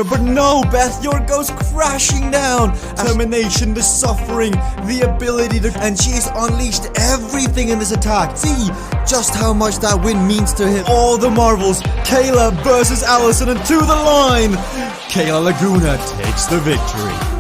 But no, Beth, York goes crashing down. Determination, the suffering, the ability to... And she's unleashed everything in this attack. See just how much that win means to him. All the marvels. Kayla versus Allison, and to the line. Kayla Laguna takes the victory.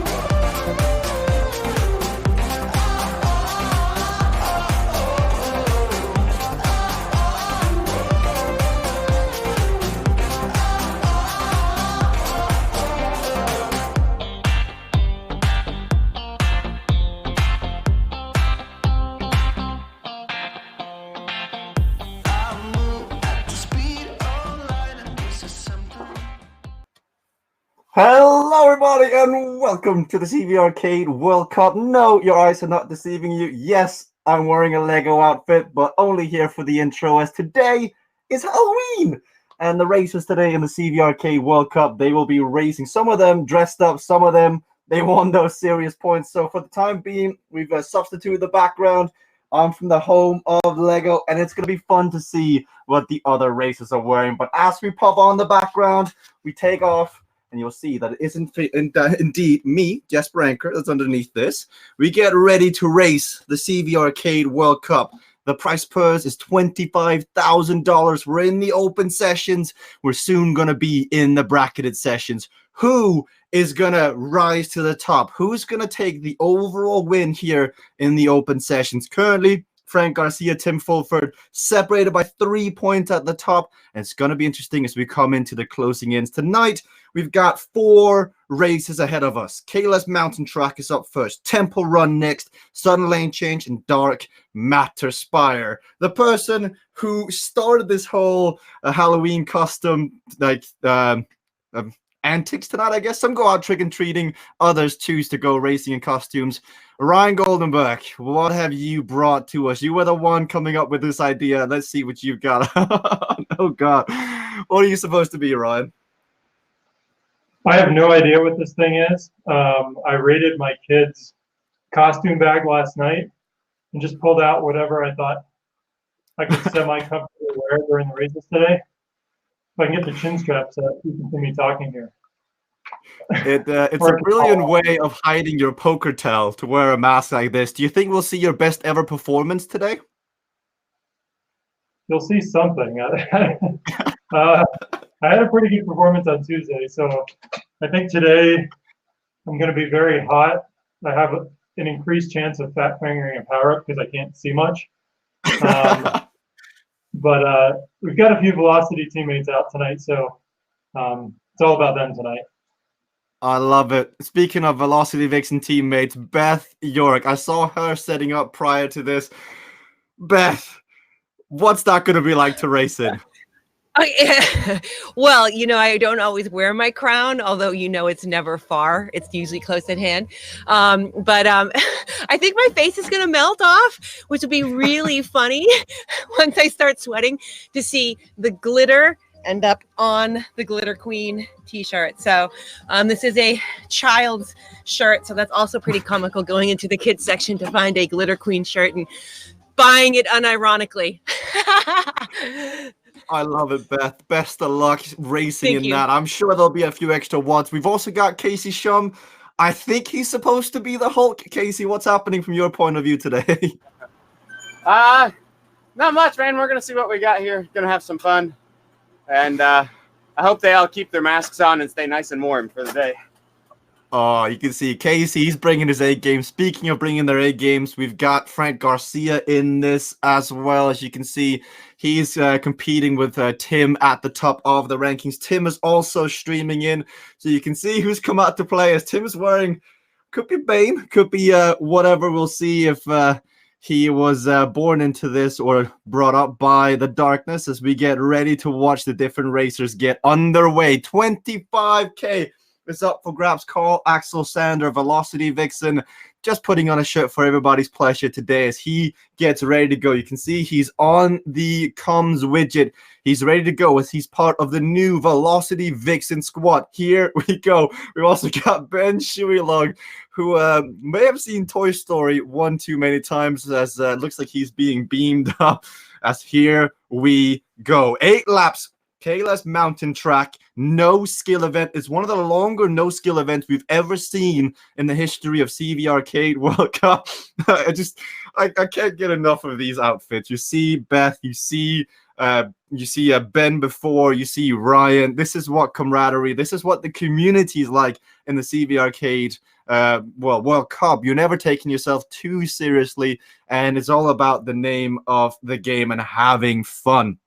Hello everybody and welcome to the CVRcade World Cup. No, your eyes are not deceiving you. Yes, I'm wearing a Lego outfit, but only here for the intro as today is Halloween. And the races today in the CVRcade World Cup, they will be racing. Some of them dressed up, some of them, they won those serious points. So for the time being, we've substituted the background. I'm from the home of Lego, and it's going to be fun to see what the other racers are wearing. But as we pop on the background, we take off. And you'll see that it isn't indeed me, Jesper Anker, that's underneath this. We get ready to race the CVRcade World Cup. The prize purse is $25,000. We're in the open sessions. We're soon going to be in the bracketed sessions. Who is going to rise to the top? Who's going to take the overall win here in the open sessions? Currently, Frank Garcia, Tim Fulford, separated by 3 points at the top. And it's going to be interesting as we come into the closing ins. Tonight, we've got 4 races ahead of us. Kayla's Mountain Track is up first. Temple Run next. Sudden Lane Change and Dark Matter Spire. The person who started this whole Halloween custom antics tonight, I guess. Some go out trick-and-treating. Others choose to go racing in costumes. Ryan Goldenberg, what have you brought to us? You were the one coming up with this idea. Let's see what you've got. Oh, God. What are you supposed to be, Ryan? I have no idea what this thing is. I raided my kid's costume bag last night and just pulled out whatever I thought I could semi-comfortably wear during the races today. If I can get the chin straps up, you can see me talking here. It's a brilliant way of hiding your poker tell to wear a mask like this. Do you think we'll see your best ever performance today? You'll see something. I had a pretty good performance on Tuesday, so I think today I'm going to be very hot. I have an increased chance of fat fingering a power up because I can't see much. But we've got a few Velocity teammates out tonight, so it's all about them tonight. I love it. Speaking of Velocity Vixen teammates, Beth York. I saw her setting up prior to this. Beth, what's that going to be like to race in? Oh, yeah. Well, I don't always wear my crown, although it's never far. It's usually close at hand. But I think my face is going to melt off, which will be really funny once I start sweating to see the glitter end up on the Glitter Queen t-shirt. So this is a child's shirt, so that's also pretty comical, going into the kids section to find a Glitter Queen shirt and buying it unironically. I love it, Beth. Best of luck racing Thank you. that. I'm sure there'll be a few extra watts. We've also got Casey Shum. I think he's supposed to be the Hulk. Casey, what's happening from your point of view today? Not much, man. We're going to see what we got here. Going to have some fun. And I hope they all keep their masks on and stay nice and warm for the day. Oh, you can see Casey, he's bringing his A game. Speaking of bringing their A games, we've got Frank Garcia in this as well. As you can see, he's competing with Tim at the top of the rankings. Tim is also streaming in, so you can see who's come out to play. As Tim is wearing, could be Bane, could be whatever. We'll see if he was born into this or brought up by the darkness, as we get ready to watch the different racers get underway. 25K. is up for grabs. Carl Axel Sander, Velocity Vixen, just putting on a shirt for everybody's pleasure today as he gets ready to go. You can see he's on the comms widget. He's ready to go as he's part of the new Velocity Vixen squad. Here we go. We've also got Ben Shuilong, who may have seen Toy Story one too many times, as looks like he's being beamed up. As here we go. 8 laps. Kayla's mountain track, no skill event. It's one of the longer no skill events we've ever seen in the history of CVRcade World Cup. I can't get enough of these outfits. You see Beth, you see Ben before, you see Ryan. This is what camaraderie, this is what the community is like in the CVRcade World Cup. You're never taking yourself too seriously, and it's all about the name of the game and having fun.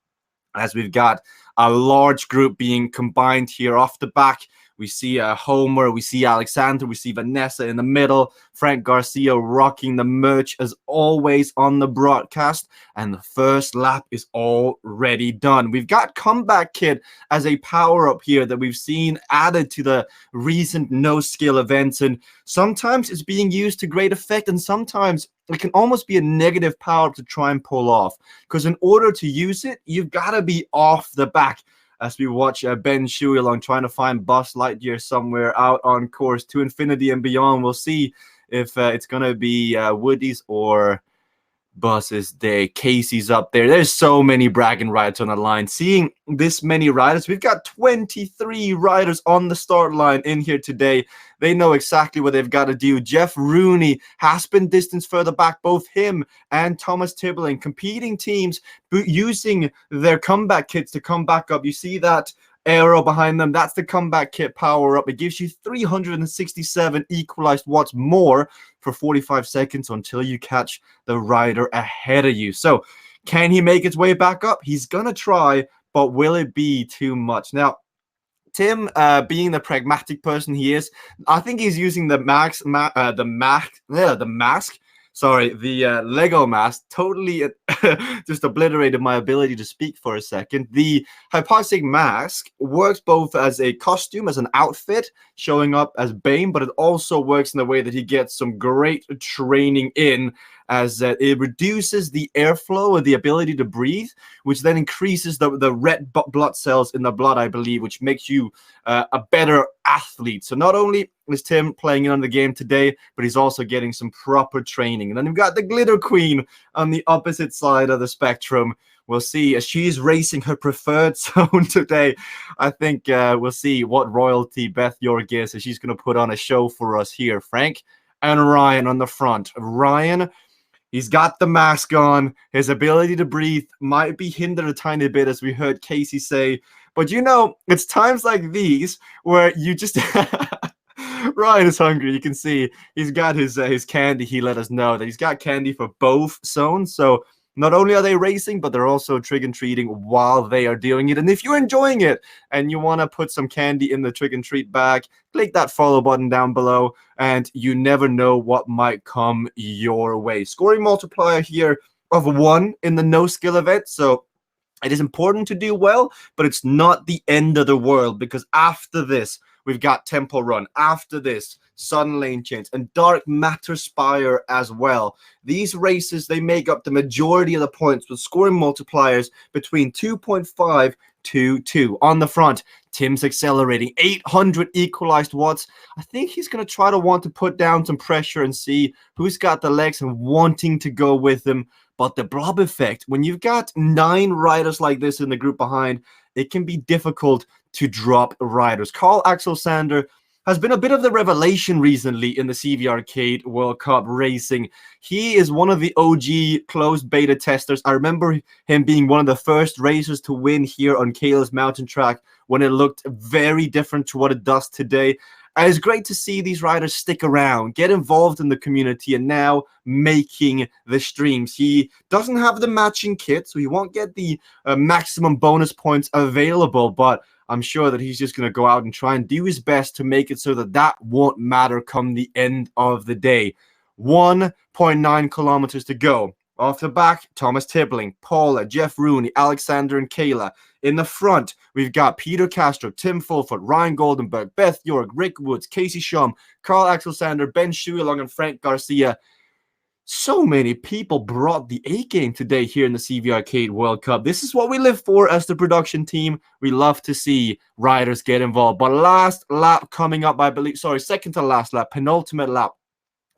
As we've got a large group being combined here off the back. We see Homer, we see Alexander, we see Vanessa in the middle, Frank Garcia rocking the merch as always on the broadcast, and the first lap is already done. We've got Comeback Kid as a power-up here that we've seen added to the recent no-skill events, and sometimes it's being used to great effect, and sometimes it can almost be a negative power to try and pull off, because in order to use it, you've got to be off the back. As we watch Ben Shuilong trying to find Buzz Lightyear somewhere out on course to infinity and beyond. We'll see if it's going to be Woody's or Buzz's day. Casey's up there. There's so many bragging riders on the line. Seeing this many riders, we've got 23 riders on the start line in here today. They know exactly what they've got to do. Jeff Rooney has been distanced further back. Both him and Thomas Tibbling, competing teams, using their comeback kits to come back up. You see that arrow behind them? That's the comeback kit power up. It gives you 367 equalized watts more for 45 seconds until you catch the rider ahead of you. So can he make his way back up? He's gonna try, but will it be too much? Now, Tim, being the pragmatic person he is, I think he's using the Lego mask. Totally just obliterated my ability to speak for a second. The hypoxic mask works both as a costume, as an outfit, showing up as Bane, but it also works in the way that he gets some great training in, as it reduces the airflow or the ability to breathe, which then increases the red blood cells in the blood, I believe, which makes you a better athlete. So not only is Tim playing on the game today, but he's also getting some proper training. And then we've got the Glitter Queen on the opposite side of the spectrum. We'll see as she's racing her preferred zone today. I think we'll see what royalty Beth York is, as she's going to put on a show for us here. Frank and Ryan on the front. Ryan, he's got the mask on. His ability to breathe might be hindered a tiny bit, as we heard Casey say. But you know, it's times like these where you just... Ryan is hungry. You can see he's got his candy. He let us know that he's got candy for both zones. So not only are they racing, but they're also trick and treating while they are doing it. And if you're enjoying it and you want to put some candy in the trick and treat bag, click that follow button down below, and you never know what might come your way. Scoring multiplier here of 1 in the no skill event. So it is important to do well, but it's not the end of the world, because after this, we've got Tempo Run. After this, Sun Lane Change and Dark Matter Spire as well. These races, they make up the majority of the points with scoring multipliers between 2.5 to 2. On the front, Tim's accelerating 800 equalized watts. I think he's going to want to put down some pressure and see who's got the legs and wanting to go with him. But the blob effect, when you've got 9 riders like this in the group behind, it can be difficult to drop riders. Carl Axel Sander has been a bit of the revelation recently in the CVRcade World Cup racing. He is one of the OG closed beta testers. I remember him being one of the first racers to win here on Kayla's mountain track when it looked very different to what it does today. And it's great to see these riders stick around, get involved in the community, and now making the streams. He doesn't have the matching kit, so he won't get the maximum bonus points available, but I'm sure that he's just going to go out and try and do his best to make it so that that won't matter come the end of the day. 1.9 kilometers to go. Off the back, Thomas Tibbling, Paula, Jeff Rooney, Alexander, and Kayla. In the front, we've got Peter Castro, Tim Fulford, Ryan Goldenberg, Beth York, Rick Woods, Casey Shum, Carl Axel Sander, Ben Shuilong, and Frank Garcia. So many people brought the A game today here in the CVRcade World Cup. This is what we live for as the production team. We love to see riders get involved. But last lap coming up, I believe, second to last lap, penultimate lap,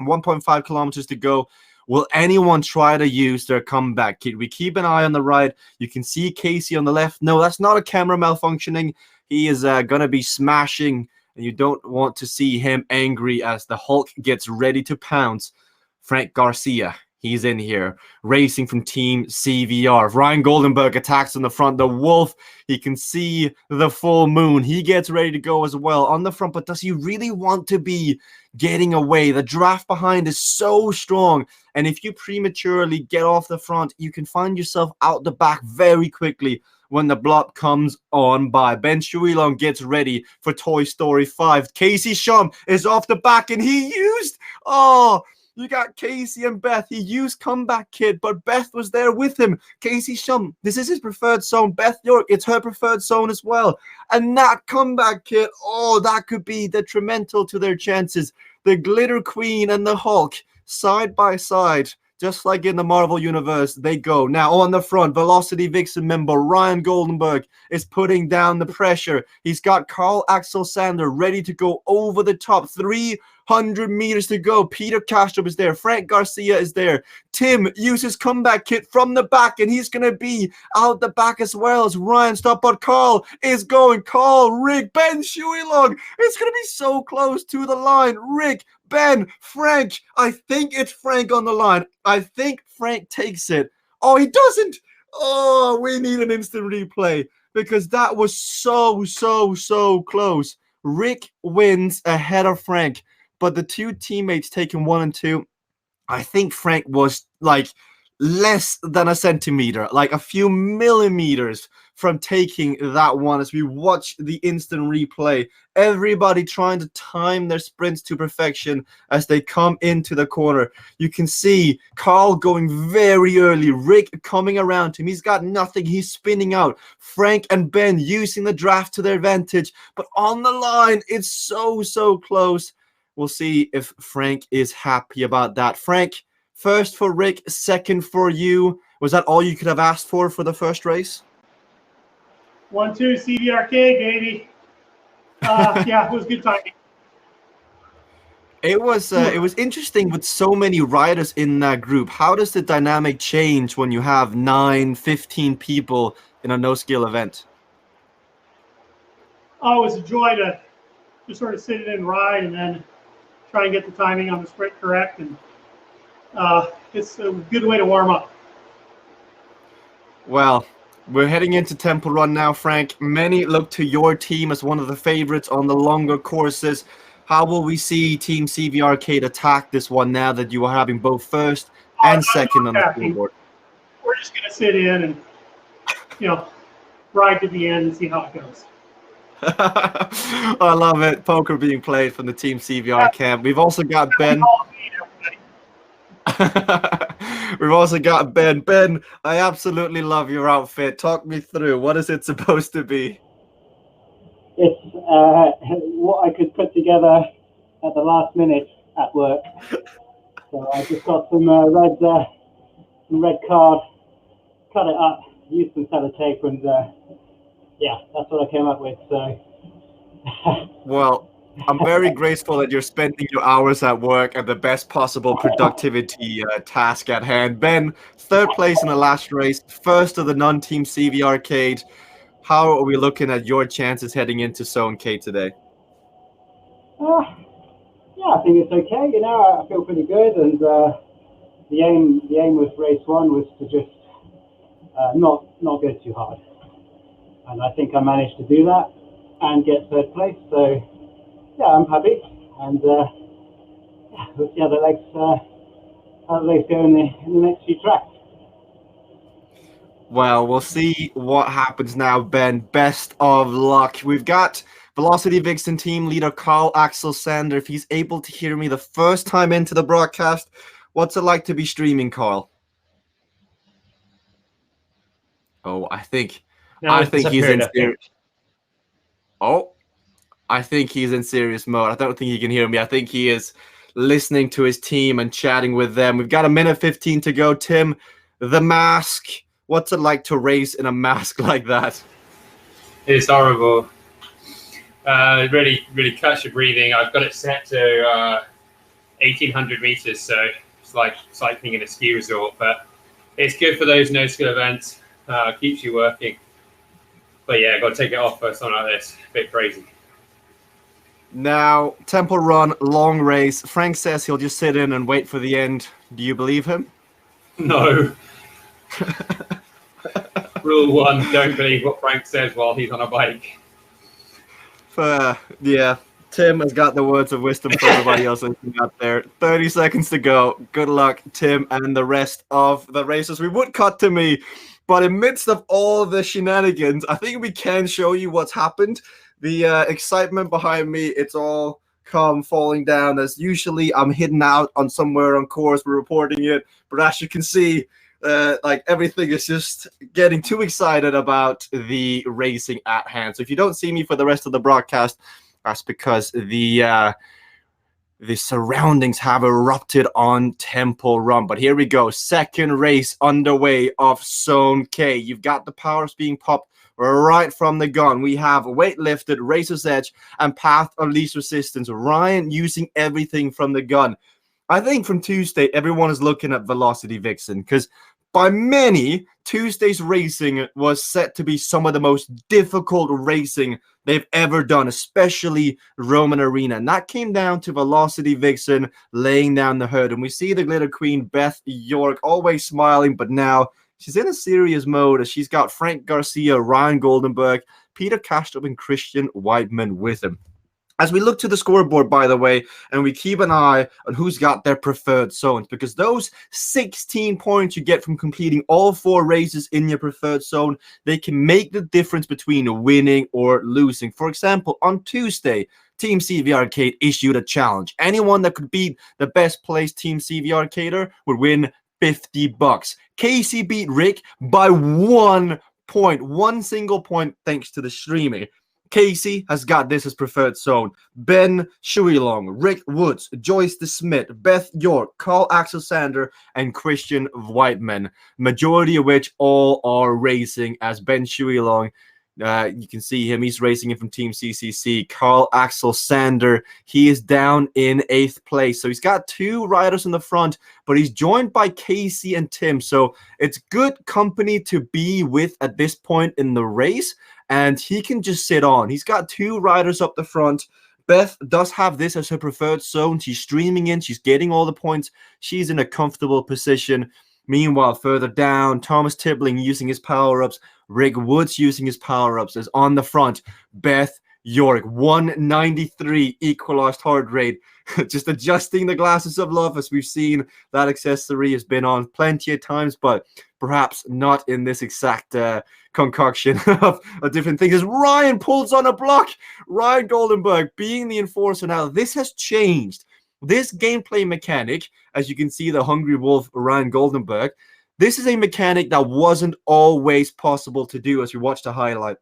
1.5 kilometers to go. Will anyone try to use their comeback kit? We keep an eye on the ride. You can see Casey on the left. No, that's not a camera malfunctioning. He is going to be smashing, and you don't want to see him angry as the Hulk gets ready to pounce. Frank Garcia, he's in here, racing from Team CVR. Ryan Goldenberg attacks on the front. The Wolf, he can see the full moon. He gets ready to go as well on the front, but does he really want to be getting away? The draft behind is so strong, and if you prematurely get off the front, you can find yourself out the back very quickly when the block comes on by. Ben Shuilong gets ready for Toy Story 5. Casey Shum is off the back, and he used... You got Casey and Beth. He used comeback kit, but Beth was there with him. Casey Shum, this is his preferred zone. Beth York, it's her preferred zone as well. And that comeback kit, that could be detrimental to their chances. The Glitter Queen and the Hulk, side by side, just like in the Marvel Universe, they go. Now on the front, Velocity Vixen member Ryan Goldenberg is putting down the pressure. He's got Carl Axel Sander ready to go over the top. 300 meters to go. Peter Castro is there. Frank Garcia is there. Tim uses comeback kit from the back, and he's going to be out the back as well as Ryan stopped. But Carl is going. Carl, Rick, Ben Shuilong. It's going to be so close to the line. Rick, Ben, Frank. I think it's Frank on the line. I think Frank takes it. Oh, he doesn't. Oh, we need an instant replay because that was so close. Rick wins ahead of Frank, but the two teammates taking 1 and 2, I think Frank was like less than a centimeter, like a few millimeters from taking that one. As we watch the instant replay, everybody trying to time their sprints to perfection as they come into the corner. You can see Carl going very early, Rick coming around him. He's got nothing. He's spinning out. Frank and Ben using the draft to their advantage, but on the line, it's so close. We'll see if Frank is happy about that. Frank, first for Rick, second for you. Was that all you could have asked for the first race? 1-2 CVRcade, baby. Yeah, it was good timing. It was interesting with so many riders in that group. How does the dynamic change when you have 9-15 people in a no-skill event? Oh, it was a joy to just sort of sit in and ride and then try and get the timing on the sprint correct. And it's a good way to warm up. Well, we're heading into Temple Run now, Frank. Many look to your team as one of the favorites on the longer courses. How will we see Team CVRcade attack this one now that you are having both first and second on the scoreboard? We're just going to sit in and, ride to the end and see how it goes. I love it. Poker being played from the Team CVR camp. We've also got Ben. We've also got Ben. Ben, I absolutely love your outfit. Talk me through. What is it supposed to be? It's what I could put together at the last minute at work. So I just got some red card, cut it up, used some sellotape, and that's what I came up with. So. Well, I'm very grateful that you're spending your hours at work at the best possible productivity task at hand. Ben, third place in the last race, first of the non-team CVRcade. How are we looking at your chances heading into Zone K today? I think it's okay. I feel pretty good, and the aim with race one was to just not go too hard, and I think I managed to do that and get third place. So yeah, I'm happy, and we'll see how the legs go in the next few tracks. Well, we'll see what happens now, Ben. Best of luck. We've got Velocity Vixen team leader Carl Axel Sander. If he's able to hear me the first time into the broadcast, what's it like to be streaming, Carl? Oh, I think Now he's he's disappeared, in I think. Oh, I think he's in serious mode. I don't think he can hear me. I think he is listening to his team and chatting with them. We've got a minute 15 to go. Tim, the mask. What's it like to race in a mask like that? It's horrible. Really cuts your breathing. I've got it set to 1,800 meters, so it's like cycling in a ski resort. But it's good for those no-skill events. Keeps you working. But yeah, got to take it off for something like this. A bit crazy. Now, Temple Run, long race. Frank says he'll just sit in and wait for the end. Do you believe him? No. Rule 1, don't believe what Frank says while he's on a bike. Yeah, Tim has got the words of wisdom for everybody else listening out there. 30 seconds to go. Good luck, Tim, and the rest of the racers. We would cut to me, but in midst of all the shenanigans, I think we can show you what's happened. The excitement behind me, it's all come falling down. As usually, I'm hidden out on somewhere on course. We're reporting it, but as you can see, like everything is just getting too excited about the racing at hand. So if you don't see me for the rest of the broadcast, that's because the surroundings have erupted on Temple Run. But here we go. Second race underway of Zone K. You've got the powers being popped right from the gun. We have weight lifted, Razor's Edge, and path of least resistance. Ryan using everything from the gun. I think from Tuesday, everyone is looking at Velocity Vixen because by many, Tuesday's racing was set to be some of the most difficult racing they've ever done, especially Roman Arena. And that came down to Velocity Vixen laying down the hood. And we see the Glitter Queen, Beth York, always smiling, but now she's in a serious mode as she's got Frank Garcia, Ryan Goldenberg, Peter Kastrup, and Christian Whiteman with him. As we look to the scoreboard, by the way, and we keep an eye on who's got their preferred zones, because those 16 points you get from completing all 4 races in your preferred zone, they can make the difference between winning or losing. For example, on Tuesday, Team CVRcade issued a challenge. Anyone that could beat the best placed Team CVRcader would win $50. Casey beat Rick by 1 point, 1 single point, thanks to the streaming. Casey has got this as preferred zone. Ben Shuilong, Rick Woods, Joyce DeSmith, Beth York, Carl Axel Sander, and Christian Whiteman. Majority of which all are racing as Ben Shuilong. You can see him. He's racing in from Team CCC. Carl Axel Sander, he is down in 8th place. So he's got 2 riders in the front, but he's joined by Casey and Tim. So it's good company to be with at this point in the race. And he can just sit on. He's got 2 riders up the front. Beth does have this as her preferred zone. She's streaming in. She's getting all the points. She's in a comfortable position. Meanwhile, further down, Thomas Tibbling using his power-ups. Rick Woods using his power-ups is on the front. Beth York, 193 equalized heart rate. Just adjusting the glasses of love, as we've seen that accessory has been on plenty of times, but perhaps not in this exact concoction of different things. As Ryan pulls on a block, Ryan Goldenberg being the enforcer. Now, this has changed. This gameplay mechanic, as you can see, the Hungry Wolf, Ryan Goldenberg, this is a mechanic that wasn't always possible to do as we watch the highlight.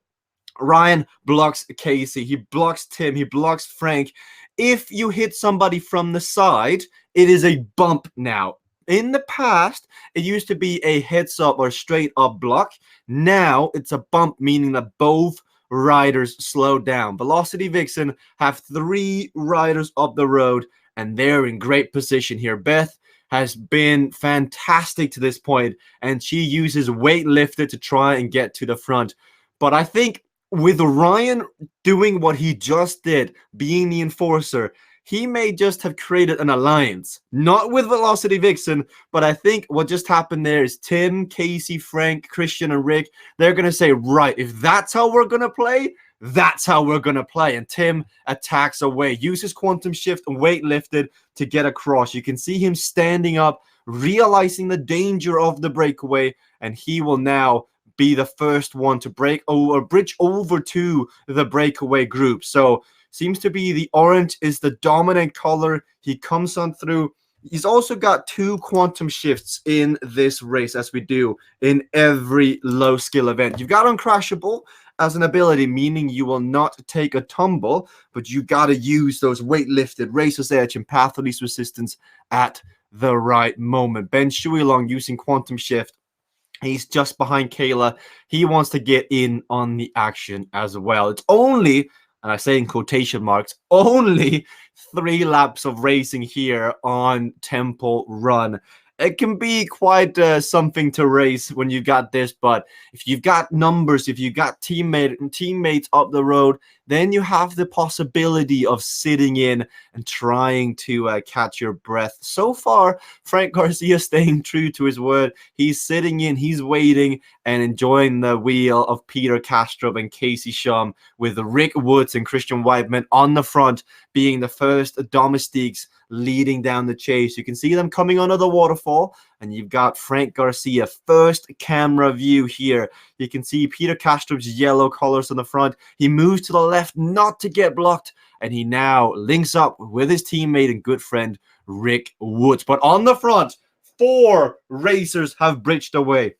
Ryan blocks Casey, he blocks Tim, he blocks Frank. If you hit somebody from the side, it is a bump now. In the past, it used to be a heads up or straight up block. Now it's a bump, meaning that both riders slow down. Velocity Vixen have 3 riders up the road, and they're in great position here. Beth has been fantastic to this point, and she uses weight lifted to try and get to the front. But I think with Ryan doing what he just did, being the enforcer, he may just have created an alliance, not with Velocity Vixen, but I think what just happened there is Tim, Casey, Frank, Christian, and Rick, they're going to say, right, if that's how we're going to play, that's how we're going to play. And Tim attacks away, uses quantum shift and weight lifted to get across. You can see him standing up, realizing the danger of the breakaway, and he will now be the first one to break or bridge over to the breakaway group. So seems to be the orange is the dominant color. He comes on through. He's also got 2 quantum shifts in this race, as we do in every low skill event. You've got Uncrashable as an ability, meaning you will not take a tumble, but you got to use those weight-lifted Razor's Edge and Path of Least Resistance at the right moment. Ben Shuilong using Quantum Shift. He's just behind Kayla. He wants to get in on the action as well. It's only, and I say in quotation marks, only 3 laps of racing here on Temple Run. It can be quite something to race when you got this, but if you've got numbers, if you've got teammates up the road, then you have the possibility of sitting in and trying to catch your breath. So far, Frank Garcia staying true to his word. He's sitting in, he's waiting, and enjoying the wheel of Peter Castrop and Casey Shum, with Rick Woods and Christian Weidman on the front, being the first domestiques leading down the chase. You can see them coming under the waterfall, and you've got Frank Garcia, first camera view here. You can see Peter Castrop's yellow colors on the front. He moves to the left not to get blocked, and he now links up with his teammate and good friend Rick Woods. But on the front, 4 racers have bridged away.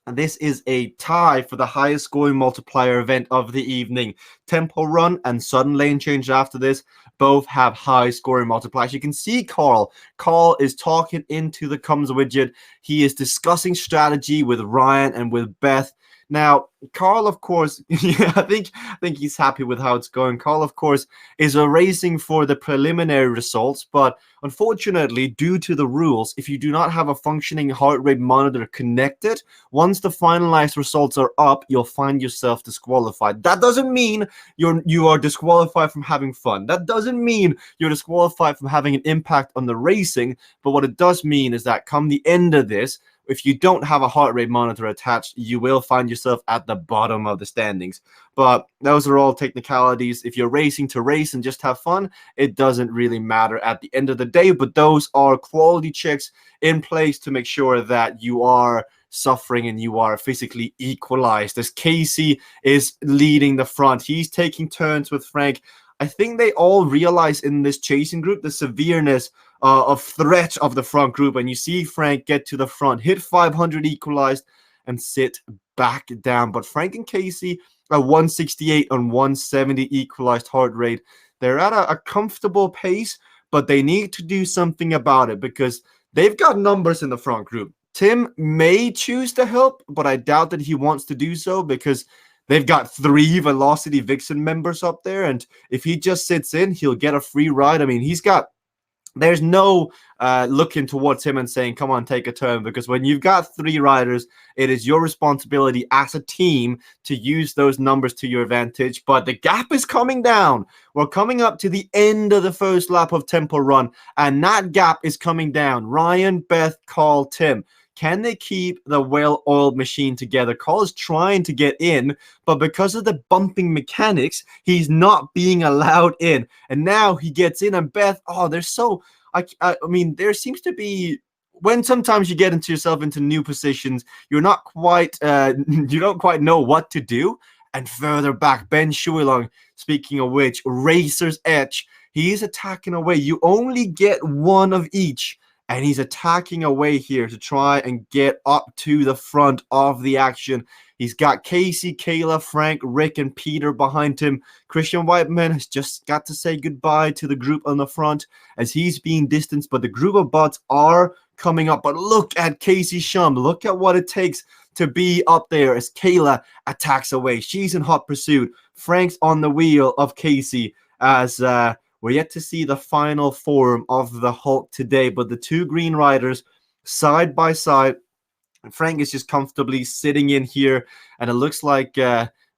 And this is a tie for the highest scoring multiplier event of the evening. Temple Run and Sudden Lane Change after this both have high scoring multipliers. You can see Carl. Carl is talking into the comms widget. He is discussing strategy with Ryan and with Beth. Now, Carl, of course, yeah, I think he's happy with how it's going. Carl, of course, is racing for the preliminary results, but unfortunately, due to the rules, if you do not have a functioning heart rate monitor connected, once the finalized results are up, you'll find yourself disqualified. That doesn't mean you are disqualified from having fun. That doesn't mean you're disqualified from having an impact on the racing, but what it does mean is that come the end of this, if you don't have a heart rate monitor attached, you will find yourself at the bottom of the standings. But those are all technicalities. If you're racing to race and just have fun, it doesn't really matter at the end of the day. But those are quality checks in place to make sure that you are suffering and you are physically equalized. As Casey is leading the front, he's taking turns with Frank. I think they all realize in this chasing group the severeness of threat of the front group, and you see Frank get to the front, hit 500 equalized, and sit back down. But Frank and Casey are 168 on 170 equalized heart rate. They're at a comfortable pace, but they need to do something about it because they've got numbers in the front group. Tim may choose to help, but I doubt that he wants to do so because they've got 3 Velocity Vixen members up there, and if he just sits in, he'll get a free ride. I mean, there's no looking towards him and saying, come on, take a turn, because when you've got 3 riders, it is your responsibility as a team to use those numbers to your advantage. But the gap is coming down. We're coming up to the end of the first lap of Temple Run, and that gap is coming down. Ryan, Beth, Carl, Tim. Can they keep the well-oiled machine together? Carl is trying to get in, but because of the bumping mechanics, he's not being allowed in. And now he gets in, and Beth, I mean, there seems to be, when sometimes you get yourself into new positions, you're not quite, you don't quite know what to do. And further back, Ben Shuilong, speaking of which, Razor's Edge, he's attacking away. You only get 1 of each. And he's attacking away here to try and get up to the front of the action. He's got Casey, Kayla, Frank, Rick, and Peter behind him. Christian Weidman has just got to say goodbye to the group on the front as he's being distanced, but the group of bots are coming up. But look at Casey Shum. Look at what it takes to be up there as Kayla attacks away. She's in hot pursuit. Frank's on the wheel of Casey as we're yet to see the final form of the Hulk today, but the 2 green riders side by side. And Frank is just comfortably sitting in here, and it looks like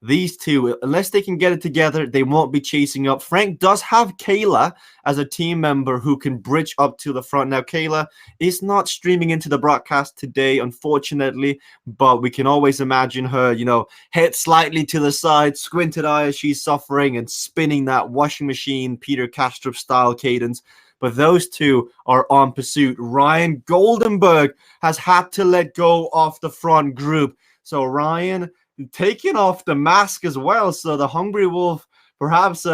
these 2, unless they can get it together, they won't be chasing up. Frank does have Kayla as a team member who can bridge up to the front. Now, Kayla is not streaming into the broadcast today, unfortunately, but we can always imagine her, head slightly to the side, squinted eye as she's suffering and spinning that washing machine, Peter Castrop style cadence. But those 2 are on pursuit. Ryan Goldenberg has had to let go of the front group. So Ryan taking off the mask as well. So the Hungry Wolf perhaps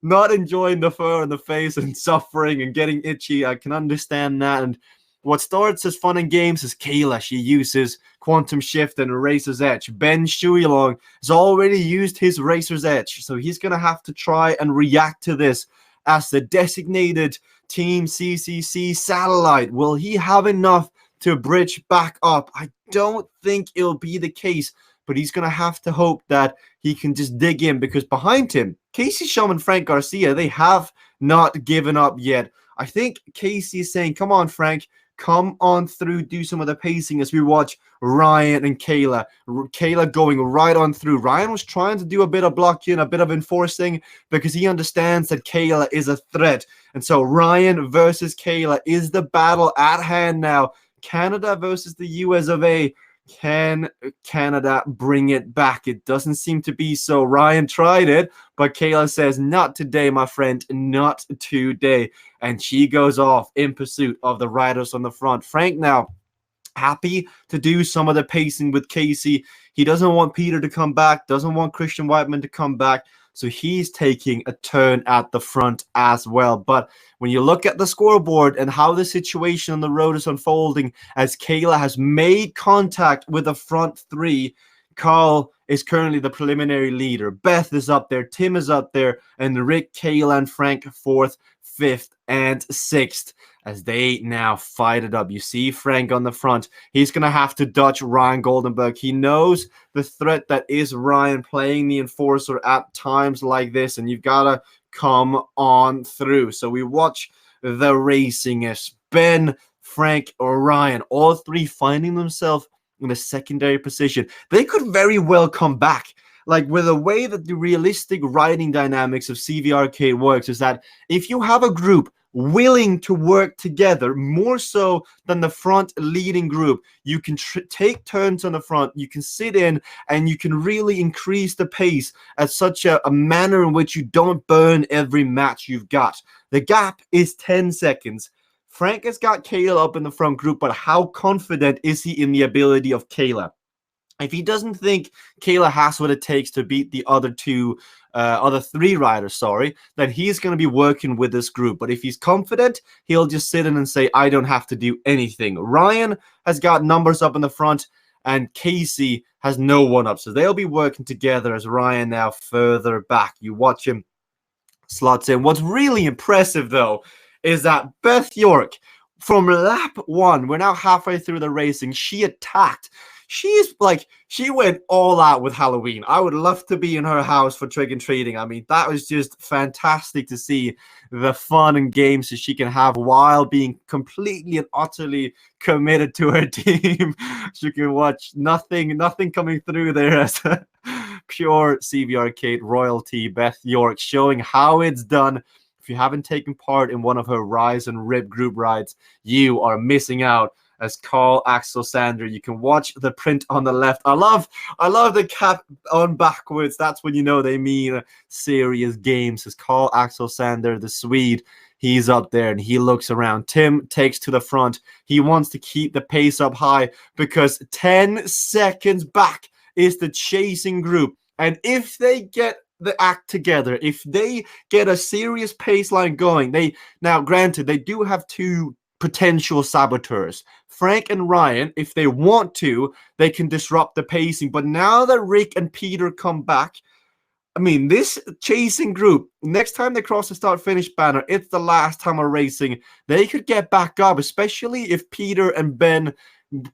not enjoying the fur on the face and suffering and getting itchy. I can understand that. And what starts as fun and games is Kayla. She uses Quantum Shift and Razor's Edge. Ben Shuilong has already used his Razor's Edge, so he's going to have to try and react to this as the designated Team CCC satellite. Will he have enough to bridge back up? I don't think it'll be the case, but he's going to have to hope that he can just dig in, because behind him, Casey Shum and Frank Garcia, they have not given up yet. I think Casey is saying, come on, Frank, come on through, do some of the pacing, as we watch Ryan and Kayla. Kayla going right on through. Ryan was trying to do a bit of blocking, a bit of enforcing, because he understands that Kayla is a threat. And so Ryan versus Kayla is the battle at hand now. Canada versus the US of A. Can Canada bring it back? It doesn't seem to be so. Ryan tried it, but Kayla says, not today, my friend, not today. And she goes off in pursuit of the riders on the front. Frank now happy to do some of the pacing with Casey. He doesn't want Peter to come back, doesn't want Christian Whiteman to come back. So he's taking a turn at the front as well. But when you look at the scoreboard and how the situation on the road is unfolding, as Kayla has made contact with the front three, Carl is currently the preliminary leader. Beth is up there, Tim is up there, and Rick, Kayla, and Frank 4th, 5th, and 6th as they now fight it up. You see Frank on the front. He's going to have to dodge Ryan Goldenberg. He knows the threat that is Ryan playing the enforcer at times like this, and you've got to come on through. So we watch the racing as Ben, Frank, or Ryan, all three finding themselves in a secondary position. They could very well come back. Like, with the way that the realistic riding dynamics of CVRcade works is that if you have a group willing to work together, more so than the front leading group, you can take turns on the front, you can sit in, and you can really increase the pace at such a manner in which you don't burn every match you've got. The gap is 10 seconds. Frank has got Kayla up in the front group, but how confident is he in the ability of Kayla? If he doesn't think Kayla has what it takes to beat the other three riders, then he's going to be working with this group. But if he's confident, he'll just sit in and say, I don't have to do anything. Ryan has got numbers up in the front, and Casey has no one up. So they'll be working together as Ryan now further back. You watch him slots in. What's really impressive, though, is that Beth York, from lap 1, we're now halfway through the racing, she attacked. She went all out with Halloween. I would love to be in her house for trick and treating. I mean, that was just fantastic to see the fun and games that she can have while being completely and utterly committed to her team. She can watch nothing coming through there as pure CVRcade royalty. Beth York showing how it's done. If you haven't taken part in one of her Rise and Rip group rides, you are missing out. As Carl Axel Sander, you can watch the print on the left. I love the cap on backwards. That's when you know they mean serious games. As Carl Axel Sander, the Swede, he's up there and he looks around. Tim takes to the front. He wants to keep the pace up high because 10 seconds back is the chasing group. And if they get the act together, if they get a serious pace line going, now granted, they do have two potential saboteurs. Frank and Ryan, if they want to, they can disrupt the pacing. But now that Rick and Peter come back, I mean, this chasing group, next time they cross the start-finish banner, it's the last time of racing. They could get back up, especially if Peter and Ben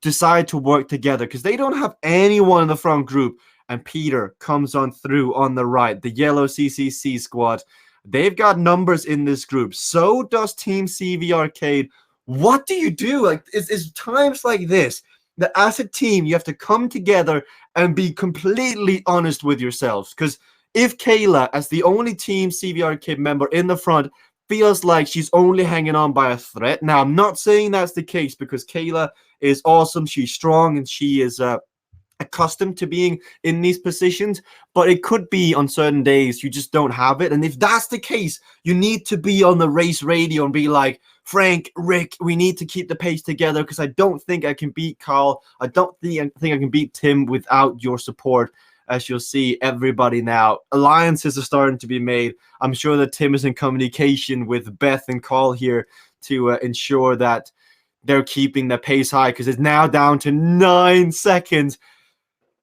decide to work together, because they don't have anyone in the front group. And Peter comes on through on the right, the yellow CCC squad. They've got numbers in this group. So does Team CVRcade. What do you do? Like, it's times like this that as a team, you have to come together and be completely honest with yourselves. Because if Kayla, as the only Team CVRcade member in the front, feels like she's only hanging on by a thread. Now, I'm not saying that's the case, because Kayla is awesome. She's strong and she is accustomed to being in these positions, but it could be on certain days you just don't have it. And if that's the case, you need to be on the race radio and be like, Frank, Rick, we need to keep the pace together, because I don't think I can beat Carl. I don't think I can beat Tim without your support. as you'll see everybody now. Alliances are starting to be made. I'm sure that Tim is in communication with Beth and Carl here to ensure that they're keeping the pace high, because it's now down to 9 seconds.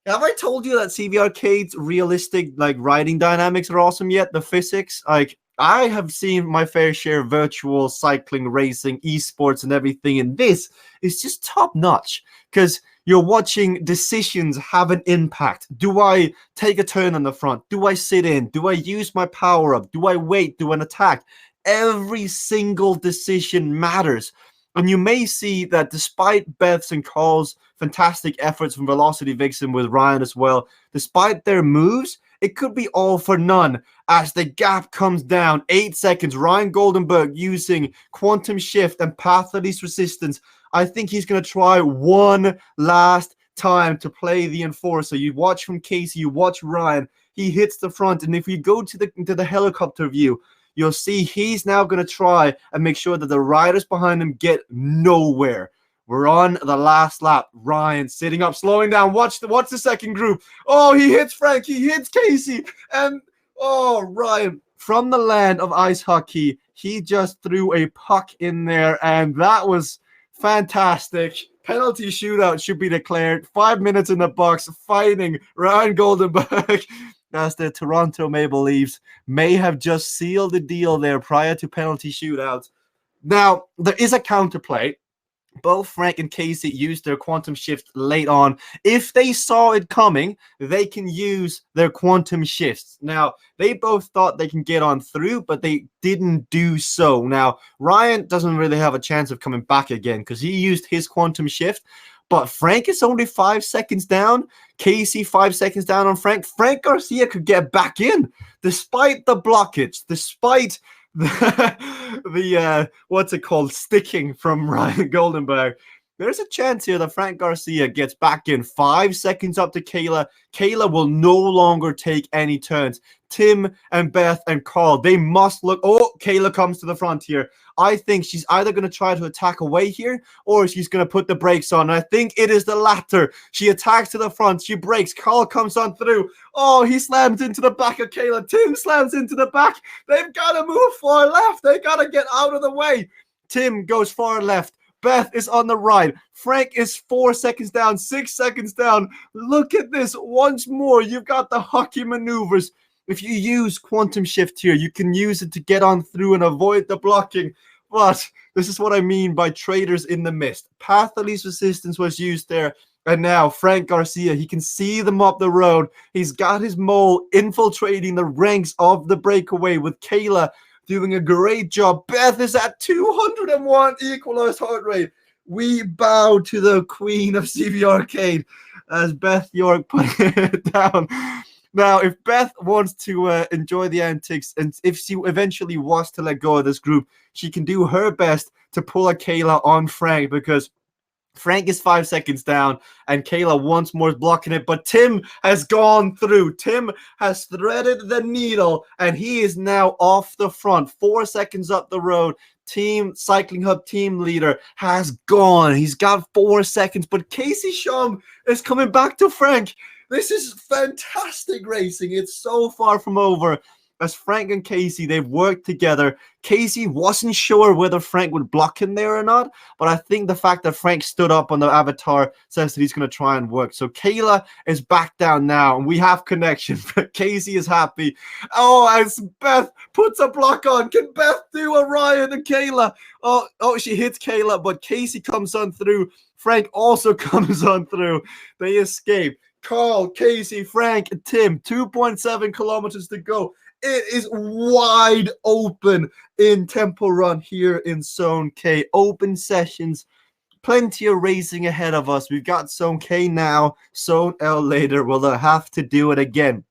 Have I told you that CVRcade's realistic riding dynamics are awesome yet? The physics, I have seen my fair share of virtual cycling, racing, esports, and everything, and this is just top notch, because you're watching decisions have an impact. Do I take a turn on the front? Do I sit in? Do I use my power up? Do I wait? Do an attack? Every single decision matters. And you may see that despite Beth's and Carl's fantastic efforts from Velocity Vixen with Ryan as well, despite their moves, it could be all for none as the gap comes down. 8 seconds. Ryan Goldenberg using Quantum Shift and Path of Least Resistance. I think he's going to try one last time to play the Enforcer. You watch from Casey, you watch Ryan. He hits the front, and if we go to the helicopter view, you'll see he's now going to try and make sure that the riders behind him get nowhere. We're on the last lap. Ryan sitting up, slowing down. Watch the second group. Oh, he hits Frank. He hits Casey. And, Ryan, from the land of ice hockey, he just threw a puck in there, and that was fantastic. Penalty shootout should be declared. 5 minutes in the box, fighting Ryan Goldenberg. As the Toronto Maple Leafs may have just sealed the deal there prior to penalty shootouts. Now, there is a counterplay. Both Frank and Casey used their quantum shift late on. If they saw it coming, they can use their quantum shifts. Now, they both thought they can get on through, but they didn't do so. Now, Ryan doesn't really have a chance of coming back again because he used his quantum shift. But Frank is only 5 seconds down. Casey 5 seconds down on Frank. Frank Garcia could get back in despite the blockage, despite the what's it called, sticking from Ryan Goldenberg. There's a chance here that Frank Garcia gets back in. 5 seconds up to Kayla. Kayla will no longer take any turns. Tim and Beth and Carl, they must look. Oh, Kayla comes to the front here. I think she's either going to try to attack away here or she's going to put the brakes on. I think it is the latter. She attacks to the front. She breaks. Carl comes on through. Oh, he slams into the back of Kayla. Tim slams into the back. They've got to move far left. They got to get out of the way. Tim goes far left. Beth is on the right. Frank is 4 seconds down, 6 seconds down. Look at this once more. You've got the hockey maneuvers. If you use quantum shift here, you can use it to get on through and avoid the blocking. But this is what I mean by traders in the mist. Path of Least Resistance was used there. And now Frank Garcia, he can see them up the road. He's got his mole infiltrating the ranks of the breakaway with Kayla doing a great job. Beth is at 201 equalized heart rate. We bow to the queen of CVRcade as Beth York put it down. Now, if Beth wants to enjoy the antics, and if she eventually was to let go of this group, she can do her best to pull a Kayla on Frank, because Frank is 5 seconds down and Kayla once more is blocking it, but Tim has gone through. Tim has threaded the needle and he is now off the front. 4 seconds up the road. Team Cycling Hub team leader has gone. He's got 4 seconds, but Casey Shum is coming back to Frank. This is fantastic racing. It's so far from over. As Frank and Casey, they've worked together. Casey wasn't sure whether Frank would block him there or not, but I think the fact that Frank stood up on the avatar says that he's going to try and work. So Kayla is back down now, and we have connection. Casey is happy. Oh, as Beth puts a block on. Can Beth do a Ryan and Kayla? Oh, she hits Kayla, but Casey comes on through. Frank also comes on through. They escape. Carl, Casey, Frank, and Tim, 2.7 kilometers to go. It is wide open in Temple Run here in Zone K. Open sessions, plenty of racing ahead of us. We've got Zone K now, Zone L later. We'll have to do it again.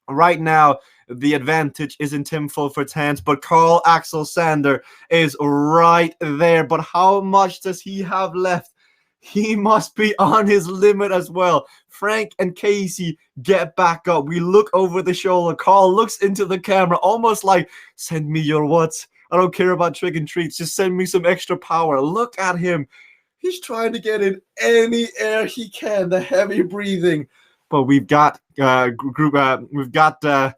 Right now, the advantage is in Tim Fulford's hands, but Carl Axel Sander is right there. But how much does he have left? He must be on his limit as well. Frank and Casey get back up. We look over the shoulder. Carl looks into the camera, almost like, send me your what's. I don't care about trick and treats. Just send me some extra power. Look at him. He's trying to get in any air he can. The heavy breathing. but we've got the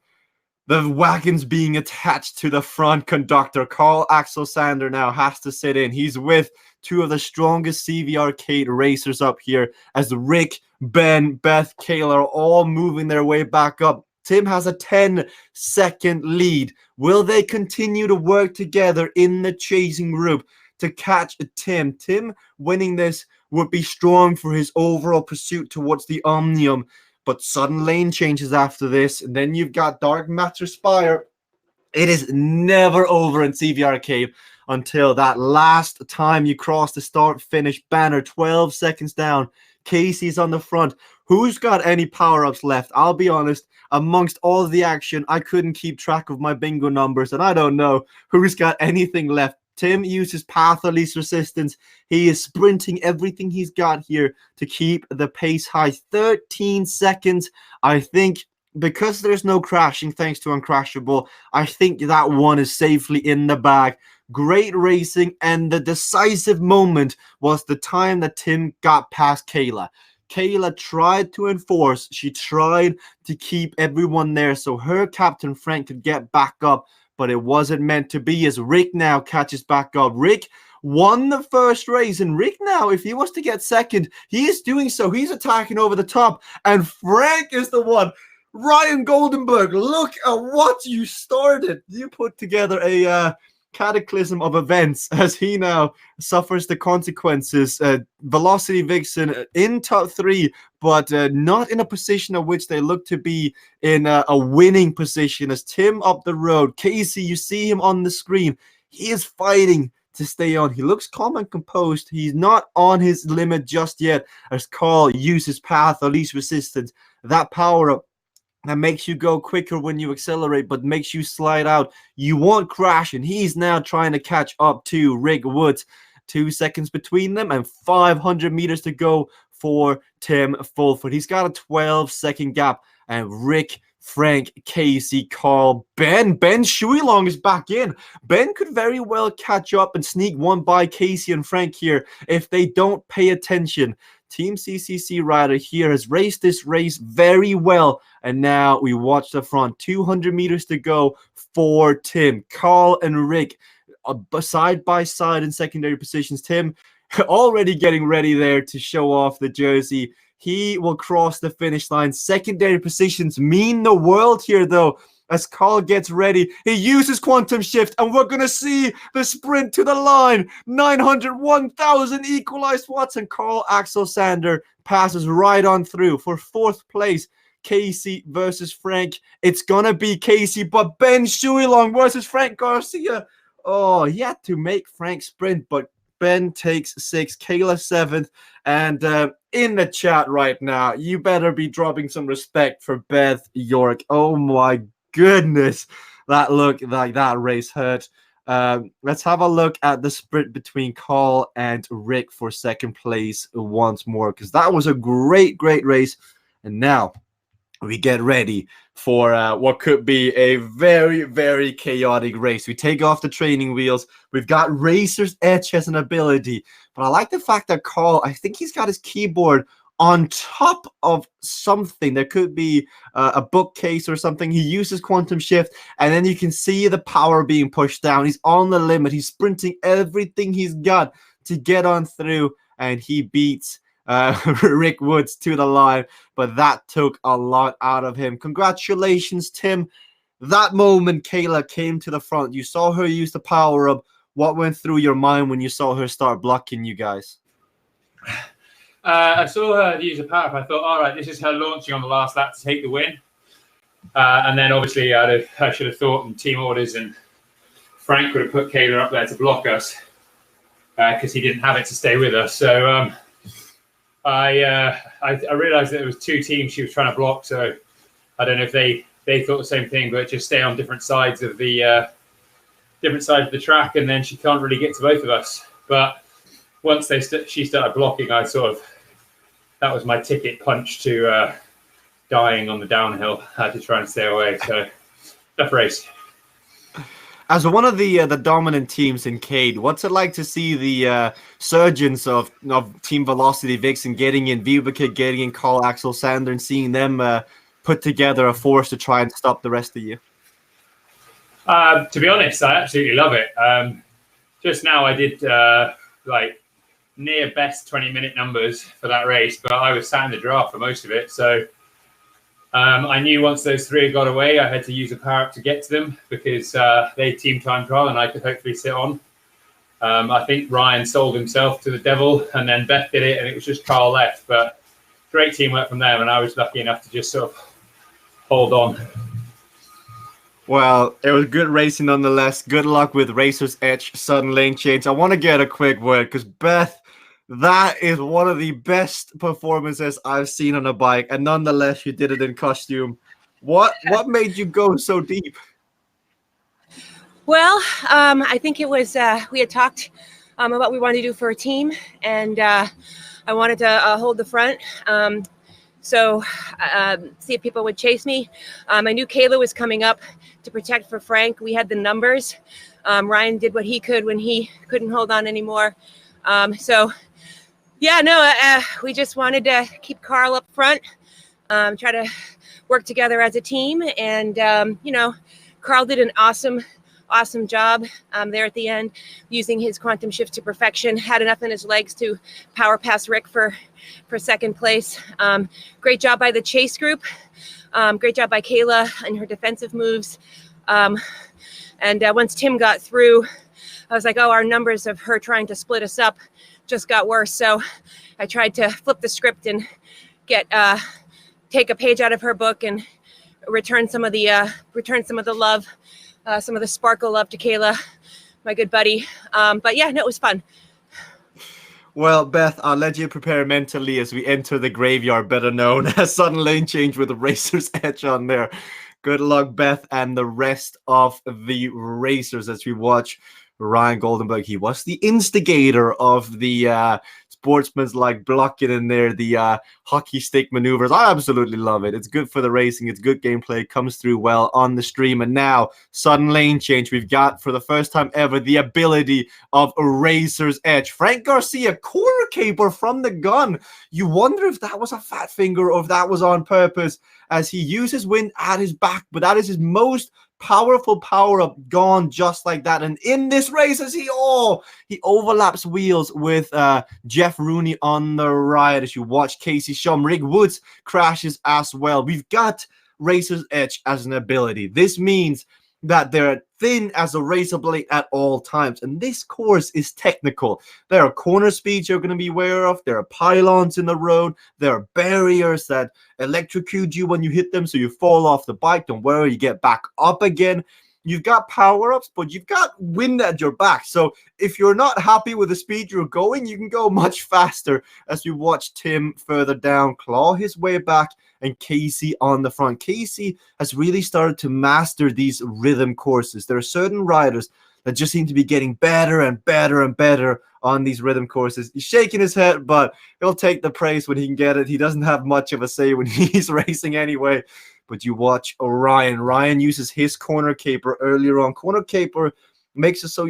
wagons being attached to the front. Conductor Carl Axel Sander now has to sit in. He's with two of the strongest CVRcade racers up here, as Rick, Ben, Beth, Kayla are all moving their way back up. Tim has a 10-second lead. Will they continue to work together in the chasing group to catch Tim? Tim winning this would be strong for his overall pursuit towards the Omnium. But sudden lane changes after this, and then you've got Dark Matter Spire. It is never over in CVRcade until that last time you cross the start-finish banner. 12 seconds down. Casey's on the front. Who's got any power-ups left? I'll be honest, amongst all the action, I couldn't keep track of my bingo numbers, and I don't know who's got anything left. Tim uses path of least resistance. He is sprinting everything he's got here to keep the pace high. 13 seconds. I think because there's no crashing thanks to Uncrashable, I think that one is safely in the bag. Great racing, and the decisive moment was the time that Tim got past Kayla. Kayla tried to enforce. She tried to keep everyone there so her captain Frank could get back up, but it wasn't meant to be, as Rick now catches back up. Rick won the first race, and Rick now, if he was to get second, he is doing so. He's attacking over the top, and Frank is the one. Ryan Goldenberg, look at what you started. You put together a cataclysm of events as he now suffers the consequences. Velocity Vixen in top 3, but not in a position of which they look to be in a winning position, as Tim up the road. Casey, you see him on the screen. He is fighting to stay on. He looks calm and composed. He's not on his limit just yet, as Carl uses path of least resistance. That power-up that makes you go quicker when you accelerate, but makes you slide out. You won't crash, and he's now trying to catch up to Rick Woods. 2 seconds between them and 500 meters to go for Tim Fulford. He's got a 12-second gap, and Rick, Frank, Casey, Carl, Ben Shuilong is back in. Ben could very well catch up and sneak one by Casey and Frank here if they don't pay attention. Team CCC rider here has raced this race very well, and now we watch the front. 200 meters to go for Tim. Carl and Rick side by side in secondary positions. Tim already getting ready there to show off the jersey. He will cross the finish line. Secondary positions mean the world here, though. As Carl gets ready, he uses Quantum Shift, and we're going to see the sprint to the line. 900, 1,000 equalized watts, and Carl Axel Sander passes right on through for 4th place. Casey versus Frank. It's going to be Casey, but Ben Shuilong versus Frank Garcia. Oh, he had to make Frank sprint, but Ben takes 6th, Kayla 7th, and in the chat right now, you better be dropping some respect for Beth York. Oh my goodness, that looked like that race hurt. Let's have a look at the sprint between Carl and Rick for 2nd place once more, because that was a great race. And now we get ready for what could be a very chaotic race. We take off the training wheels. We've got Racer's Edge as an ability, but I like the fact that Carl, I think he's got his keyboard on top of something. There could be a bookcase or something. He uses Quantum Shift, and then you can see the power being pushed down. He's on the limit. He's sprinting everything he's got to get on through, and he beats Rick Woods to the line, but that took a lot out of him. Congratulations, Tim. That moment Kayla came to the front. You saw her use the power-up. What went through your mind when you saw her start blocking you guys? I saw her use a power-up. I thought, all right, this is her launching on the last lap to take the win. And then obviously I should have thought in team orders, and Frank would have put Kayla up there to block us because he didn't have it to stay with us. So I realized that there was 2 teams she was trying to block, so I don't know if they thought the same thing, but just stay on different sides of the track, and then she can't really get to both of us. But once she started blocking, that was my ticket punch to dying on the downhill. I had to try and stay away. So tough race. As one of the dominant teams in Cade, what's it like to see the surgeons of Team Velocity Vixen getting in, Vivica getting in, Carl Axel Sander, and seeing them put together a force to try and stop the rest of you? To be honest, I absolutely love it. Just now I did like near best 20-minute numbers for that race, but I was sat in the draft for most of it. So I knew once those three got away, I had to use a power up to get to them because they team time trial and I could hopefully sit on. I think Ryan sold himself to the devil and then Beth did it and it was just Carl left. But great teamwork from them and I was lucky enough to just sort of hold on. Well, it was good racing nonetheless. Good luck with Racer's Edge sudden lane change. I want to get a quick word because Beth, that is one of the best performances I've seen on a bike, and nonetheless, you did it in costume. What made you go so deep? Well, I think it was we had talked about what we wanted to do for a team, and I wanted to hold the front. So see if people would chase me. I knew Kayla was coming up to protect for Frank. We had the numbers. Ryan did what he could when he couldn't hold on anymore. We just wanted to keep Carl up front, try to work together as a team. And, Carl did an awesome job there at the end, using his quantum shift to perfection, had enough in his legs to power past Rick for second place. Great job by the chase group. Great job by Kayla and her defensive moves. Once Tim got through, I was like, oh, our numbers of her trying to split us up just got worse. So I tried to flip the script and take a page out of her book and return some of the love, some of the sparkle love to Kayla, my good buddy. It was fun. Well, Beth, I'll let you prepare mentally as we enter the graveyard, better known as sudden lane change with the Racer's Edge on there. Good luck, Beth, and the rest of the racers as we watch Ryan Goldenberg. He was the instigator of the sportsman's like blocking in there, the hockey stick maneuvers. I absolutely love it. It's good for the racing. It's good gameplay. It comes through well on the stream. And now, sudden lane change. We've got, for the first time ever, the ability of a Racer's Edge. Frank Garcia, corner caper from the gun. You wonder if that was a fat finger or if that was on purpose as he uses wind at his back. But that is his most powerful power-up gone just like that. And in this race, as he overlaps wheels with Jeff Rooney on the right as you watch Casey Shum. Rick Woods crashes as well. We've got Racer's Edge as an ability. This means that they're thin as a razor blade at all times. And this course is technical. There are corner speeds you're going to be aware of. There are pylons in the road. There are barriers that electrocute you when you hit them so you fall off the bike. Don't worry, you get back up again. You've got power-ups, but you've got wind at your back. So if you're not happy with the speed you're going, you can go much faster as we watch Tim further down claw his way back and Casey on the front. Casey has really started to master these rhythm courses. There are certain riders that just seem to be getting better and better and better on these rhythm courses. He's shaking his head, but he'll take the praise when he can get it. He doesn't have much of a say when he's racing anyway. But you watch Orion. Ryan uses his corner caper earlier on. Corner caper makes it so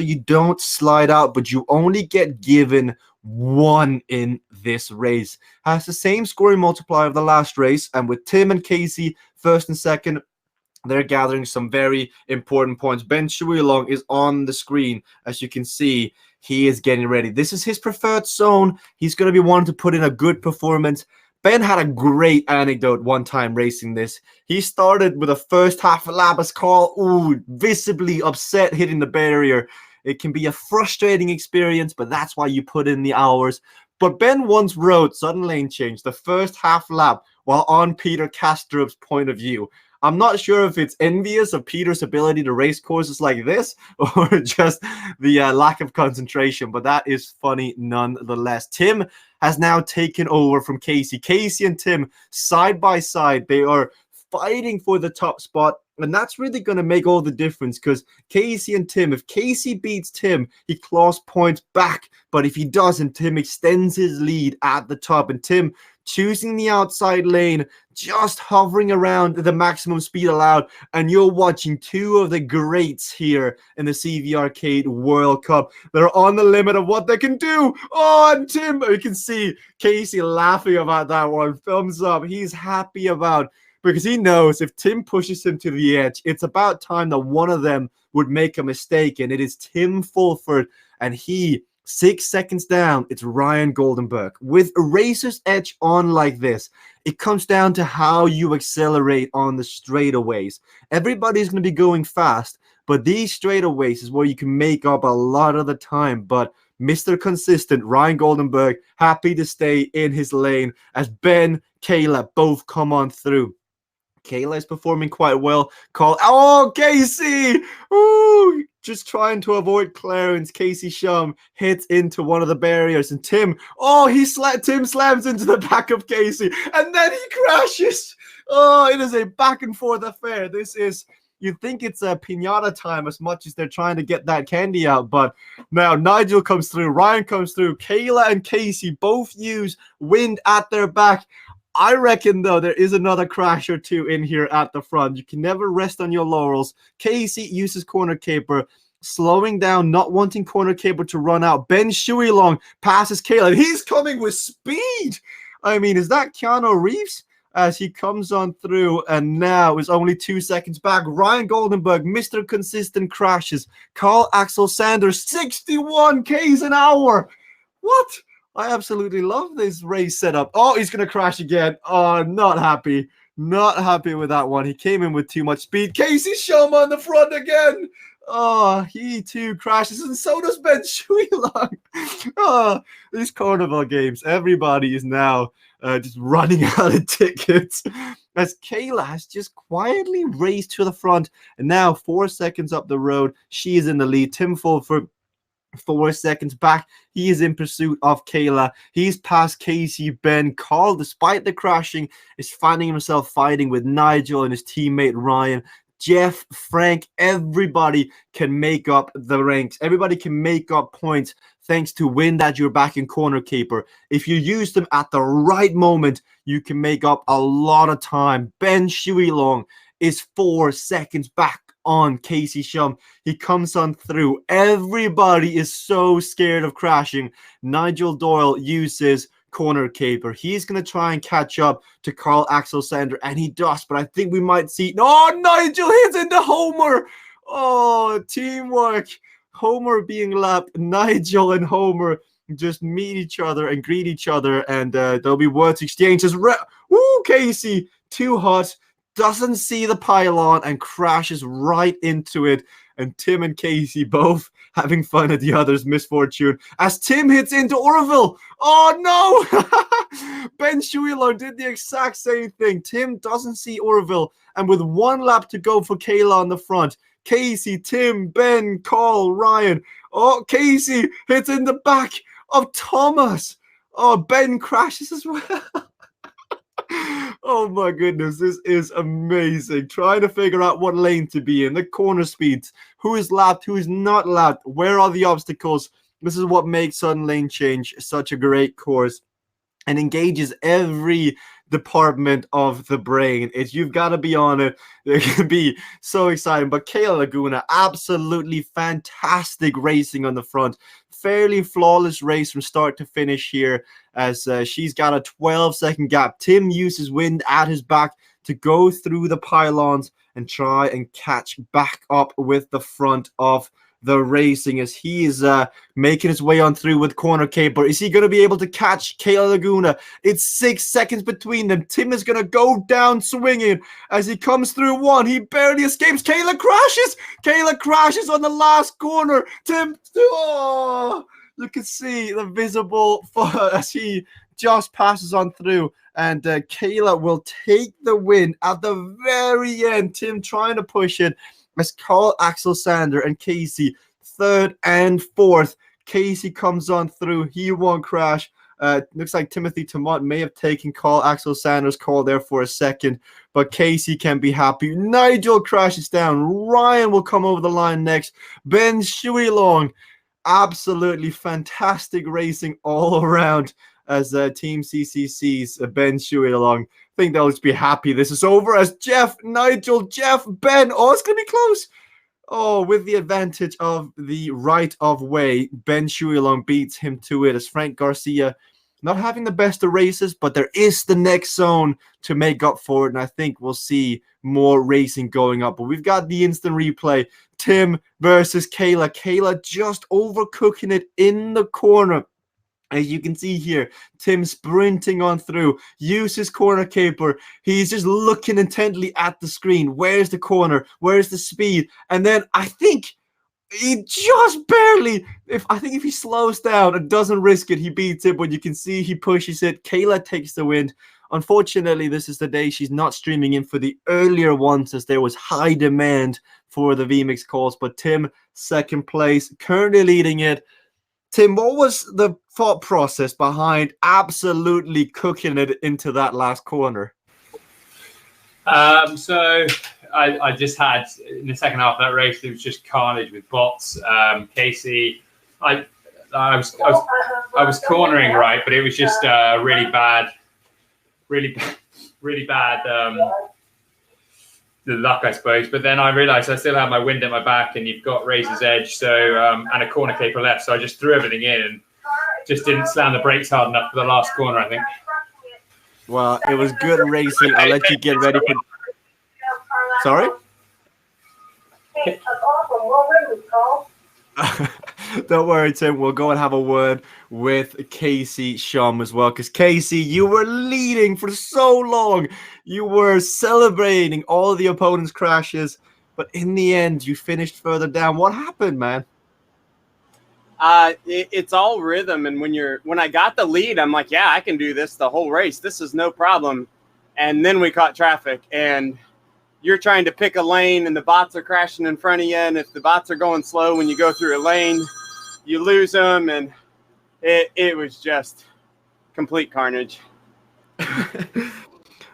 you don't slide out, but you only get given one in this race. Has the same scoring multiplier of the last race, and with Tim and Casey first and second, they're gathering some very important points. Ben Shuilong is on the screen. As you can see, he is getting ready. This is his preferred zone. He's going to be wanting to put in a good performance. Ben had a great anecdote one time racing this. He started with a first half lap as Carl, visibly upset hitting the barrier. It can be a frustrating experience, but that's why you put in the hours. But Ben once rode sudden lane change the first half lap while on Peter Kastrup's point of view. I'm not sure if it's envious of Peter's ability to race courses like this or just the lack of concentration, but that is funny nonetheless. Tim has now taken over from Casey. Casey and Tim, side by side, they are fighting for the top spot, and that's really going to make all the difference because Casey and Tim, if Casey beats Tim, he claws points back, but if he doesn't, Tim extends his lead at the top, and Tim choosing the outside lane, just hovering around the maximum speed allowed. And you're watching two of the greats here in the CVRcade World Cup. They're on the limit of what they can do. Oh, and Tim, you can see Casey laughing about that one. Thumbs up. He's happy about, because he knows if Tim pushes him to the edge, it's about time that one of them would make a mistake. And it is Tim Fulford, and he, 6 seconds down, it's Ryan Goldenberg. With a racer's edge on like this, it comes down to how you accelerate on the straightaways. Everybody's going to be going fast, but these straightaways is where you can make up a lot of the time. But Mr. Consistent, Ryan Goldenberg, happy to stay in his lane as Ben, Kayla both come on through. Kayla is performing quite well. Oh, Casey! Ooh, just trying to avoid clearance. Casey Shum hits into one of the barriers, and Tim, Tim slams into the back of Casey, and then he crashes. Oh, it is a back and forth affair. This is, you think it's a piñata time as much as they're trying to get that candy out, but now Nigel comes through, Ryan comes through, Kayla and Casey both use wind at their back. I reckon, though, there is another crash or two in here at the front. You can never rest on your laurels. Casey uses corner caper, slowing down, not wanting corner caper to run out. Ben Shuilong passes Kayla. He's coming with speed. I mean, is that Keanu Reeves? As he comes on through, and now is only 2 seconds back. Ryan Goldenberg, Mr. Consistent, crashes. Carl Axel Sanders, 61 Ks an hour. What? I absolutely love this race setup. Oh, he's going to crash again. Oh, not happy. Not happy with that one. He came in with too much speed. Casey Shum on the front again. Oh, he too crashes, and so does Ben Shuilong. Oh, these carnival games, everybody is now just running out of tickets. As Kayla has just quietly raced to the front, and now 4 seconds up the road, she is in the lead. Tim Fulford, 4 seconds back, he is in pursuit of Kayla. He's past Casey. Ben, Carl, despite the crashing, is finding himself fighting with Nigel and his teammate Ryan. Jeff, Frank, everybody can make up the ranks. Everybody can make up points thanks to wind at your back and corner caper. If you use them at the right moment, you can make up a lot of time. Ben Shuilong is 4 seconds back on Casey Shum. He comes on through. Everybody is so scared of crashing. Nigel Doyle uses corner caper. He's going to try and catch up to Carl Axel Sander, and he does, but I think we might see... Oh, Nigel hits into Homer! Oh, teamwork. Homer being lapped. Nigel and Homer just meet each other and greet each other, and there'll be words exchanged. Woo, Casey, too hot. Doesn't see the pylon and crashes right into it. And Tim and Casey both having fun at the other's misfortune as Tim hits into Orville. Oh no! Ben Shuilong did the exact same thing. Tim doesn't see Orville, and with 1 lap to go for Kayla on the front, Casey, Tim, Ben, Carl, Ryan. Oh, Casey hits in the back of Thomas. Oh, Ben crashes as well. Oh my goodness, this is amazing. Trying to figure out what lane to be in, the corner speeds, who is lapped, who is not lapped, where are the obstacles. This is what makes Sudden Lane Change such a great course and engages every department of the brain. You've got to be on it. It can be so exciting. But Kayla Laguna, absolutely fantastic racing on the front. Fairly flawless race from start to finish here, as she's got a 12-second gap. Tim uses wind at his back to go through the pylons and try and catch back up with the front of the racing as he is making his way on through with corner caper. Is he going to be able to catch Kayla Laguna? It's 6 seconds between them. Tim is going to go down swinging as he comes through one. He barely escapes. Kayla crashes. Kayla crashes on the last corner. Tim, oh, you can see the visible as he just passes on through. And Kayla will take the win at the very end. Tim trying to push it. As Carl Axel Sander and Casey, 3rd and 4th. Casey comes on through. He won't crash. Looks like Timothy Tamont may have taken Carl Axel Sanders' call there for a second, but Casey can be happy. Nigel crashes down. Ryan will come over the line next. Ben Shuilong, absolutely fantastic racing all around. as Team CCC's Ben Shuey along. I think they'll just be happy this is over as Jeff, Nigel, Jeff, Ben. Oh, it's going to be close. Oh, with the advantage of the right of way, Ben Shuilong beats him to it as Frank Garcia not having the best of races, but there is the next zone to make up for it, and I think we'll see more racing going up. But we've got the instant replay. Tim versus Kayla. Kayla just overcooking it in the corner. As you can see here, Tim sprinting on through, uses corner caper. He's just looking intently at the screen. Where's the corner? Where's the speed? And then I think he just barely, if he slows down and doesn't risk it, he beats it. But you can see he pushes it. Kayla takes the win. Unfortunately, this is the day she's not streaming in for the earlier ones as there was high demand for the VMix calls. But Tim, second place, currently leading it. Tim, what was the thought process behind absolutely cooking it into that last corner? So I just had, in the second half of that race, it was just carnage with bots. Casey, I was cornering right, but it was just really bad the luck, I suppose. But then I realized I still had my wind at my back, and you've got Razor's Edge, so and a corner caper left. So I just threw everything in and just didn't slam the brakes hard enough for the last corner, I think. Well, it was good racing. I'll let you get ready for. Sorry? Don't worry, Tim. We'll go and have a word with Casey Shum as well. Because, Casey, you were leading for so long. You were celebrating all the opponents' crashes. But in the end, you finished further down. What happened, man? It's all rhythm. And when I got the lead, I'm like, yeah, I can do this the whole race. This is no problem. And then we caught traffic. And you're trying to pick a lane, and the bots are crashing in front of you. And if the bots are going slow when you go through a lane, you lose them. And it was just complete carnage.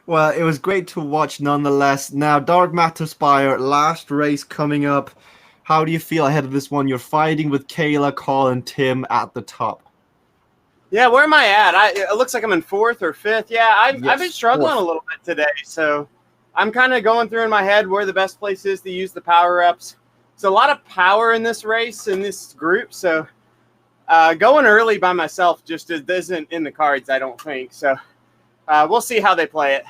Well, it was great to watch nonetheless. Now, Dark Matter Spire, last race coming up. How do you feel ahead of this one? You're fighting with Kayla, Colin, and Tim at the top. Yeah, where am I at? It looks like I'm in fourth or fifth. Yeah, I've been struggling a little bit today. So I'm kind of going through in my head where the best place is to use the power-ups. There's a lot of power in this race, in this group. So going early by myself just isn't in the cards, I don't think. So we'll see how they play it.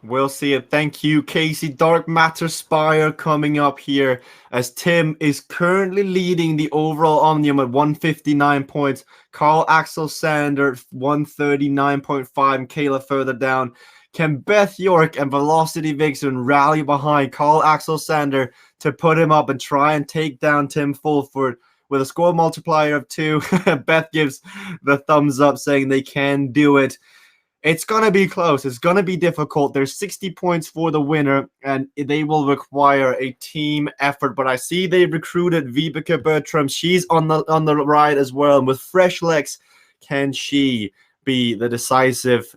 We'll see it. Thank you, Casey. Dark Matter Spire coming up here as Tim is currently leading the overall Omnium at 159 points. Carl Axel Sander, 139.5, and Kayla further down. Can Beth York and Velocity Vixen rally behind Carl Axel Sander to put him up and try and take down Tim Fulford with a score multiplier of 2? Beth gives the thumbs up, saying they can do it. It's going to be close. It's going to be difficult. There's 60 points for the winner, and they will require a team effort. But I see they recruited Vibeke Bertram. She's on the ride as well. And with fresh legs, can she be the decisive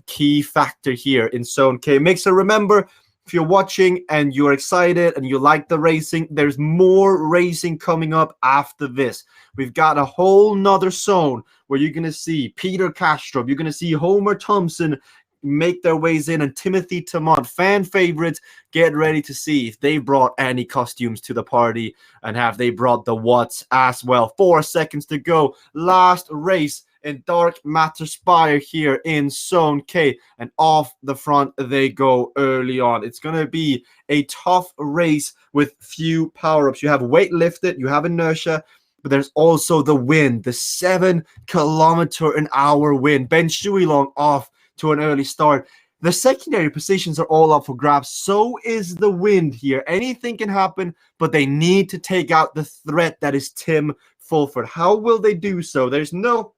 key factor here in Zone K? Mixer, remember, if you're watching and you're excited and you like the racing, there's more racing coming up after this. We've got a whole nother zone where you're going to see Peter Castro, you're going to see Homer Thompson make their ways in, and Timothy Tamont, fan favorites. Get ready to see if they brought any costumes to the party, and have they brought the watts as well. 4 seconds to go. Last race in Dark Matter Spire here in Zone K, and off the front they go early on. It's going to be a tough race with few power-ups. You have weight lifted, you have inertia, but there's also the wind, the 7 km/h wind. Ben Shuilong off to an early start. The secondary positions are all up for grabs. So is the wind here. Anything can happen, but they need to take out the threat that is Tim Fulford. How will they do so? There's no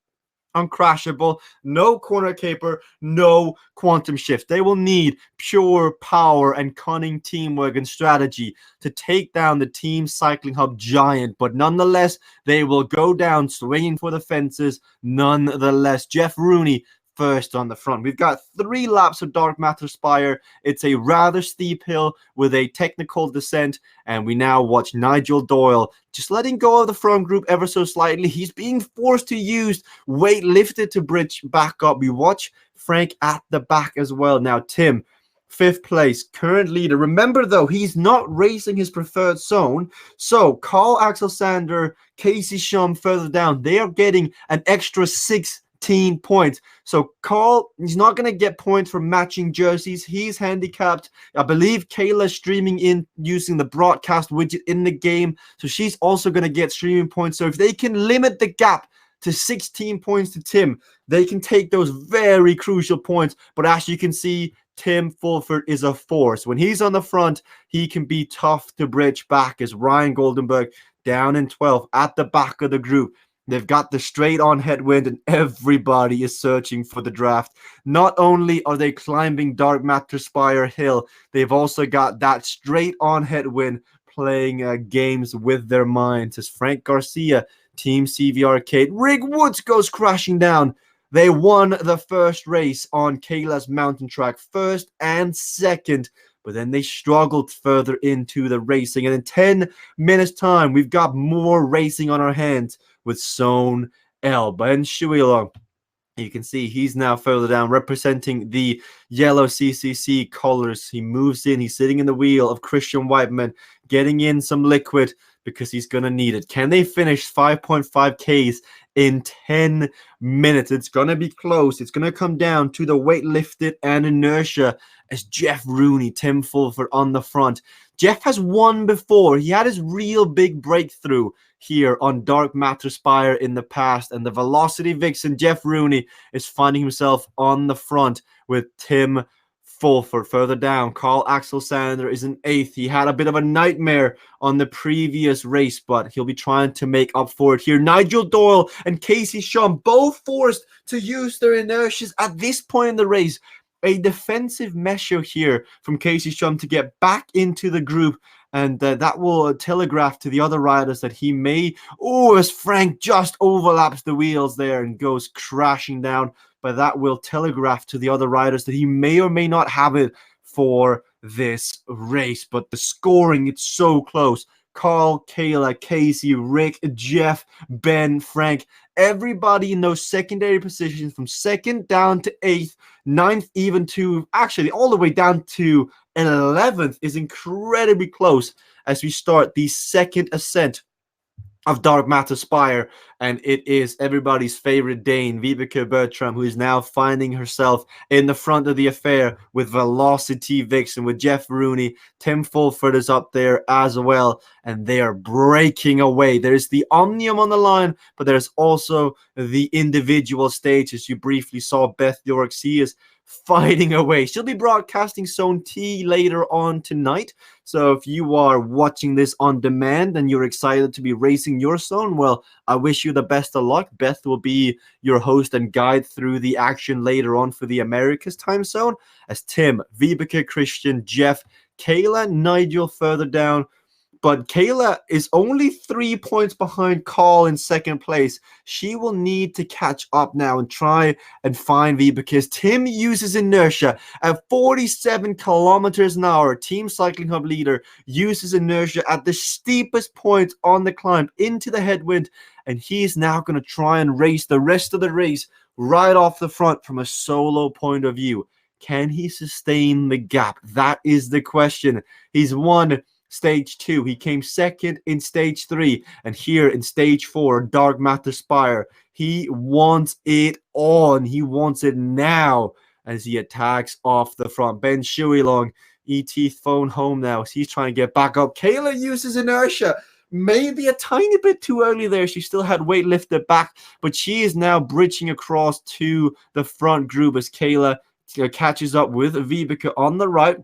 uncrashable, no corner caper, no quantum shift. They will need pure power and cunning teamwork and strategy to take down the Team Cycling Hub giant, but nonetheless they will go down swinging for the fences nonetheless. Jeff Rooney first on the front. We've got 3 laps of Dark Matter Spire. It's a rather steep hill with a technical descent, and we now watch Nigel Doyle just letting go of the front group ever so slightly. He's being forced to use weight lifted to bridge back up. We watch Frank at the back as well. Now, Tim, 5th place, current leader. Remember, though, he's not racing his preferred zone. So, Carl Axel Sander, Casey Shum further down, they are getting an extra 16 points. So, Carl, he's not going to get points for matching jerseys. He's handicapped. I believe Kayla's streaming in using the broadcast widget in the game. So, she's also going to get streaming points. So, if they can limit the gap to 16 points to Tim, they can take those very crucial points. But as you can see, Tim Fulford is a force. When he's on the front, he can be tough to bridge back, as Ryan Goldenberg down in 12th at the back of the group. They've got the straight on headwind, and everybody is searching for the draft. Not only are they climbing Dark Matter Spire Hill, they've also got that straight on headwind playing games with their minds, as Frank Garcia, Team CVRcade, Rig Woods goes crashing down. They won the first race on Kayla's mountain track, 1st and 2nd, but then they struggled further into the racing. And in 10 minutes' time, we've got more racing on our hands with Son L. Ben Shuilong. You can see he's now further down, representing the yellow CCC colors. He moves in. He's sitting in the wheel of Christian Whiteman, getting in some liquid because he's going to need it. Can they finish 5.5 Ks in 10 minutes? It's going to be close. It's going to come down to the weight lifted and inertia, as Jeff Rooney, Tim Fulford on the front. Jeff has won before. He had his real big breakthrough here on Dark Matter Spire in the past, and the Velocity Vixen Jeff Rooney is finding himself on the front with Tim Fulford further down. Carl Axel Sander is in 8th. He had a bit of a nightmare on the previous race, but he'll be trying to make up for it here. Nigel Doyle and Casey Shum both forced to use their inertias at this point in the race. A defensive measure here from Casey Shum to get back into the group, and that will telegraph to the other riders that he may... Oh, as Frank just overlaps the wheels there and goes crashing down, but that will telegraph to the other riders that he may or may not have it for this race. But the scoring, it's so close. Carl, Kayla, Casey, Rick, Jeff, Ben, Frank, everybody in those secondary positions from 2nd down to 8th, 9th even to, actually all the way down to 11th is incredibly close as we start the 2nd ascent of Dark Matter Spire, and it is everybody's favorite Dane, Vibeke Bertram, who is now finding herself in the front of the affair with Velocity Vixen, with Jeff Rooney. Tim Fulford is up there as well, and they are breaking away. There's the Omnium on the line, but there's also the individual stages. You briefly saw Beth York. She is fighting away. She'll be broadcasting Zone T later on tonight. So if you are watching this on demand and you're excited to be racing your zone, well, I wish you the best of luck. Beth will be your host and guide through the action later on for the Americas time zone, as Tim, Vibeke, Christian, Jeff, Kayla, Nigel further down. But Kayla is only 3 points behind Carl in 2nd place. She will need to catch up now and try and find V, because Tim uses inertia at 47 kilometers an hour. Team Cycling Hub leader uses inertia at the steepest point on the climb into the headwind, and he's now going to try and race the rest of the race right off the front from a solo point of view. Can he sustain the gap? That is the question. He's won Stage 2. He came 2nd in Stage 3. And here in Stage 4, Dark Matter Spire, he wants it on. He wants it now as he attacks off the front. Ben Shuilong, ET phone home now. He's trying to get back up. Kayla uses inertia. Maybe a tiny bit too early there. She still had weight lifted back, but she is now bridging across to the front group as Kayla catches up with Vibeke on the right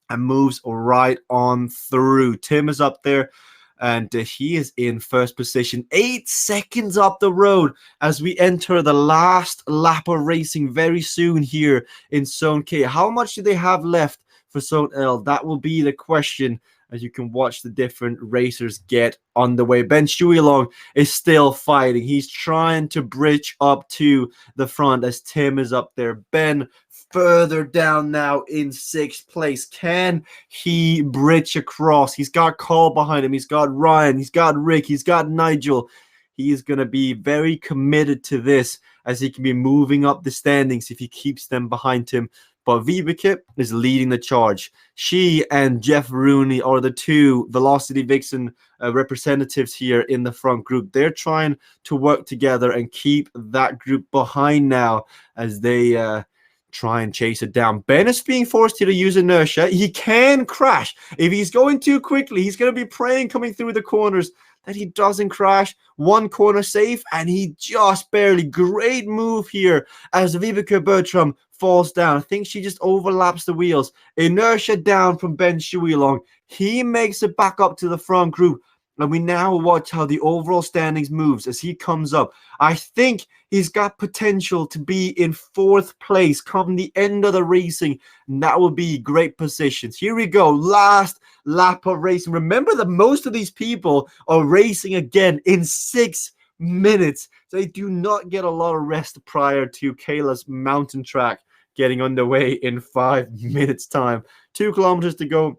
and moves right on through. Tim is up there, and he is in first position, 8 seconds up the road as we enter the last lap of racing very soon here in Zone K. How much do they have left for Zone L? That will be the question as you can watch the different racers get on the way. Ben Shuilong is still fighting. He's trying to bridge up to the front as Tim is up there. Ben further down now in 6th place. Can he bridge across? He's got Carl behind him. He's got Ryan. He's got Rick. He's got Nigel. He is going to be very committed to this, as he can be moving up the standings if he keeps them behind him. But Vibeke is leading the charge. She and Jeff Rooney are the two Velocity Vixen representatives here in the front group. They're trying to work together and keep that group behind now as they try and chase it down. Ben is being forced here to use inertia. He can crash. If he's going too quickly, he's going to be praying coming through the corners that he doesn't crash. One corner safe, and he just barely. Great move here as Vibeke Bertram falls down. I think she just overlaps the wheels. Inertia down from Ben Shuilong. He makes it back up to the front group. And we now watch how the overall standings moves as he comes up. I think he's got potential to be in 4th place come the end of the racing. And that will be great positions. Here we go. Last lap of racing. Remember that most of these people are racing again in 6 minutes. They do not get a lot of rest prior to Kayla's mountain track getting underway in 5 minutes time. 2 kilometers to go.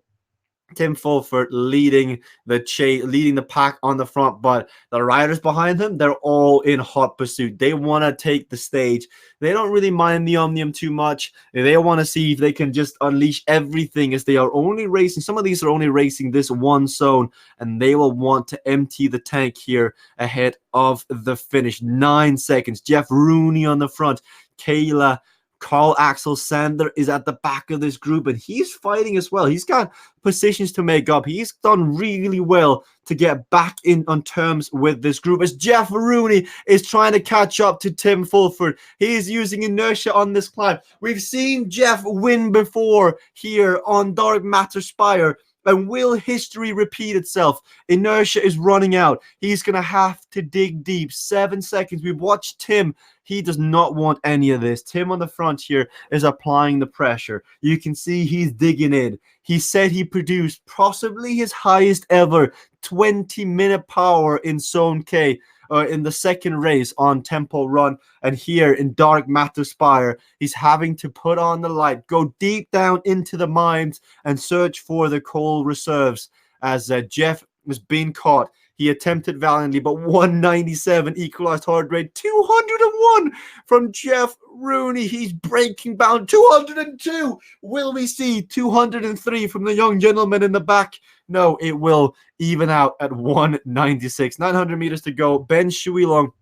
Tim Fulford leading the pack on the front, but the riders behind him, they're all in hot pursuit. They want to take the stage. They don't really mind the Omnium too much. They want to see if they can just unleash everything, as they are only racing. Some of these are only racing this one zone, and they will want to empty the tank here ahead of the finish. 9 seconds. Jeff Rooney on the front. Kayla, Carl Axel Sander is at the back of this group, and he's fighting as well. He's got positions to make up. He's done really well to get back in on terms with this group, as Jeff Rooney is trying to catch up to Tim Fulford. He is using inertia on this climb. We've seen Jeff win before here on Dark Matter Spire. And will history repeat itself? Inertia is running out. He's going to have to dig deep. 7 seconds. We've watched Tim. He does not want any of this. Tim on the front here is applying the pressure. You can see he's digging in. He said he produced possibly his highest ever 20-minute power in Zone K. In the second race on Temple Run, and here in Dark Matter Spire, he's having to put on the light, go deep down into the mines and search for the coal reserves, as Jeff was being caught. He attempted valiantly, but 197 equalized heart rate. 201 from Jeff Rooney. He's breaking bound. 202. Will we see 203 from the young gentleman in the back? No, it will even out at 196. 900 meters to go. Ben Shuilong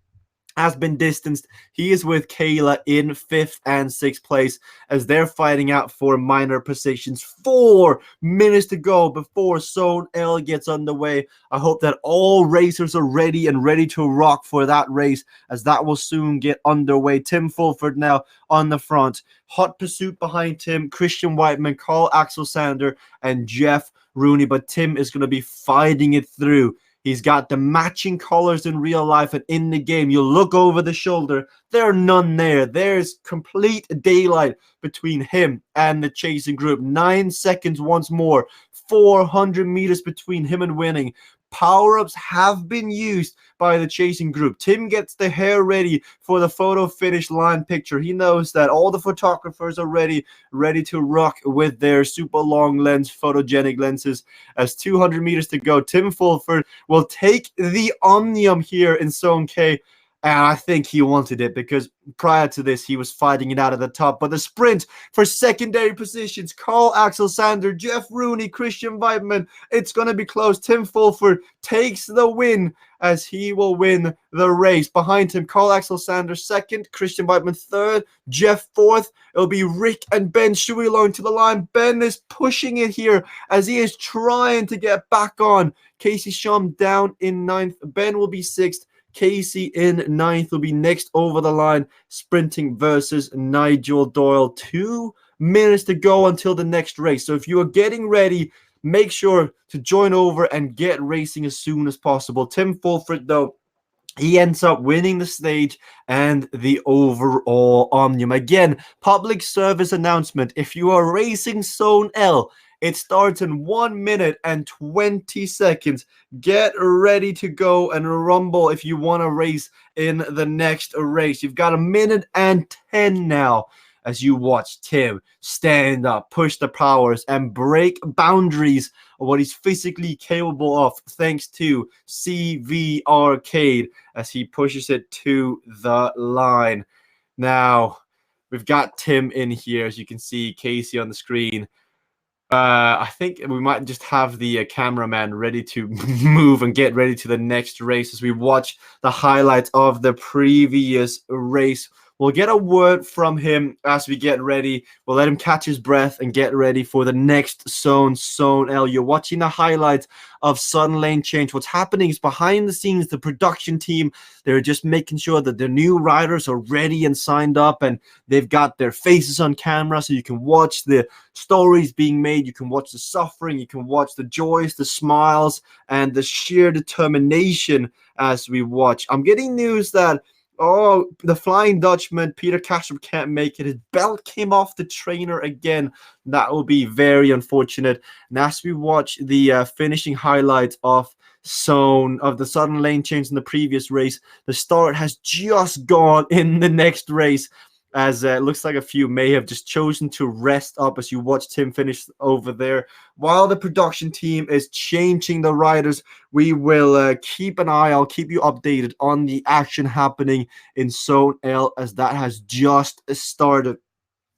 has been distanced. He is with Kayla in 5th and 6th place as they're fighting out for minor positions. 4 minutes to go before Zone L gets underway. I hope that all racers are ready to rock for that race, as that will soon get underway. Tim Fulford now on the front. Hot pursuit behind him. Christian Whiteman, Carl Axel Sander, and Jeff Rooney. But Tim is going to be fighting it through. He's got the matching colors in real life and in the game. You look over the shoulder, there are none there. There's complete daylight between him and the chasing group. 9 seconds once more. 400 meters between him and winning. Power-ups have been used by the chasing group. Tim gets the hair ready for the photo finish line picture. He knows that all the photographers are ready to rock with their super long lens photogenic lenses. As 200 meters to go, Tim Fulford will take the Omnium here in Zone K. And I think he wanted it, because prior to this, he was fighting it out at the top. But the sprint for secondary positions, Carl Axel Sander, Jeff Rooney, Christian Weidman, it's going to be close. Tim Fulford takes the win, as he will win the race. Behind him, Carl Axel Sander 2nd, Christian Weidman 3rd, Jeff 4th. It'll be Rick and Ben Shuilong to the line. Ben is pushing it here as he is trying to get back on. Casey Shum down in 9th. Ben will be 6th. Casey in 9th will be next over the line, sprinting versus Nigel Doyle. 2 minutes to go until the next race. So if you are getting ready, make sure to join over and get racing as soon as possible. Tim Fulford, though, he ends up winning the stage and the overall Omnium. Again, public service announcement. If you are racing Zone L It starts in 1 minute and 20 seconds. Get ready to go and rumble if you want to race in the next race. You've got 1 minute and 10 now as you watch Tim stand up, push the powers, and break boundaries of what he's physically capable of, thanks to CVRcade as he pushes it to the line. Now, we've got Tim in here, as you can see Casey on the screen. I think we might just have the cameraman ready to move and get ready to the next race as we watch the highlights of the previous race. We'll get a word from him as we get ready. We'll let him catch his breath and get ready for the next zone L. You're watching the highlights of sudden lane change. What's happening is behind the scenes, the production team, they're just making sure that the new riders are ready and signed up, and they've got their faces on camera so you can watch the stories being made. You can watch the suffering. You can watch the joys, the smiles, and the sheer determination as we watch. I'm getting news that the Flying Dutchman, Peter Kastrup, can't make it. His belt came off the trainer again. That will be very unfortunate. And as we watch the finishing highlights of the sudden lane change in the previous race, the start has just gone in the next race, as it looks like a few may have just chosen to rest up as you watch Tim finish over there. While the production team is changing the riders, we will keep an eye. I'll keep you updated on the action happening in Zone L as that has just started.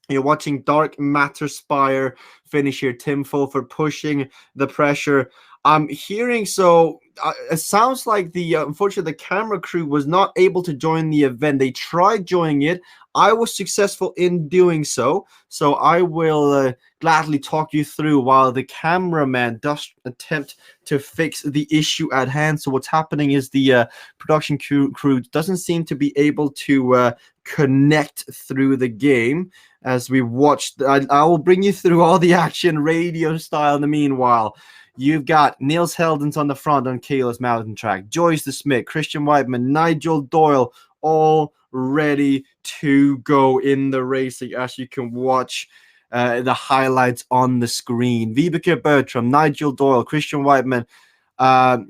You're watching Dark Matter Spire finish here. Tim Fulford pushing the pressure. I'm hearing it sounds like unfortunately the camera crew was not able to join the event. They tried joining it. I was successful in doing so. So I will gladly talk you through while the cameraman does attempt to fix the issue at hand. So what's happening is the production crew doesn't seem to be able to connect through the game as we watch. I will bring you through all the action radio style in the meanwhile. You've got Niels Heldens on the front on Kayla's Mountain Track, Joyce the Smith, Christian Weidman, Nigel Doyle, all ready to go in the racing as you can watch the highlights on the screen. Vibeke Bertram, Nigel Doyle, Christian Weidman,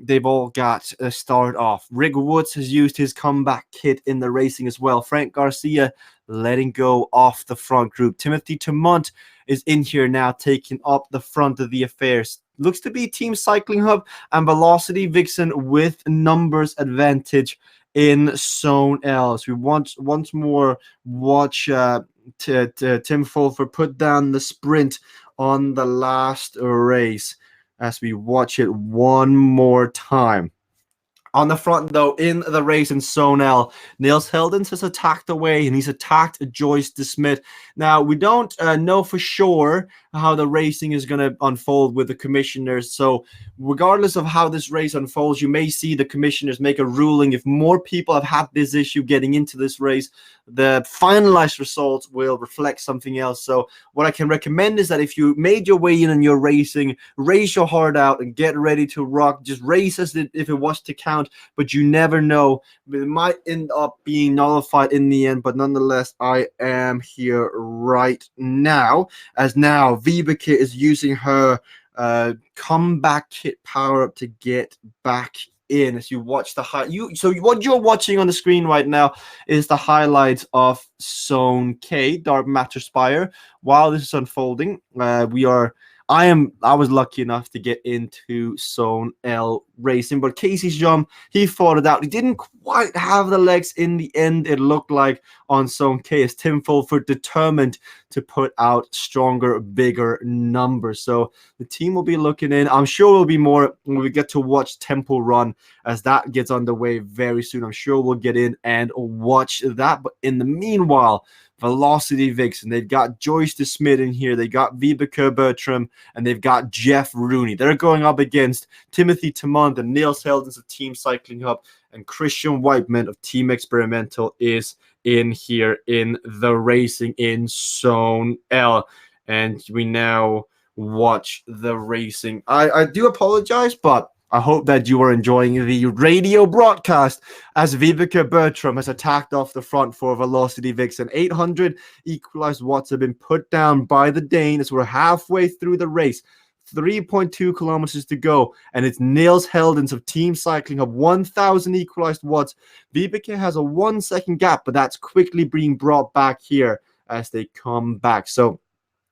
they've all got a start off. Rick Woods has used his comeback kit in the racing as well. Frank Garcia letting go off the front group. Timothy Tamont is in here now, taking up the front of the affairs. Looks to be Team Cycling Hub and Velocity Vixen with numbers advantage in Zone L. So we once more watch Tim Fulford put down the sprint on the last race as we watch it one more time. On the front, though, in the race in Zone L, Niels Heldens has attacked away, and he's attacked Joyce DeSmith. Now, we don't know for sure how the racing is going to unfold with the commissioners. So, regardless of how this race unfolds, you may see the commissioners make a ruling. If more people have had this issue getting into this race, the finalized results will reflect something else. So, what I can recommend is that if you made your way in and you're racing, race your heart out and get ready to rock. Just race as if it was to count. But you never know. It might end up being nullified in the end. But nonetheless, I am here right now. As now, Vibeke is using her comeback kit power up to get back in. As you watch so what you're watching on the screen right now is the highlights of Zone K, Dark Matter Spire. While this is unfolding, I was lucky enough to get into Zone L racing, but Casey's jump, he fought it out. He didn't quite have the legs in the end, it looked like, on Zone K, as Tim Fulford determined to put out stronger, bigger numbers. So the team will be looking in. I'm sure there'll be more when we get to watch Temple Run as that gets underway very soon. I'm sure we'll get in and watch that. But in the meanwhile, Velocity Vixen, they've got Joyce DeSmith in here, they got Vibeke Bertram, and they've got Jeff Rooney. They're going up against Timothy Tamont and Niels Heldens of Team Cycling Hub, and Christian Weidman of Team Experimental is in here in the racing in Zone L. And we now watch the racing. I do apologize, but I hope that you are enjoying the radio broadcast as Vibeke Bertram has attacked off the front for Velocity Vixen. 800 equalized watts have been put down by the Dane as we're halfway through the race. 3.2 kilometers to go, and it's Niels Heldens of Team Cycling of 1,000 equalized watts. Vibeke has a 1 second gap, but that's quickly being brought back here as they come back. So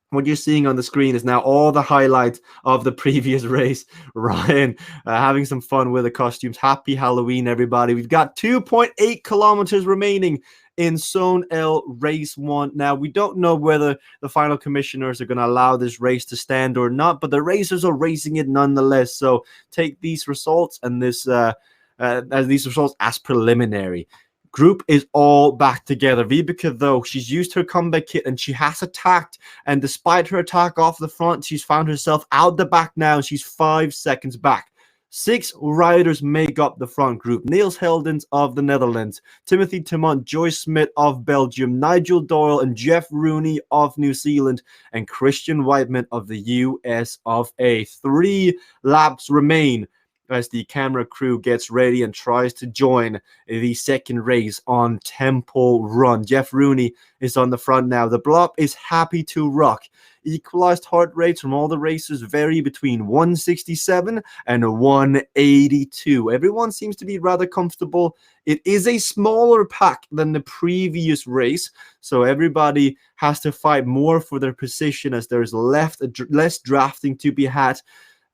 what you're seeing on the screen is now all the highlights of the previous race. Ryan having some fun with the costumes. Happy Halloween, everybody. We've got 2.8 kilometers remaining in Zone L Race 1. Now, we don't know whether the final commissioners are going to allow this race to stand or not, but the racers are racing it nonetheless. So take these results and these results as preliminary. Group is all back together. Vibeke, though, she's used her comeback kit and she has attacked. And despite her attack off the front, she's found herself out the back now. She's 5 seconds back. 6 riders make up the front group. Niels Heldens of the Netherlands, Timothy Timont, Joyce Smith of Belgium, Nigel Doyle and Jeff Rooney of New Zealand, and Christian Whiteman of the US of A. 3 laps remain as the camera crew gets ready and tries to join the second race on Temple Run. Jeff Rooney is on the front now. The block is happy to rock. Equalized heart rates from all the racers vary between 167 and 182. Everyone seems to be rather comfortable. It is a smaller pack than the previous race, so everybody has to fight more for their position as there's less drafting to be had.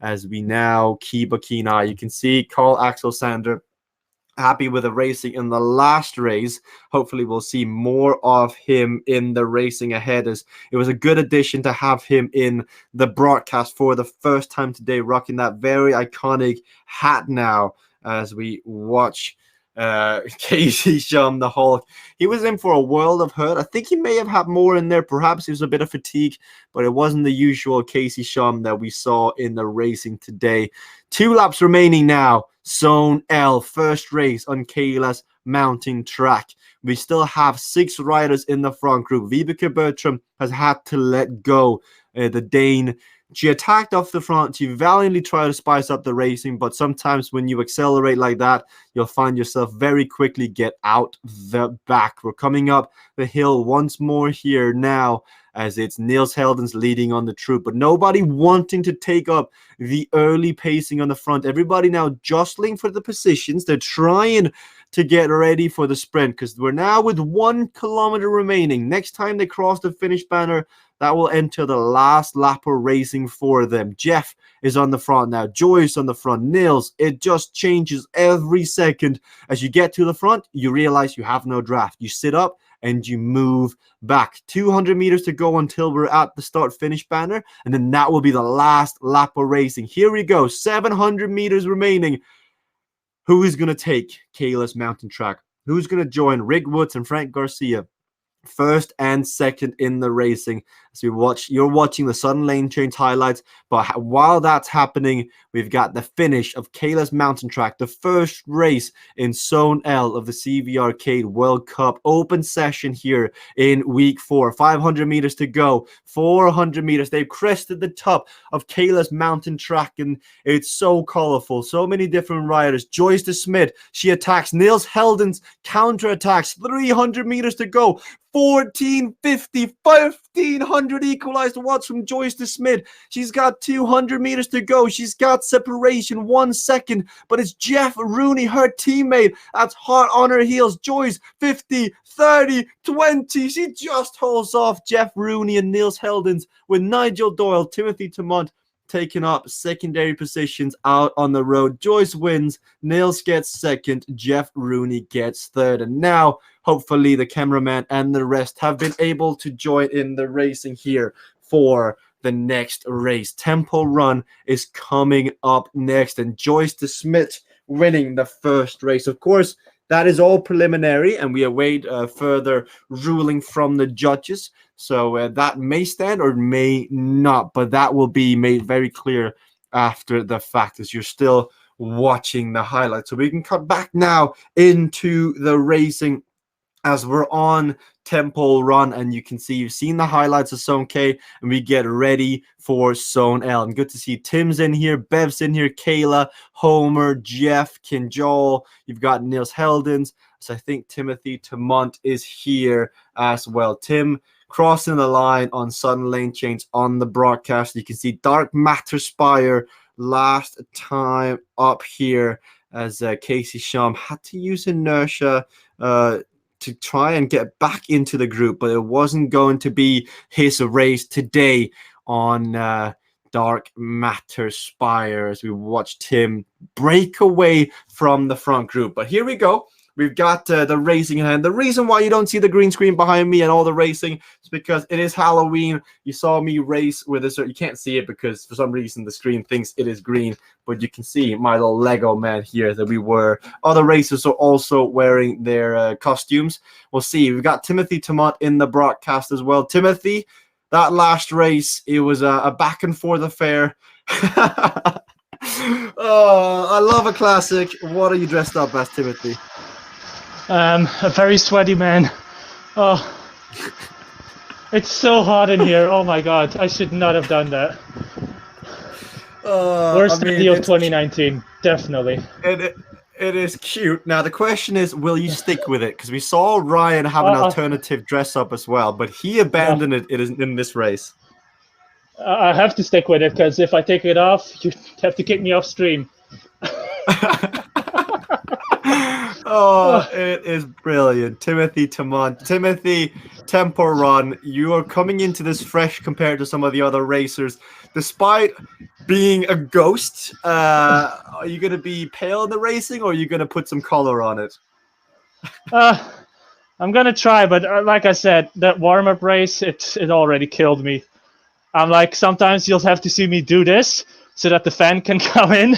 As we now keep a keen eye, you can see Carl Axel Sander happy with the racing in the last race. Hopefully we'll see more of him in the racing ahead, as it was a good addition to have him in the broadcast for the first time today, rocking that very iconic hat now as we watch Casey Shum, the Hulk. He was in for a world of hurt. I think he may have had more in there. Perhaps it was a bit of fatigue, but it wasn't the usual Casey Shum that we saw in the racing today. 2 laps remaining now. Zone L, first race on Kayla's mountain track. We still have 6 riders in the front group. Vibeke Bertram has had to let go. The Dane, she attacked off the front. She valiantly tried to spice up the racing, but sometimes when you accelerate like that, you'll find yourself very quickly get out the back. We're coming up the hill once more here now, as it's Niels Heldens leading on the troop, but nobody wanting to take up the early pacing on the front. Everybody now jostling for the positions. They're trying to get ready for the sprint because we're now with 1 kilometer remaining. Next time they cross the finish banner, that will enter the last lap of racing for them. Jeff is on the front now. Joyce on the front. Niels. It just changes every second. As you get to the front, you realize you have no draft. You sit up and you move back. 200 meters to go until we're at the start-finish banner, and then that will be the last lap of racing. Here we go. 700 meters remaining. Who is going to take Kayla's mountain track? Who's going to join Rick Woods and Frank Garcia first and second in the racing? As you're watching the Sudden Lane Change highlights, but while that's happening, we've got the finish of Kayla's mountain track, the first race in Zone L of the CVRcade World Cup open session here in week 4. 500 meters to go, 400 meters. They've crested the top of Kayla's mountain track, and it's so colorful. So many different riders. Joyce de Smit, she attacks. Niels Heldens counterattacks. 300 meters to go. 1450, 1500 equalized watts from Joyce de Smit. She's got 200 meters to go. She's got separation 1 second, but it's Jeff Rooney, her teammate, that's hot on her heels. Joyce 50, 30, 20. She just holds off Jeff Rooney and Niels Heldens, with Nigel Doyle, Timothy Timont taking up secondary positions out on the road. Joyce wins, Niels gets second, Jeff Rooney gets third. And now, hopefully, the cameraman and the rest have been able to join in the racing here for the next race. Temple Run is coming up next, and Joyce de Smit winning the first race. Of course, that is all preliminary, and we await further ruling from the judges. So that may stand or may not, but that will be made very clear after the fact as you're still watching the highlights. So we can cut back now into the racing as we're on Temple Run, and you can see you've seen the highlights of Zone K, and we get ready for Zone L. And good to see Tim's in here, Bev's in here, Kayla, Homer, Jeff, Kinjol. You've got Niels Heldens, So I think Timothy Tamont is here as well. Tim crossing the line on sudden lane change on the broadcast. You can see Dark Matter Spire last time up here as Casey Shum had to use inertia to try and get back into the group, but it wasn't going to be his race today on Dark Matter Spire as we watched him break away from the front group. But here we go. We've got the racing in hand. The reason why you don't see the green screen behind me and all the racing is because it is Halloween. You saw me race with this. You can't see it because for some reason the screen thinks it is green, but you can see my little Lego man here that we were. Other racers are also wearing their costumes. We'll see. We've got Timothy Tamont in the broadcast as well. Timothy, that last race, it was a back and forth affair. Oh, I love a classic. What are you dressed up as, Timothy? A very sweaty man. Oh, it's so hot in here. Oh my god, I should not have done that. Worst idea of 2019, definitely. It is cute. Now the question is, will you stick with it? Because we saw Ryan have an alternative dress up as well, but he abandoned it in this race. I have to stick with it because if I take it off, you have to kick me off stream. Oh, it is brilliant. Timothy Tamont. Timothy, Tempo Run. You are coming into this fresh compared to some of the other racers. Despite being a ghost, are you going to be pale in the racing or are you going to put some color on it? I'm going to try, but like I said, that warm-up race, it already killed me. I'm like, sometimes you'll have to see me do this so that the fan can come in.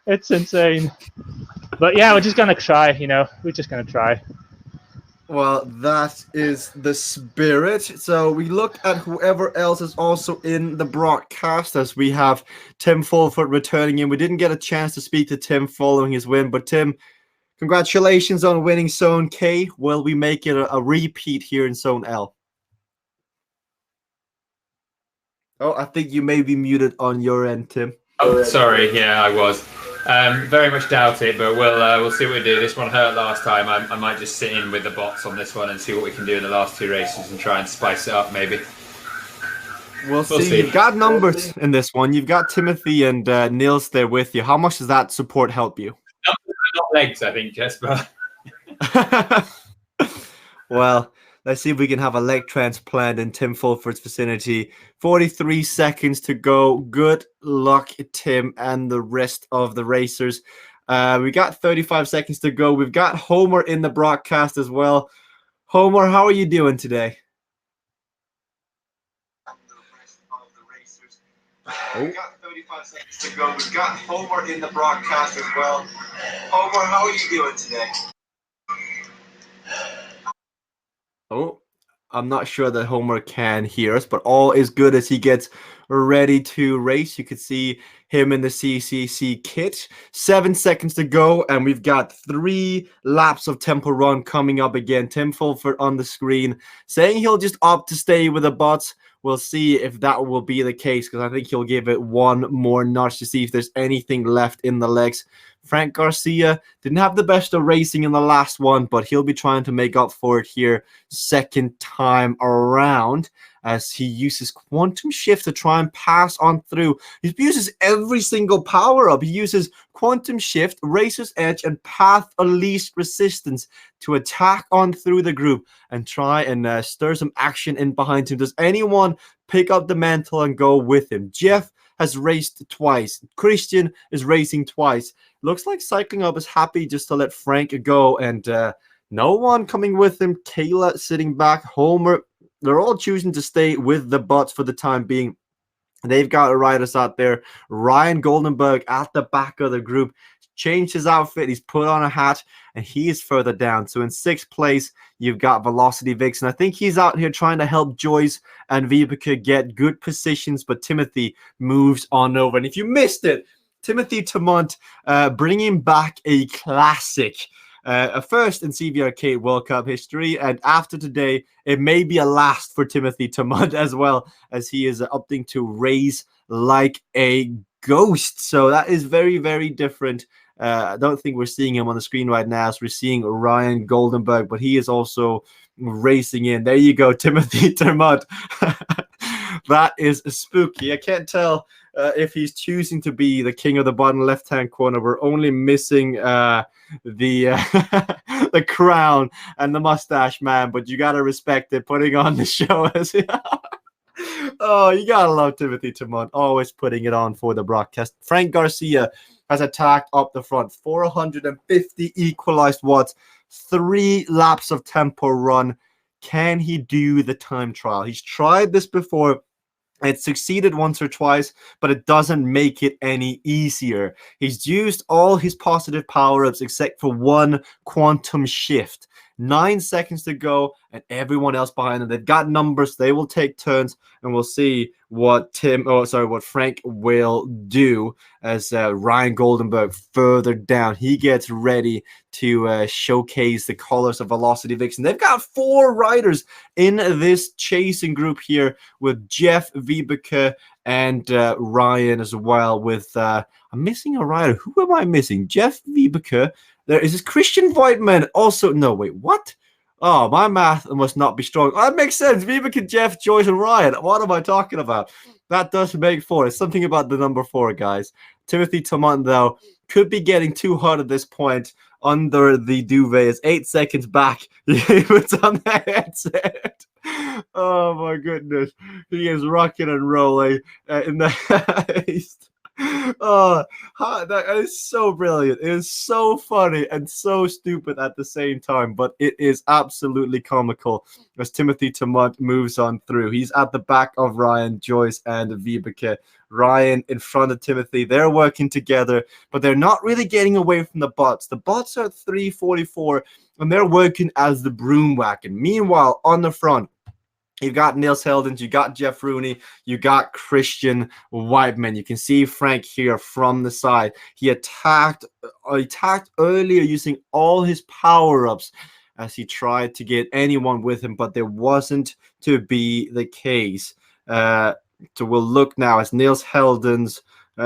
It's insane. But yeah, we're just going to try, We're just going to try. Well, that is the spirit. So we look at whoever else is also in the broadcast as we have Tim Fulford returning in. We didn't get a chance to speak to Tim following his win, but Tim, congratulations on winning Zone K. Will we make it a repeat here in Zone L? Oh, I think you may be muted on your end, Tim. Oh, sorry. Yeah, I was. Very much doubt it, but we'll see what we do. This one hurt last time. I might just sit in with the bots on this one and see what we can do in the last two races and try and spice it up, maybe. We'll see. You've got numbers in this one. You've got Timothy and Niels there with you. How much does that support help you? Not legs, I think, Jesper. Well, let's see if we can have a leg transplant in Tim Fulford's vicinity. 43 seconds to go. Good luck, Tim, and the rest of the racers. We got 35 seconds to go. We've got Homer in the broadcast as well. Homer, how are you doing today? We got 35 seconds to go. We've got Homer in the broadcast as well. Homer, how are you doing today? Oh, I'm not sure that Homer can hear us, but all is good as he gets ready to race. You could see him in the CCC kit. 7 seconds to go, and we've got 3 laps of Tempo Run coming up again. Tim Fulford on the screen saying he'll just opt to stay with the bots. We'll see if that will be the case because I think he'll give it one more nudge to see if there's anything left in the legs. Frank Garcia didn't have the best of racing in the last one, but he'll be trying to make up for it here second time around as he uses Quantum Shift to try and pass on through. He uses every single power-up. He uses Quantum Shift, Racer's Edge, and Path of Least Resistance to attack on through the group and try and stir some action in behind him. Does anyone pick up the mantle and go with him? Jeff has raced twice. Christian is racing twice. Looks like Cycling Up is happy just to let Frank go, and no one coming with him. Kayla sitting back. Homer, they're all choosing to stay with the bots for the time being. They've got riders out there. Ryan Goldenberg at the back of the group. Changed his outfit. He's put on a hat, and he is further down. So in 6th place, you've got Velocity Vixen. I think he's out here trying to help Joyce and Vibeke get good positions, but Timothy moves on over. And if you missed it, Timothy Tamont bringing back a classic. A first in CVRcade World Cup history, and after today, it may be a last for Timothy Tamont as well, as he is opting to race like a ghost. So that is very, very different I don't think we're seeing him on the screen right now, as we're seeing Ryan Goldenberg, but he is also racing in. There you go, Timothy Termont. That is spooky. I can't tell if he's choosing to be the king of the bottom left-hand corner. We're only missing the the crown and the mustache man, but you gotta respect it, putting on the show as oh, you gotta love Timothy Termont, always putting it on for the broadcast. Frank Garcia has attacked up the front, 450 equalized watts, 3 laps of tempo run. Can he do the time trial? He's tried this before. It succeeded once or twice, but it doesn't make it any easier. He's used all his positive power-ups except for one quantum shift. 9 seconds to go, and everyone else behind them, they've got numbers. They will take turns, and we'll see what Frank will do as Ryan Goldenberg further down. He gets ready to showcase the colors of Velocity Vixen. They've got 4 riders in this chasing group here, with Jeff, Vibeke, and Ryan as well. With I'm missing a rider. Who am I missing? Jeff, Vibeke. There is this Christian Voigtman. Also, no, wait, what? Oh, my math must not be strong. Oh, that makes sense. Vibeke, Jeff, Joyce, and Ryan. What am I talking about? That does make 4. It's something about the number 4, guys. Timothy Termont, though, could be getting too hot at this point under the duvet. It's 8 seconds back. He puts on the headset. Oh, my goodness. He is rocking and rolling in the haste. Oh, that is so brilliant. It is so funny and so stupid at the same time, but it is absolutely comical as Timothy Termont moves on through. He's at the back of Ryan, Joyce, and Vibeke. Ryan in front of Timothy. They're working together, but they're not really getting away from the bots. The bots are at 344, and they're working as the broom wagon. Meanwhile, on the front, you've got Nils Heldens, you got Jeff Rooney, you got Christian Weidman. You can see Frank here from the side. He attacked earlier using all his power-ups as he tried to get anyone with him, but there wasn't to be the case. So we'll look now as Nils Heldens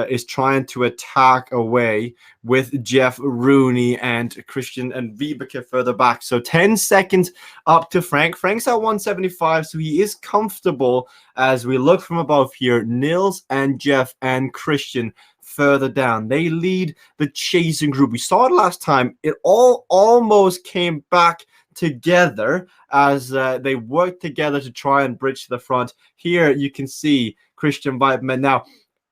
is trying to attack away with Jeff Rooney and Christian and Vibeke further back. So 10 seconds up to Frank. Frank's at 175, so he is comfortable as we look from above here. Nils and Jeff and Christian further down. They lead the chasing group. We saw it last time. It all almost came back together as they worked together to try and bridge to the front. Here you can see Christian Weidman. Now,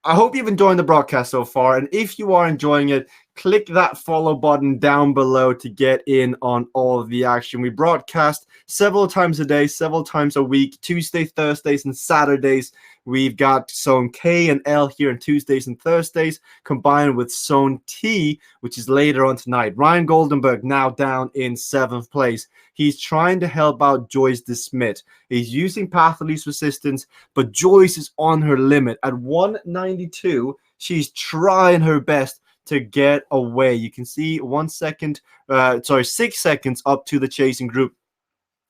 I hope you've enjoyed the broadcast so far, and if you are enjoying it, click that follow button down below to get in on all of the action. We broadcast several times a day, several times a week, Tuesdays, Thursdays, and Saturdays. We've got Zone K and L here on Tuesdays and Thursdays, combined with Zone T, which is later on tonight. Ryan Goldenberg now down in 7th place. He's trying to help out Joyce DeSmit. He's using Path of Least Resistance, but Joyce is on her limit. At 192, she's trying her best to get away. You can see 6 seconds up to the chasing group.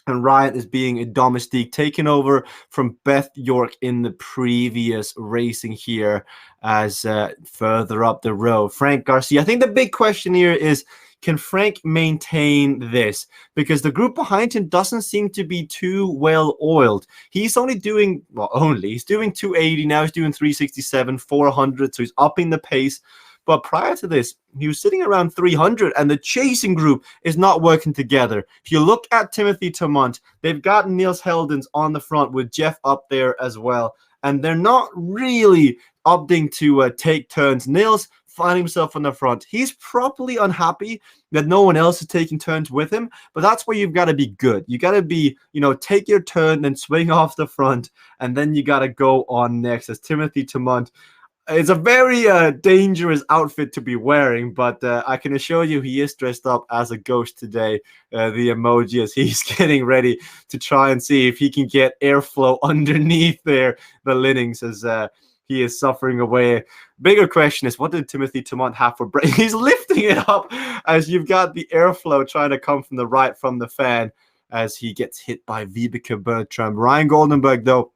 And Ryan is being a domestique, taken over from Beth York in the previous racing here as further up the road. Frank Garcia. I think the big question here is, can Frank maintain this? Because the group behind him doesn't seem to be too well oiled. He's only doing, he's doing 280. Now he's doing 367, 400. So he's upping the pace. But prior to this, he was sitting around 300, and the chasing group is not working together. If you look at Timothy Termont, they've got Nils Heldens on the front with Jeff up there as well. And they're not really opting to take turns. Nils finding himself on the front. He's probably unhappy that no one else is taking turns with him, but that's where you've got to be good. You got to be, take your turn, then swing off the front, and then you got to go on next as Timothy Termont. It's a very dangerous outfit to be wearing, but I can assure you he is dressed up as a ghost today. The emoji as he's getting ready to try and see if he can get airflow underneath there, the linings, as he is suffering away. Bigger question is, what did Timothy Termont have for break? He's lifting it up as you've got the airflow trying to come from the right from the fan as he gets hit by Vibeke Bertram. Ryan Goldenberg, though,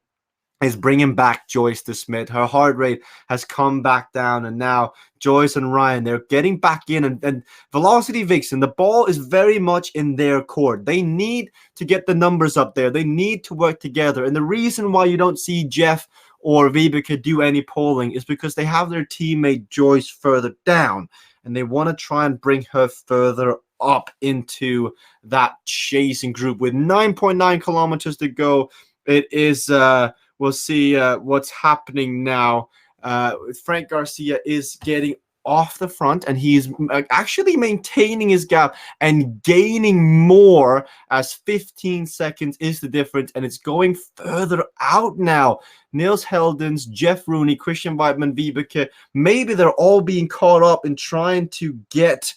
is bringing back Joyce to Smith. Her heart rate has come back down, and now Joyce and Ryan, they're getting back in, and Velocity Vixen, the ball is very much in their court. They need to get the numbers up there. They need to work together. And the reason why you don't see Jeff or Vibeke do any polling is because they have their teammate Joyce further down, and they want to try and bring her further up into that chasing group. With 9.9 kilometers to go, it is... we'll see what's happening now. Frank Garcia is getting off the front, and he's actually maintaining his gap and gaining more, as 15 seconds is the difference, and it's going further out now. Nils Heldens, Jeff Rooney, Christian Weidman, Vibeke, maybe they're all being caught up in trying to get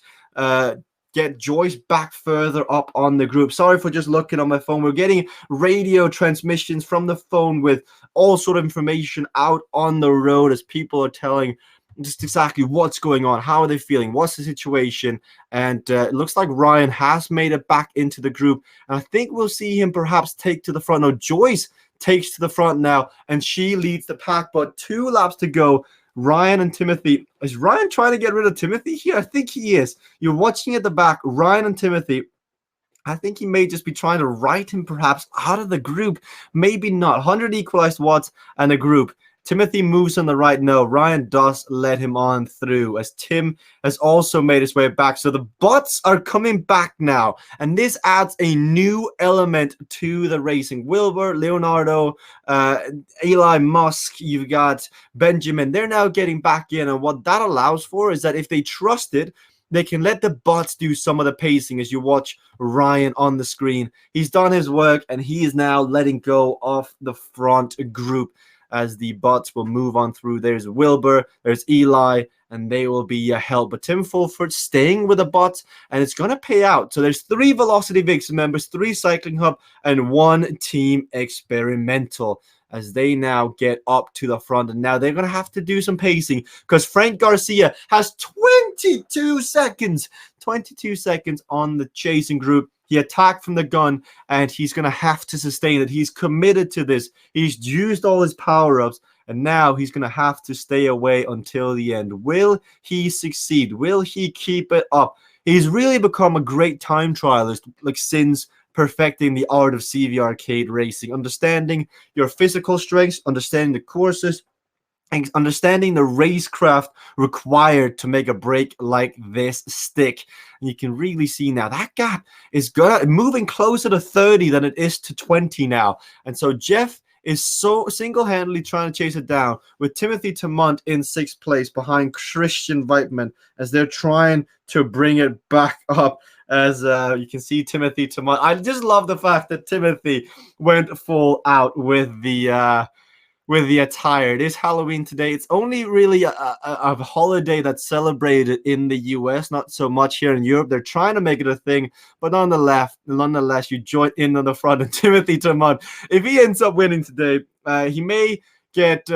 Joyce back further up on the group. Sorry for just looking on my phone. We're getting radio transmissions from the phone with all sort of information out on the road as people are telling just exactly what's going on, how are they feeling, what's the situation. And it looks like Ryan has made it back into the group, and I think we'll see him perhaps take to the front. No, Joyce takes to the front now, and she leads the pack, but 2 laps to go. Ryan and Timothy. Is Ryan trying to get rid of Timothy here? I think he is. You're watching at the back, Ryan and Timothy. I think he may just be trying to write him perhaps out of the group. Maybe not. 100 equalized watts and a group. Timothy moves on the right. No, Ryan does let him on through, as Tim has also made his way back. So the bots are coming back now, and this adds a new element to the racing. Wilbur, Leonardo, Eli Musk, you've got Benjamin. They're now getting back in, and what that allows for is that if they trust it, they can let the bots do some of the pacing. As you watch Ryan on the screen, he's done his work, and he is now letting go of the front group as the bots will move on through. There's Wilbur, there's Eli, and they will be held. But Tim Fulford staying with the bots, and it's going to pay out. So there's 3 Velocity Vixen members, 3 Cycling Hub, and 1 Team Experimental, as they now get up to the front. And now they're going to have to do some pacing, because Frank Garcia has 22 seconds on the chasing group. He attacked from the gun, and he's going to have to sustain it. He's committed to this. He's used all his power-ups, and now he's going to have to stay away until the end. Will he succeed? Will he keep it up? He's really become a great time trialist, like since perfecting the art of CVRcade racing, understanding your physical strengths, understanding the courses, and understanding the racecraft required to make a break like this stick. And you can really see now that gap is moving closer to 30 than it is to 20 now. And so Jeff is so single-handedly trying to chase it down, with Timothy Tamont in 6th place behind Christian Weidman, as they're trying to bring it back up. As you can see Timothy Tamont. I just love the fact that Timothy went full out with the attire. It is Halloween today. It's only really a holiday that's celebrated in the US, not so much here in Europe. They're trying to make it a thing, but nonetheless, you join in on the front. And Timothy Tamont, if he ends up winning today, he may get...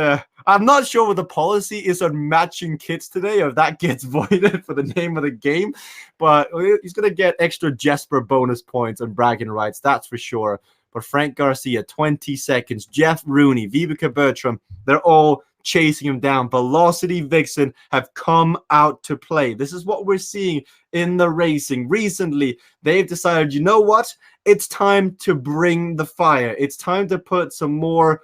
I'm not sure what the policy is on matching kits today, or if that gets voided for the name of the game, but he's going to get extra Jesper bonus points and bragging rights, that's for sure. But Frank Garcia, 20 seconds. Jeff Rooney, Vibeke Bertram, they're all chasing him down. Velocity Vixen have come out to play. This is what we're seeing in the racing. Recently, they've decided, you know what? It's time to bring the fire. It's time to put some more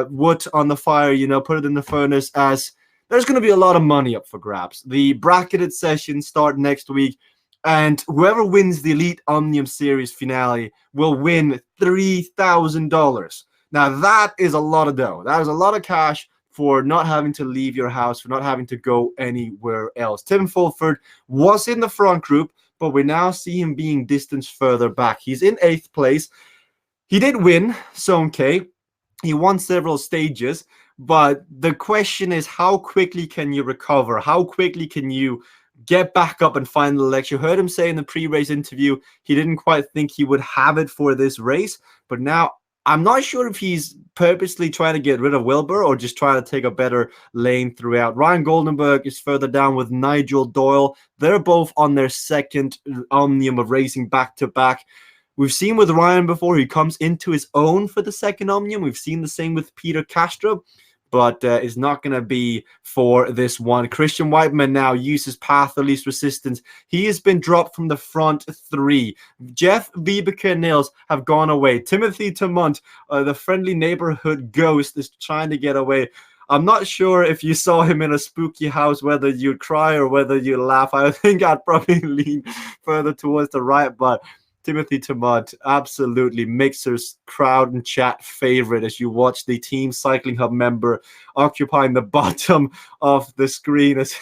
wood on the fire, put it in the furnace, as there's going to be a lot of money up for grabs. The bracketed sessions start next week, and whoever wins the Elite Omnium Series finale will win $3,000. Now, that is a lot of dough. That is a lot of cash for not having to leave your house, for not having to go anywhere else. Tim Fulford was in the front group, but we now see him being distanced further back. He's in 8th place. He did win Zone K. He won several stages, but the question is, how quickly can you recover? How quickly can you get back up and find the legs? You heard him say in the pre-race interview he didn't quite think he would have it for this race, but now I'm not sure if he's purposely trying to get rid of Wilbur or just trying to take a better lane throughout. Ryan Goldenberg is further down with Nigel Doyle. They're both on their 2nd Omnium of racing back-to-back. We've seen with Ryan before, he comes into his own for the second Omnium. We've seen the same with Peter Castro, but it's not going to be for this one. Christian Whiteman now uses Path of Least Resistance. He has been dropped from the front three. Jeff, Vibeke, and Nils have gone away. Timothy Tamont, the friendly neighborhood ghost, is trying to get away. I'm not sure if you saw him in a spooky house, whether you'd cry or whether you'd laugh. I think I'd probably lean further towards the right, but Timothy Tamont, absolutely Mixer's crowd and chat favorite as you watch the Team Cycling Hub member occupying the bottom of the screen. As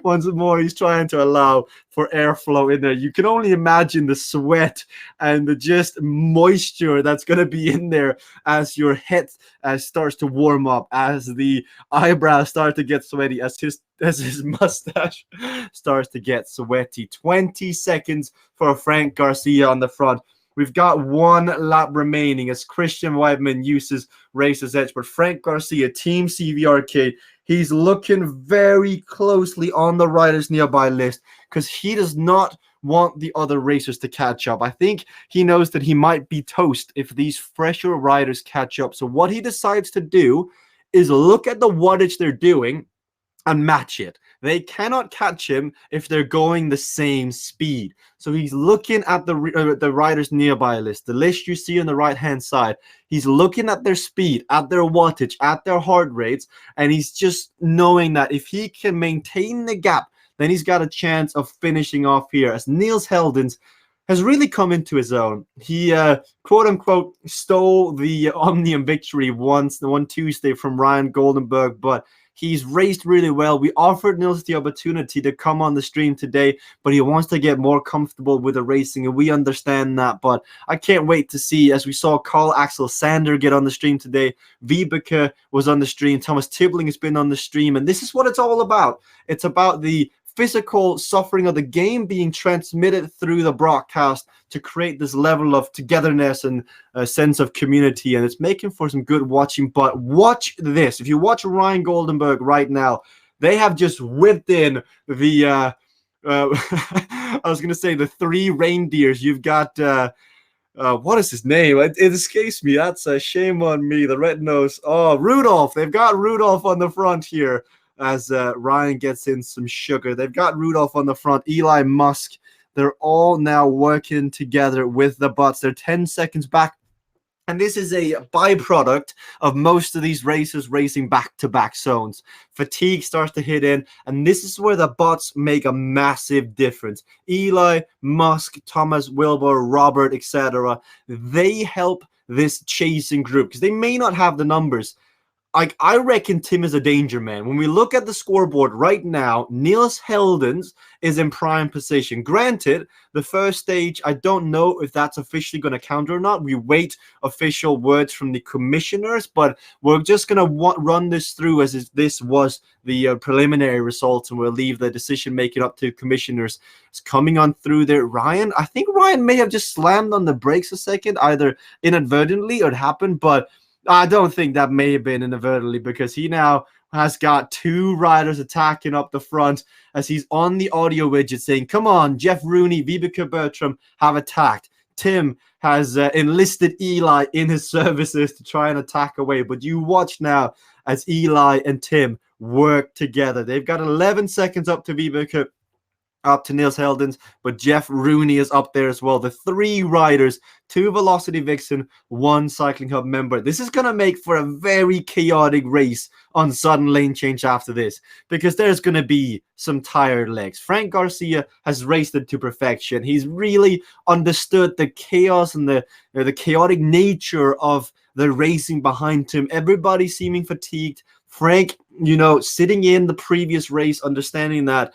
once more, he's trying to allow for airflow in there. You can only imagine the sweat and the just moisture that's going to be in there as your head starts to warm up, as the eyebrows start to get sweaty, as his mustache starts to get sweaty. 20 seconds for Frank Garcia on the front. We've got one lap remaining as Christian Whiteman uses Racer's Edge, but Frank Garcia, Team CVRcade, he's looking very closely on the riders nearby list because he does not want the other racers to catch up. I think he knows that he might be toast if these fresher riders catch up. So what he decides to do is look at the wattage they're doing and match it. They cannot catch him if they're going the same speed. So he's looking at the riders nearby list, the list you see on the right-hand side. He's looking at their speed, at their wattage, at their heart rates, and he's just knowing that if he can maintain the gap, then he's got a chance of finishing off here. As Niels Heldens has really come into his own. He, quote-unquote, stole the Omnium victory one Tuesday from Ryan Goldenberg, but he's raced really well. We offered Nils the opportunity to come on the stream today, but he wants to get more comfortable with the racing, and we understand that. But I can't wait to see, as we saw Carl Axel Sander get on the stream today, Vibeke was on the stream, Thomas Tibbling has been on the stream, and this is what it's all about. It's about the physical suffering of the game being transmitted through the broadcast to create this level of togetherness and a sense of community, and it's making for some good watching. But watch this. If you watch Ryan Goldenberg right now, they have just whipped in the I was going to say the three reindeers. You've got what is his name? It escapes me. That's a shame on me. The red nose. Oh, Rudolph. They've got Rudolph on the front here as Ryan gets in some sugar. They've got Rudolph on the front, Eli Musk. They're all now working together with the butts. They're 10 seconds back. And this is a byproduct of most of these racers racing back-to-back zones. Fatigue starts to hit in, and this is where the bots make a massive difference. Eli, Musk, Thomas, Wilbur, Robert, etc. They help this chasing group because they may not have the numbers. I reckon Tim is a danger man. When we look at the scoreboard right now, Niels Heldens is in prime position. Granted, the first stage, I don't know if that's officially going to count or not. We wait official words from the commissioners, but we're just going to run this through as if this was the preliminary results, and we'll leave the decision-making up to commissioners. It's coming on through there. Ryan, I think Ryan may have just slammed on the brakes a second, either inadvertently or it happened, but I don't think that may have been inadvertently because he now has got two riders attacking up the front as he's on the audio widget saying, come on, Jeff Rooney, Vibeke Bertram have attacked. Tim has enlisted Eli in his services to try and attack away. But you watch now as Eli and Tim work together. They've got 11 seconds up to Vibeke, up to Niels Heldens, but Jeff Rooney is up there as well. The three riders, two Velocity Vixen, one Cycling Hub member. This is going to make for a very chaotic race on sudden lane change after this, because there's going to be some tired legs. Frank Garcia has raced it to perfection. He's really understood the chaos and the chaotic nature of the racing behind him. Everybody seeming fatigued. Frank, sitting in the previous race, understanding that,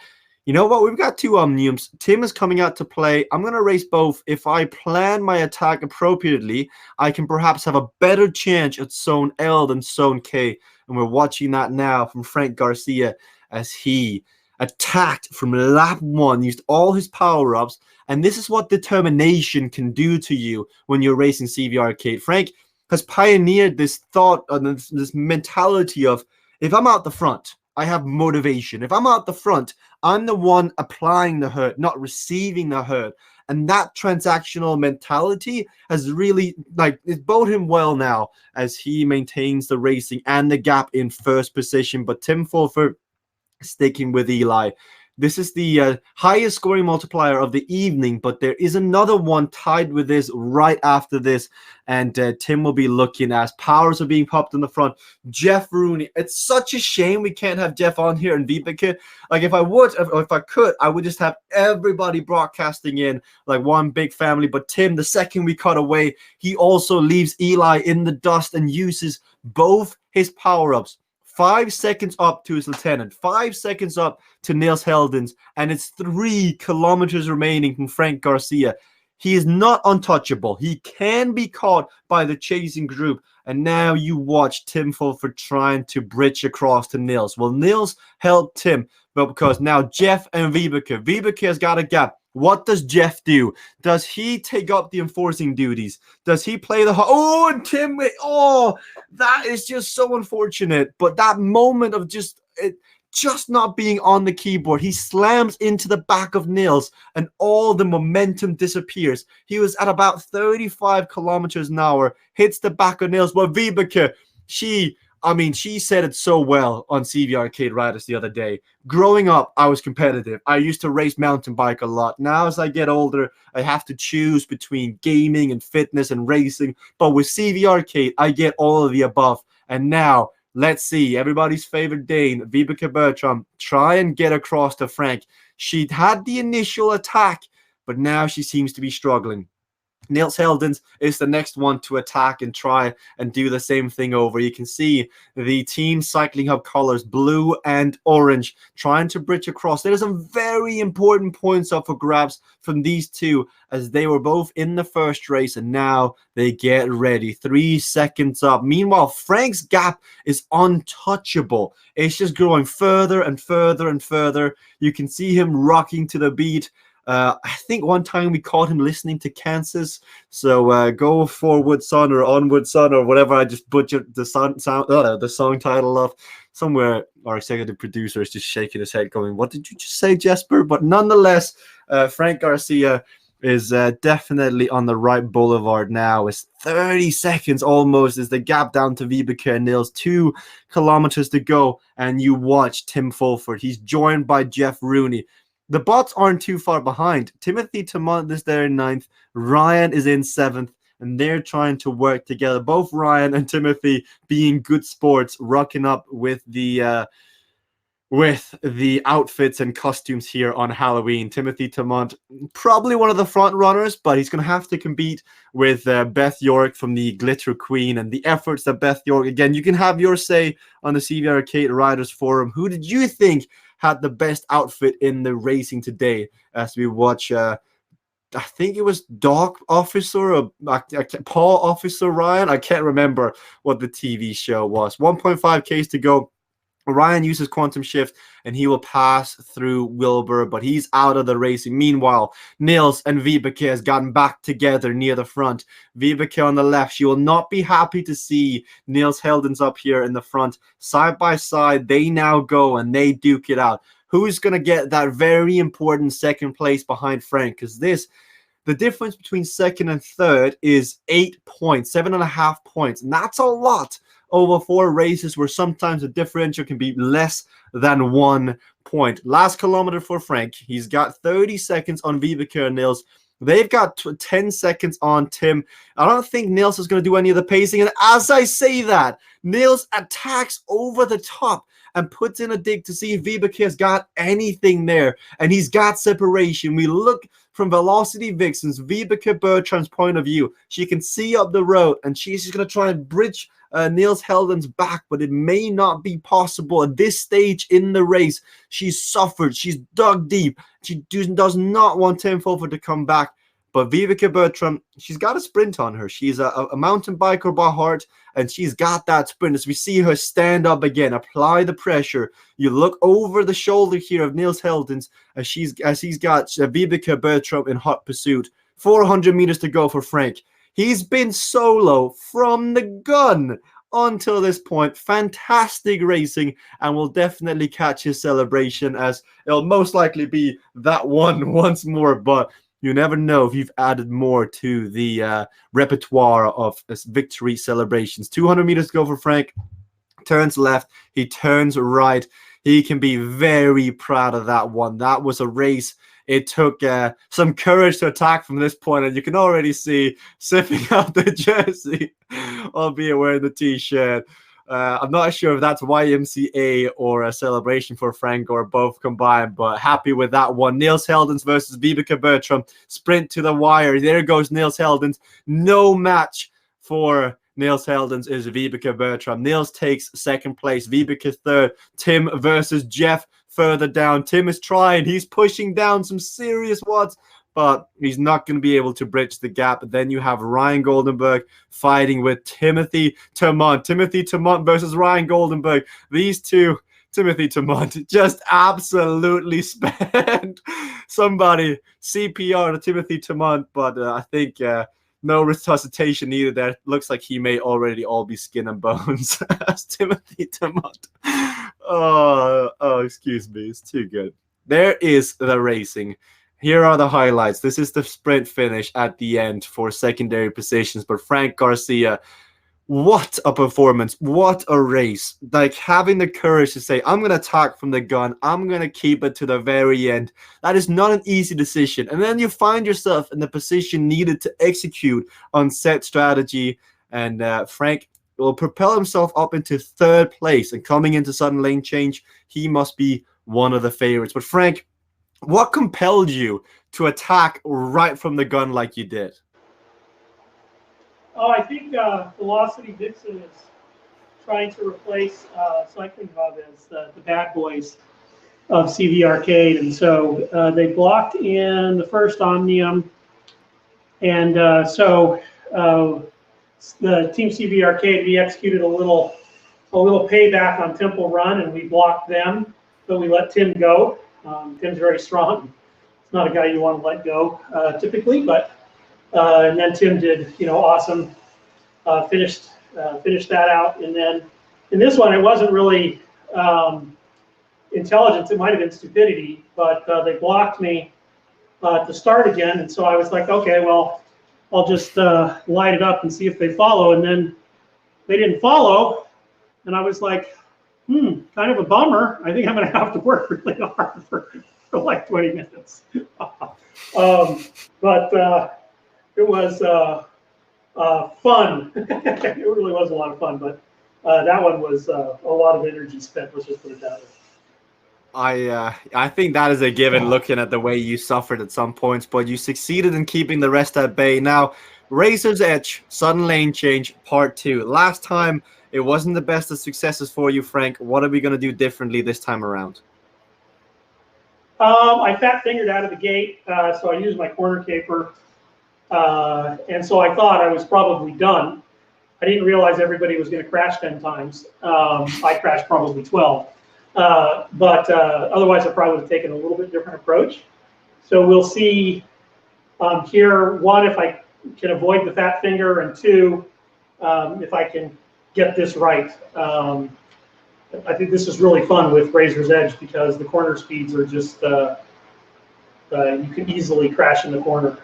you know what? We've got two Omniums. Tim is coming out to play. I'm going to race both. If I plan my attack appropriately, I can perhaps have a better chance at Zone L than Zone K. And we're watching that now from Frank Garcia as he attacked from lap one, used all his power-ups. And this is what determination can do to you when you're racing CVRcade. Frank has pioneered this thought, this mentality of, if I'm out the front, I have motivation. If I'm out the front, I'm the one applying the hurt, not receiving the hurt. And that transactional mentality has really, like, it's bode him well now as he maintains the racing and the gap in first position. But Tim Fulford sticking with Eli. This is the highest scoring multiplier of the evening, but there is another one tied with this right after this, and Tim will be looking as powers are being popped in the front. Jeff Rooney. It's such a shame we can't have Jeff on here and Vibeke. Like, if I could, I would just have everybody broadcasting in like one big family. But Tim, the second we cut away, he also leaves Eli in the dust and uses both his power-ups. 5 seconds up to his lieutenant, 5 seconds up to Niels Heldens, and it's 3 kilometers remaining from Frank Garcia. He is not untouchable. He can be caught by the chasing group. And now you watch Tim Fulford trying to bridge across to Niels. Well, Niels helped Tim, but because now Jeff and Vibeke has got a gap. What does Jeff do? Does he take up the enforcing duties? Does he play the... Oh, and Tim... Oh, that is just so unfortunate. But that moment of just not being on the keyboard, he slams into the back of Niels and all the momentum disappears. He was at about 35 kilometers an hour, hits the back of Niels. But Vibeke, she said it so well on CVRcade Riders the other day. Growing up, I was competitive. I used to race mountain bike a lot. Now, as I get older, I have to choose between gaming and fitness and racing. But with CVRcade, I get all of the above. And now, let's see, everybody's favorite Dane, Vibeke Bertram, try and get across to Frank. She had the initial attack, but now she seems to be struggling. Niels Heldens is the next one to attack and try and do the same thing over. You can see the Team Cycling Hub colors, blue and orange, trying to bridge across. There's some very important points up for grabs from these two, as they were both in the first race, and now they get ready. 3 seconds up. Meanwhile, Frank's gap is untouchable. It's just growing further and further and further. You can see him rocking to the beat. I think one time we caught him listening to Kansas. So go forward, son, or onward, son, or whatever. I just butchered the song title of somewhere. Our executive producer is just shaking his head, going, "What did you just say, Jesper?" But nonetheless, Frank Garcia is definitely on the right boulevard now. It's 30 seconds almost is the gap down to Vibeke and Niels. 2 kilometers to go, and you watch Tim Fulford. He's joined by Jeff Rooney. The bots aren't too far behind. Timothy Tamont is there in 9th. Ryan is in 7th, and they're trying to work together. Both Ryan and Timothy being good sports, rocking up with the outfits and costumes here on Halloween. Timothy Tamont, probably one of the front runners, but he's going to have to compete with Beth York from the Glitter Queen, and the efforts that Beth York, again, you can have your say on the CVRcade Riders Forum. Who did you think had the best outfit in the racing today, as we watch I think it was Dog Officer or Paw Officer Ryan? I can't remember what the TV show was. 1.5 Ks to go. Ryan uses Quantum Shift, and he will pass through Wilbur, but he's out of the racing. Meanwhile, Niels and Vibeke has gotten back together near the front. Vibeke on the left. She will not be happy to see Niels Heldens up here in the front. Side by side, they now go, and they duke it out. Who's going to get that very important second place behind Frank? Because the difference between second and third is 8 points, 7.5 points, and that's a lot over 4 races where sometimes the differential can be less than 1 point. Last kilometer for Frank. He's got 30 seconds on Vibeke and Niels. They've got 10 seconds on Tim. I don't think Niels is going to do any of the pacing. And as I say that, Niels attacks over the top and puts in a dig to see if Vibeke has got anything there. And he's got separation. We look from Velocity Vixen's Vibeke Bertram's point of view. She can see up the road, and she's just going to try and bridge Niels Heldens back, but it may not be possible at this stage in the race. She's suffered. She's dug deep. She does not want Tim Fulford to come back. But Vibeke Bertram, she's got a sprint on her. She's a mountain biker by heart, and she's got that sprint. As we see her stand up again, apply the pressure. You look over the shoulder here of Niels Heldens as he's got Vibeke Bertram in hot pursuit. 400 meters to go for Frank. He's been solo from the gun until this point. Fantastic racing, and will definitely catch his celebration, as it'll most likely be that one once more. But you never know if you've added more to the repertoire of victory celebrations. 200 meters to go for Frank. Turns left, he turns right. He can be very proud of that one. That was a race. It took some courage to attack from this point, and you can already see sipping out the jersey, albeit wearing the t-shirt. I'm not sure if that's YMCA or a celebration for Frank or both combined, but happy with that one. Niels Heldens versus Vibeke Bertram. Sprint to the wire. There goes Niels Heldens. No match for Niels Heldens is Vibeke Bertram. Niels takes second place. Vibeke third. Tim versus Jeff further down. Tim is trying. He's pushing down some serious watts, but he's not going to be able to bridge the gap. Then you have Ryan Goldenberg fighting with Timothy Tamont. Timothy Tamont versus Ryan Goldenberg. These two, Timothy Tamont, just absolutely spent. Somebody CPR to Timothy Tamont, but I think no resuscitation needed there. Looks like he may already all be skin and bones as Timothy Tamont. Oh, excuse me. It's too good. There is the racing. Here are the highlights. This is the sprint finish at the end for secondary positions. But Frank Garcia, what a performance. What a race. Like having the courage to say, I'm going to attack from the gun. I'm going to keep it to the very end. That is not an easy decision. And then you find yourself in the position needed to execute on set strategy. And Frank will propel himself up into third place. And coming into sudden lane change, he must be one of the favorites. But Frank, what compelled you to attack right from the gun like you did? Oh, I think Velocity Dixon is trying to replace Cycling Hub as the bad boys of CVRcade. And so they blocked in the first Omnium. And so the Team CVRcade, we executed a little payback on Temple Run, and we blocked them, but we let Tim go. Tim's very strong. It's not a guy you want to let go typically, but and then Tim did, awesome. Finished that out, and then in this one it wasn't really intelligence. It might have been stupidity, but they blocked me to start again, and so I was like, okay, well, I'll just light it up and see if they follow, and then they didn't follow, and I was like, kind of a bummer. I think I'm going to have to work really hard for like 20 minutes. But it was fun. It really was a lot of fun, but that one was a lot of energy spent. Let's just put it that way. I think that is a given looking at the way you suffered at some points, but you succeeded in keeping the rest at bay. Now, Razor's Edge, sudden lane change, part 2. Last time, it wasn't the best of successes for you, Frank. What are we going to do differently this time around? I fat fingered out of the gate, so I used my corner caper. And so I thought I was probably done. I didn't realize everybody was going to crash 10 times. I crashed probably 12. But otherwise, I probably would have taken a little bit different approach. So we'll see here, one, if I can avoid the fat finger, and two, if I can get this right. I think this is really fun with Razor's Edge because the corner speeds are just, you can easily crash in the corner.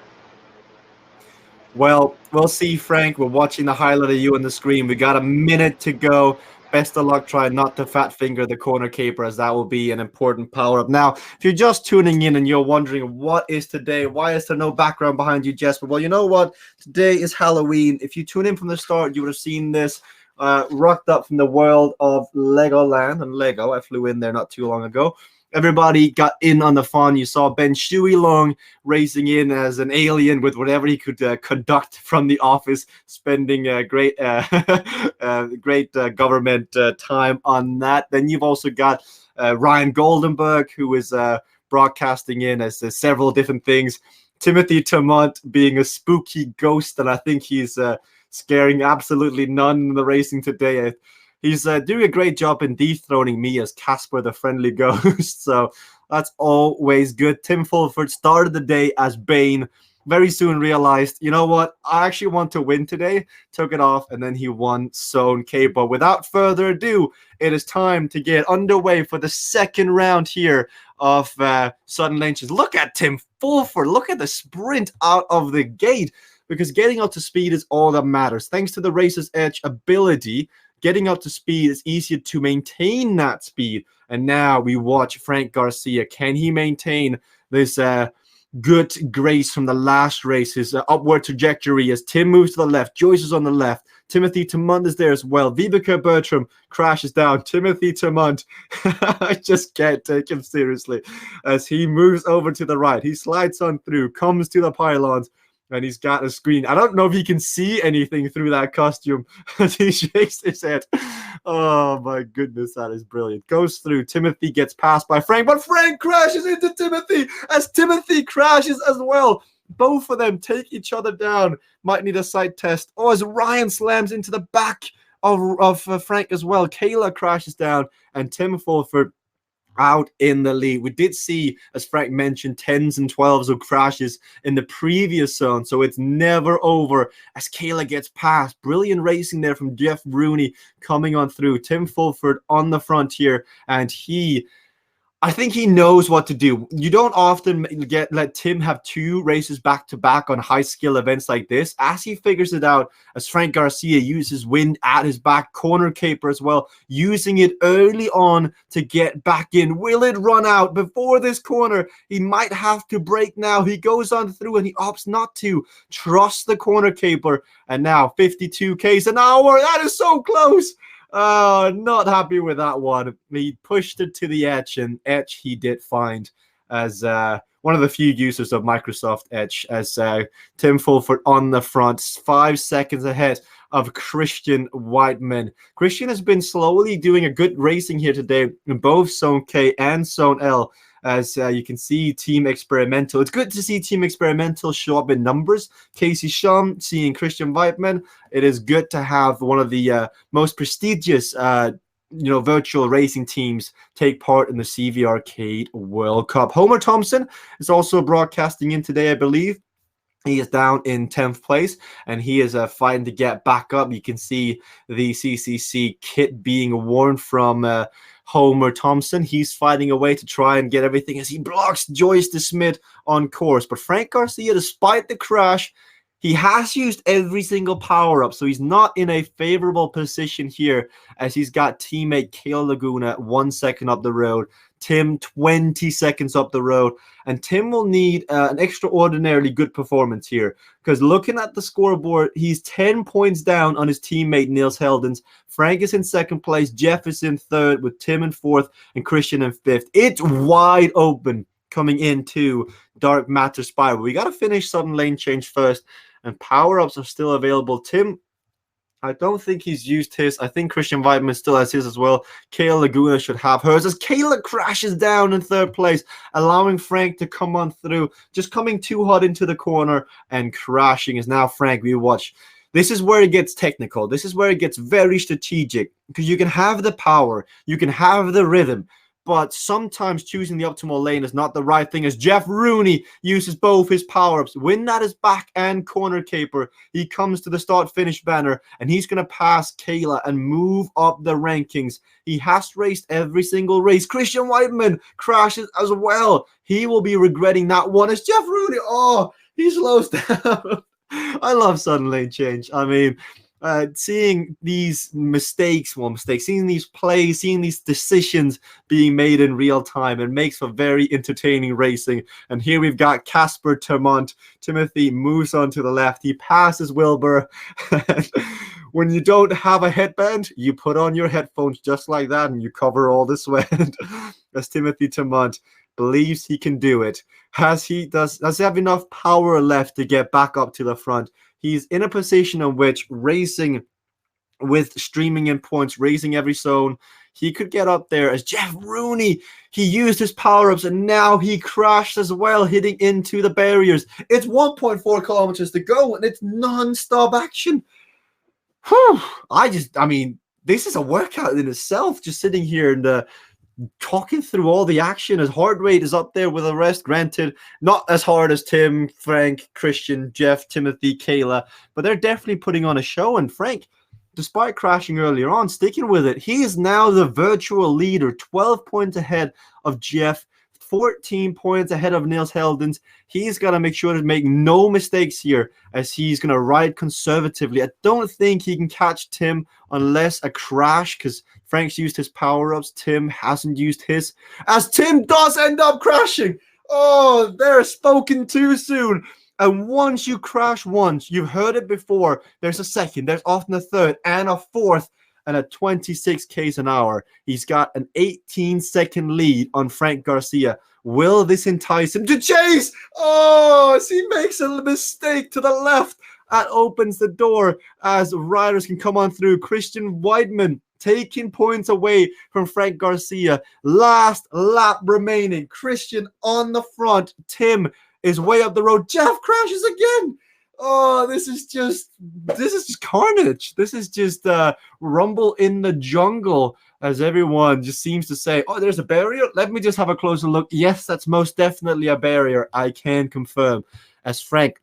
Well, we'll see, Frank. We're watching the highlight of you on the screen. We got a minute to go. Best of luck trying not to fat finger the corner caper, as that will be an important power-up. Now, if you're just tuning in and you're wondering, what is today? Why is there no background behind you, Jesper? Well, you know what? Today is Halloween. If you tune in from the start, you would have seen this rocked up from the world of Legoland and Lego. I flew in there not too long ago. Everybody got in on the fun. You saw Ben Shuey Long racing in as an alien with whatever he could conduct from the office, spending great government time on that. Then you've also got Ryan Goldenberg, who is broadcasting in as several different things. Timothy Tamont being a spooky ghost, and I think he's scaring absolutely none in the racing today. He's doing a great job in dethroning me as Casper the Friendly Ghost, so that's always good. Tim Fulford started the day as Bane, very soon realized, you know what, I actually want to win today, took it off, and then he won Zone K. But without further ado, it is time to get underway for the second round here of Sudden Lane Change. Look at Tim Fulford, look at the sprint out of the gate, because getting up to speed is all that matters. Thanks to the Racer's Edge ability, getting up to speed is easier to maintain that speed. And now we watch Frank Garcia. Can he maintain this good grace from the last race, his upward trajectory as Tim moves to the left, Joyce is on the left, Timothy Tamont is there as well, Vibeke Bertram crashes down, Timothy Tamont, I just can't take him seriously, as he moves over to the right, he slides on through, comes to the pylons, and he's got a screen. I don't know if he can see anything through that costume as he shakes his head. Oh my goodness, that is brilliant. Goes through. Timothy gets passed by Frank, but Frank crashes into Timothy as Timothy crashes as well. Both of them take each other down. Might need a sight test. Oh, as Ryan slams into the back of Frank as well. Kayla crashes down, and Tim Fulford out in the lead. We did see, as Frank mentioned, 10s and 12s of crashes in the previous zone, so it's never over as Kayla gets past. Brilliant racing there from Jeff Rooney coming on through. Tim Fulford on the front here, and I think he knows what to do. You don't often let Tim have two races back-to-back on high-skill events like this. As he figures it out, as Frank Garcia uses wind at his back, corner caper as well, using it early on to get back in. Will it run out before this corner? He might have to brake now. He goes on through and he opts not to. Trust the corner caper. And now 52 k's an hour. That is so close. Not happy with that one. He pushed it to the edge, and Edge he did find as one of the few users of Microsoft Edge, as Tim Fulford on the front, 5 seconds ahead of Christian Whiteman. Christian has been slowly doing a good racing here today in both Zone K and Zone L. As you can see, Team Experimental. It's good to see Team Experimental show up in numbers. Casey Shum seeing Christian Weidman. It is good to have one of the most prestigious virtual racing teams take part in the CVRcade World Cup. Homer Thompson is also broadcasting in today, I believe. He is down in 10th place, and he is fighting to get back up. You can see the CCC kit being worn from Homer Thompson. He's fighting away to try and get everything as he blocks Joyce DeSmit on course. But Frank Garcia, despite the crash, he has used every single power-up, so he's not in a favorable position here as he's got teammate Kale Laguna 1 second up the road, Tim 20 seconds up the road, and Tim will need an extraordinarily good performance here because looking at the scoreboard, he's 10 points down on his teammate Nils Heldens. Frank is in second place, Jeff is in third with Tim in fourth and Christian in fifth. It's wide open coming into Dark Matter Spiral. We got to finish Sudden Lane Change first, and power-ups are still available. Tim, I don't think he's used his. I think Christian Weidman still has his as well. Kayla Laguna should have hers as Kayla crashes down in third place, allowing Frank to come on through, just coming too hot into the corner and crashing. Is now Frank, we watch. This is where it gets technical. This is where it gets very strategic because you can have the power, you can have the rhythm, but sometimes choosing the optimal lane is not the right thing as Jeff Rooney uses both his power-ups. Wind at his back and corner caper. He comes to the start-finish banner, and he's going to pass Kayla and move up the rankings. He has raced every single race. Christian Weidman crashes as well. He will be regretting that one as Jeff Rooney, he slows down. I love Sudden Lane Change. I mean, seeing these seeing these plays, seeing these decisions being made in real time, it makes for very entertaining racing. And here we've got Casper Termont. Timothy moves on to the left. He passes Wilbur. When you don't have a headband, you put on your headphones just like that and you cover all the sweat. As Timothy Termont believes he can do it. Does he have enough power left to get back up to the front? He's in a position in which racing with streaming in points, racing every zone, he could get up there as Jeff Rooney. He used his power-ups and now he crashed as well, hitting into the barriers. It's 1.4 kilometers to go and it's non-stop action. Whew. I mean, this is a workout in itself, just sitting here and talking through all the action. His heart rate is up there with the rest. Granted, not as hard as Tim, Frank, Christian, Jeff, Timothy, Kayla, but they're definitely putting on a show. And Frank, despite crashing earlier on, sticking with it, he is now the virtual leader, 12 points ahead of Jeff, 14 points ahead of Niels Heldens. He's got to make sure to make no mistakes here as he's going to ride conservatively. I don't think he can catch Tim unless a crash, because Frank's used his power-ups. Tim hasn't used his, as Tim does end up crashing. Oh, they're spoken too soon. And once you crash once, you've heard it before, there's a second, there's often a third, and a fourth, and at 26 k's an hour. He's got an 18-second lead on Frank Garcia. Will this entice him to chase? Oh, as he makes a mistake to the left, that opens the door as riders can come on through. Christian Weidman taking points away from Frank Garcia. Last lap remaining. Christian on the front. Tim is way up the road. Jeff crashes again. Oh, this is just carnage. This is just rumble in the jungle, as everyone just seems to say, oh, there's a barrier. Let me just have a closer look. Yes, that's most definitely a barrier. I can confirm. As Frank,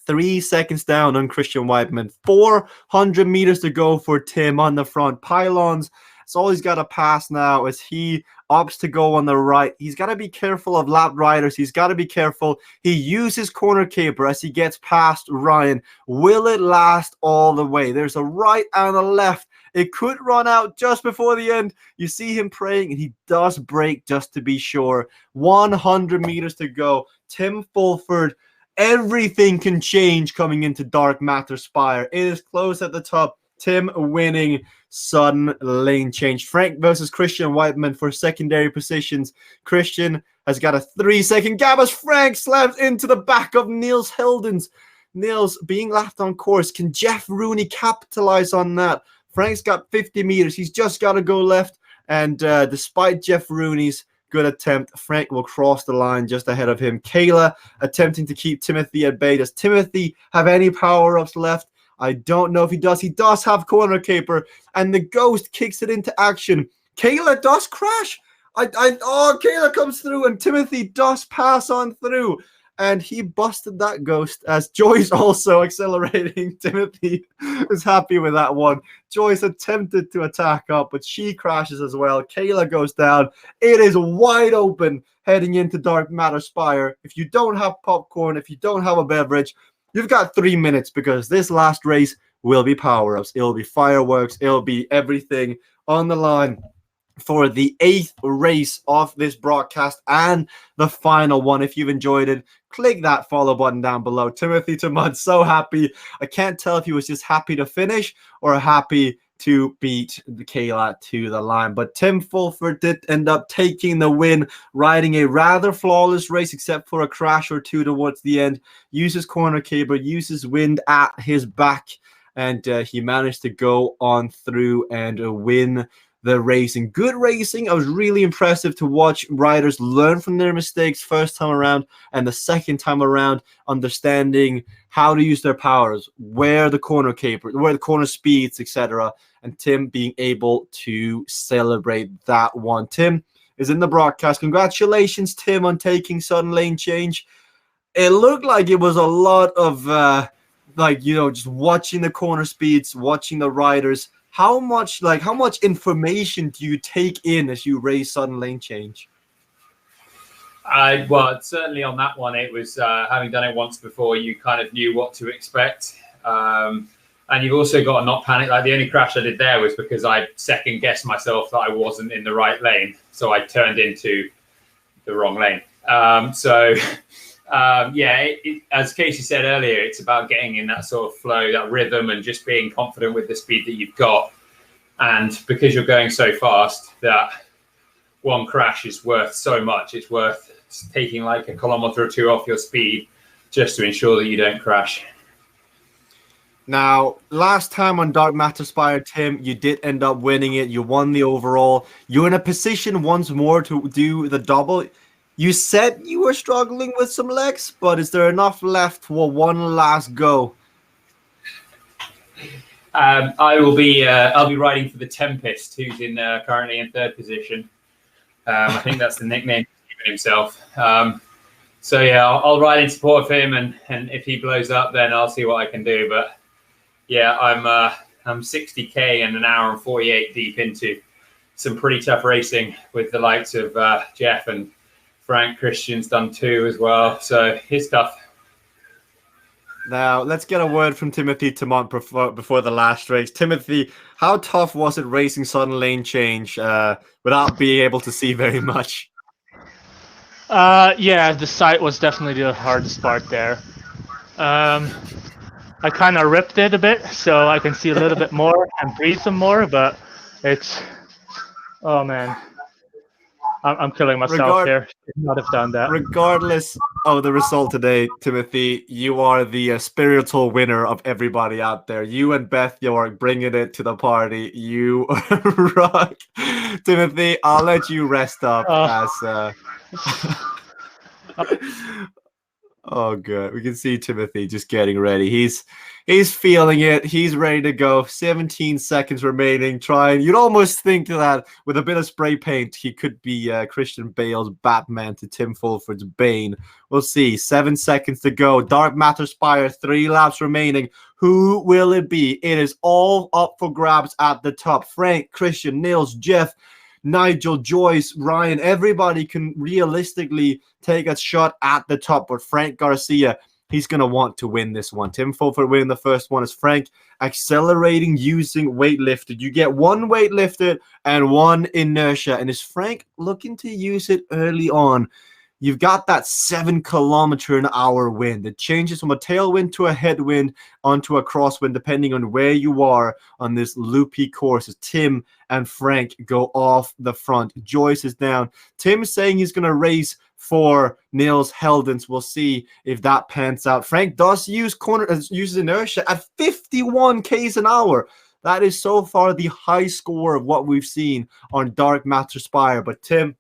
3 seconds down on Christian Weidman. 400 meters to go for Tim on the front. Pylons, it's all he's got to pass now as he opts to go on the right. He's got to be careful of lap riders. He's got to be careful. He uses corner caper as he gets past Ryan. Will it last all the way? There's a right and a left. It could run out just before the end. You see him praying, and he does break just to be sure. 100 meters to go. Tim Fulford, everything can change coming into Dark Matter Spire. It is close at the top. Tim winning sudden lane change. Frank versus Christian Weidman for secondary positions. Christian has got a 3-second gap as Frank slams into the back of Niels Heldens. Niels being left on course. Can Jeff Rooney capitalize on that? Frank's got 50 meters. He's just got to go left. And despite Jeff Rooney's good attempt, Frank will cross the line just ahead of him. Kayla attempting to keep Timothy at bay. Does Timothy have any power-ups left? I don't know if he does. He does have corner caper, and the ghost kicks it into action. Kayla does crash. Kayla comes through, and Timothy does pass on through, and he busted that ghost as Joyce also accelerating. Timothy is happy with that one. Joyce attempted to attack up, but she crashes as well. Kayla goes down. It is wide open heading into Dark Matter Spire. If you don't have popcorn, if you don't have a beverage, you've got 3 minutes, because this last race will be power-ups. It'll be fireworks. It'll be everything on the line for the 8th race of this broadcast and the final one. If you've enjoyed it, click that follow button down below. Timothy Tamud, so happy. I can't tell if he was just happy to finish or happy to beat the Kayla to the line. But Tim Fulford did end up taking the win, riding a rather flawless race except for a crash or two towards the end. Uses corner caber, uses wind at his back, and he managed to go on through and win the racing. Good racing. It was really impressive to watch riders learn from their mistakes first time around, and the second time around understanding how to use their powers, where the corner caper, where the corner speeds, etc. And Tim being able to celebrate that one. Tim is in the broadcast. Congratulations, Tim, on taking sudden lane change. It looked like it was a lot of just watching the corner speeds, watching the riders. How much information do you take in as you race sudden lane change? Well, certainly on that one, it was having done it once before, you kind of knew what to expect. And you've also got to not panic. Like, the only crash I did there was because I second guessed myself that I wasn't in the right lane. So I turned into the wrong lane. As Casey said earlier, it's about getting in that sort of flow, that rhythm, and just being confident with the speed that you've got. And because you're going so fast, that one crash is worth so much. It's worth taking like a kilometer or two off your speed just to ensure that you don't crash. Now, last time on Dark Matter Spire, Tim, you did end up winning it. You won the overall. You're in a position once more to do the double. You said you were struggling with some legs, but is there enough left for one last go? I'll be riding for the Tempest, who's currently in third position. I think that's the nickname he's given himself. So yeah, I'll ride in support of him, and if he blows up, then I'll see what I can do. But yeah, I'm 60k and an hour and 48 deep into some pretty tough racing with the likes of Jeff and Frank. Christian's done 2 as well, so it's tough. Now, let's get a word from Timothy Tamont before the last race. Timothy, how tough was it racing sudden lane change without being able to see very much? Yeah, the sight was definitely the hardest part there. I kind of ripped it a bit so I can see a little bit more and breathe some more, but it's... Oh, man. I'm killing myself here. Should not have done that. Regardless of the result today, Timothy, you are the spiritual winner of everybody out there. You and Beth York bringing it to the party. You rock. Timothy, I'll let you rest up Oh, good. We can see Timothy just getting ready. He's feeling it. He's ready to go. 17 seconds remaining. You'd almost think that with a bit of spray paint, he could be Christian Bale's Batman to Tim Fulford's Bane. We'll see. 7 seconds to go. Dark Matter Spire, 3 laps remaining. Who will it be? It is all up for grabs at the top. Frank, Christian, Nils, Jeff, Nigel, Joyce, Ryan, everybody can realistically take a shot at the top, but Frank Garcia, he's going to want to win this one. Tim Fulford winning the first one. Is Frank accelerating using weight lifted? You get 1 weight lifted and 1 inertia, and is Frank looking to use it early on? You've got that 7-kilometer-an-hour wind. It changes from a tailwind to a headwind onto a crosswind, depending on where you are on this loopy course. As Tim and Frank go off the front, Joyce is down. Tim is saying he's going to race for Nils Heldens. We'll see if that pans out. Frank does uses inertia at 51 k's an hour. That is so far the high score of what we've seen on Dark Matter Spire. But Tim,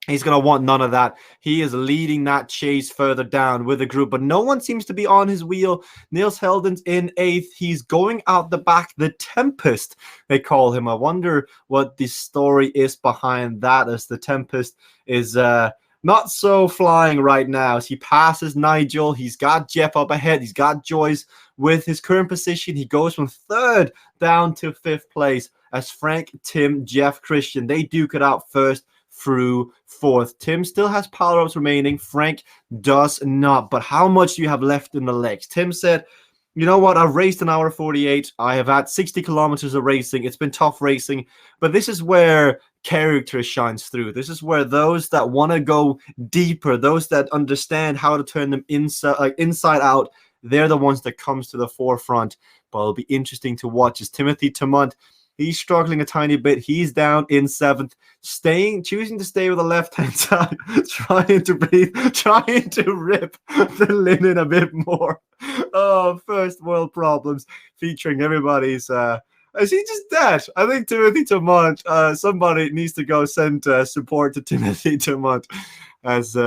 he's going to want none of that. He is leading that chase further down with the group, but no one seems to be on his wheel. Nils Heldens in 8th. He's going out the back. The Tempest, they call him. I wonder what the story is behind that, as the Tempest is not so flying right now. As he passes Nigel, he's got Jeff up ahead. He's got Joyce with his current position. He goes from 3rd down to 5th place as Frank, Tim, Jeff, Christian, they duke it out first through 4th. Tim still has power-ups remaining. Frank does not. But how much do you have left in the legs? Tim said, you know what? I've raced an hour 48. I have had 60 kilometers of racing. It's been tough racing. But this is where character shines through. This is where those that want to go deeper, those that understand how to turn them inside out, they're the ones that comes to the forefront. But it'll be interesting to watch as Timothy Tamont, he's struggling a tiny bit. He's down in 7th, choosing to stay with the left-hand side, trying to breathe, trying to rip the linen a bit more. Oh, first world problems featuring everybody's. Is he just dead? I think Timothy Tamont, somebody needs to go send support to Timothy Tamont, as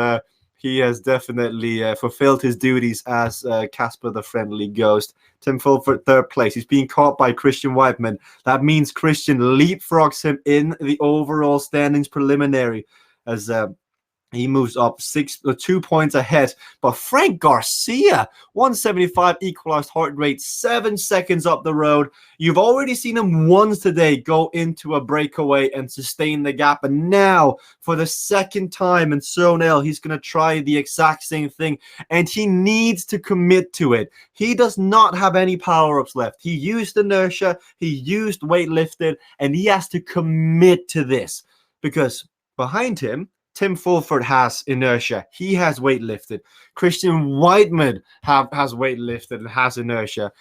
he has definitely fulfilled his duties as Casper the Friendly Ghost. Tim Fulford, 3rd place. He's being caught by Christian Whiteman. That means Christian leapfrogs him in the overall standings preliminary, as he moves up 2 points ahead. But Frank Garcia, 175 equalized heart rate, 7 seconds up the road. You've already seen him once today go into a breakaway and sustain the gap. And now, for the 2nd time in Sonel, he's going to try the exact same thing. And he needs to commit to it. He does not have any power-ups left. He used inertia, he used weight lifted, and he has to commit to this. Because behind him, Tim Fulford has inertia. He has weight lifted. Christian Whiteman has weight lifted and has inertia.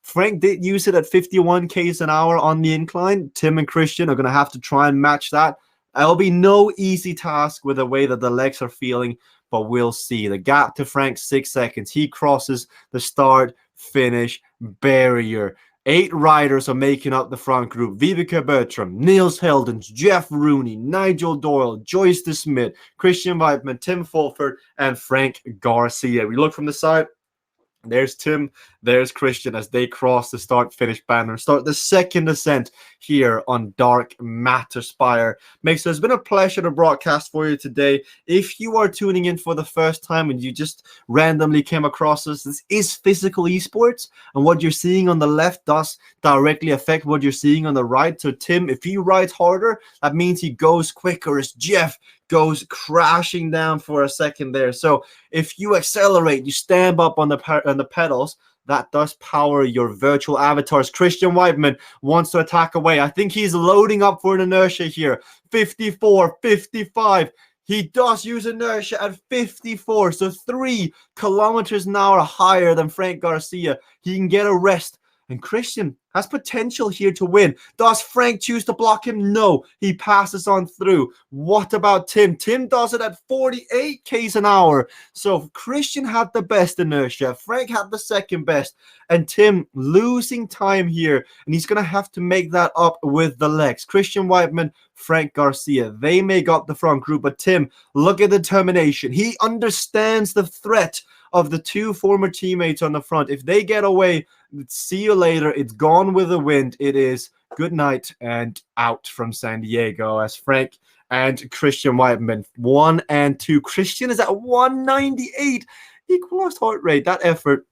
Frank did use it at 51 k's an hour on the incline. Tim and Christian are going to have to try and match that. It'll be no easy task with the way that the legs are feeling, but we'll see. The gap to Frank, 6 seconds. He crosses the start-finish barrier. 8 riders are making up the front group. Vibeke Bertram, Nils Heldens, Jeff Rooney, Nigel Doyle, Joyce DeSmit, Christian Weidman, Tim Fulford, and Frank Garcia. We look from the side. There's Tim, there's Christian as they cross the start-finish banner. Start the second ascent here on Dark Matter Spire. So it's been a pleasure to broadcast for you today. If you are tuning in for the first time and you just randomly came across us, this is physical esports, and what you're seeing on the left does directly affect what you're seeing on the right. So Tim, if he rides harder, that means he goes quicker, as Jeff goes crashing down for a second there. So if you accelerate, you stand up on the pedals, that does power your virtual avatars. Christian Whiteman wants to attack away. I think he's loading up for an inertia here. 54, 55. He does use inertia at 54, so 3 kilometers an hour higher than Frank Garcia. He can get a rest. And Christian has potential here to win. Does Frank choose to block him? No. He passes on through. What about Tim? Tim does it at 48 k's an hour. So Christian had the best inertia. Frank had the second best. And Tim losing time here. And he's going to have to make that up with the legs. Christian Whiteman, Frank Garcia. They make up the front group. But Tim, look at the determination. He understands the threat of the 2 former teammates on the front. If they get away, see you later. It's gone with the wind. It is good night and out from San Diego as Frank and Christian Whiteman 1 and 2. Christian is at 198 equalized heart rate. That effort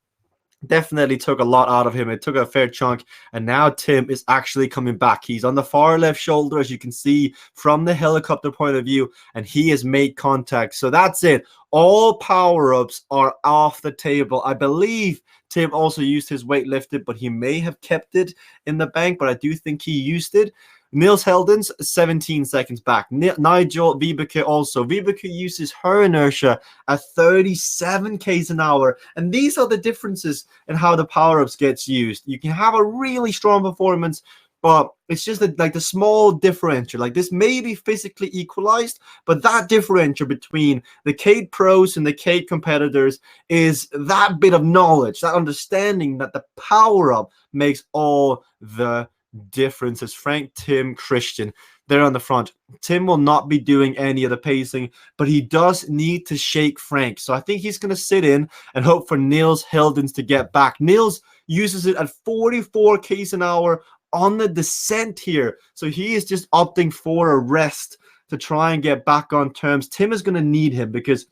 definitely took a lot out of him. It took a fair chunk, and now Tim is actually coming back. He's on the far left shoulder, as you can see from the helicopter point of view, and he has made contact. So that's it. All power-ups are off the table. I believe Tim also used his weight lifted, but he may have kept it in the bank, but I do think he used it. Niels Heldens, 17 seconds back. Nigel Vibeke also. Vibeke uses her inertia at 37 k's an hour. And these are the differences in how the power-ups gets used. You can have a really strong performance, but it's just like the small differential. Like this may be physically equalized, but that differential between the Cade pros and the Cade competitors is that bit of knowledge, that understanding that the power-up makes all the differences. Frank, Tim, Christian, they're on the front. Tim will not be doing any of the pacing, but he does need to shake Frank. So I think he's going to sit in and hope for Niels Heldens to get back. Niels uses it at 44 k's an hour on the descent here. So he is just opting for a rest to try and get back on terms. Tim is going to need him because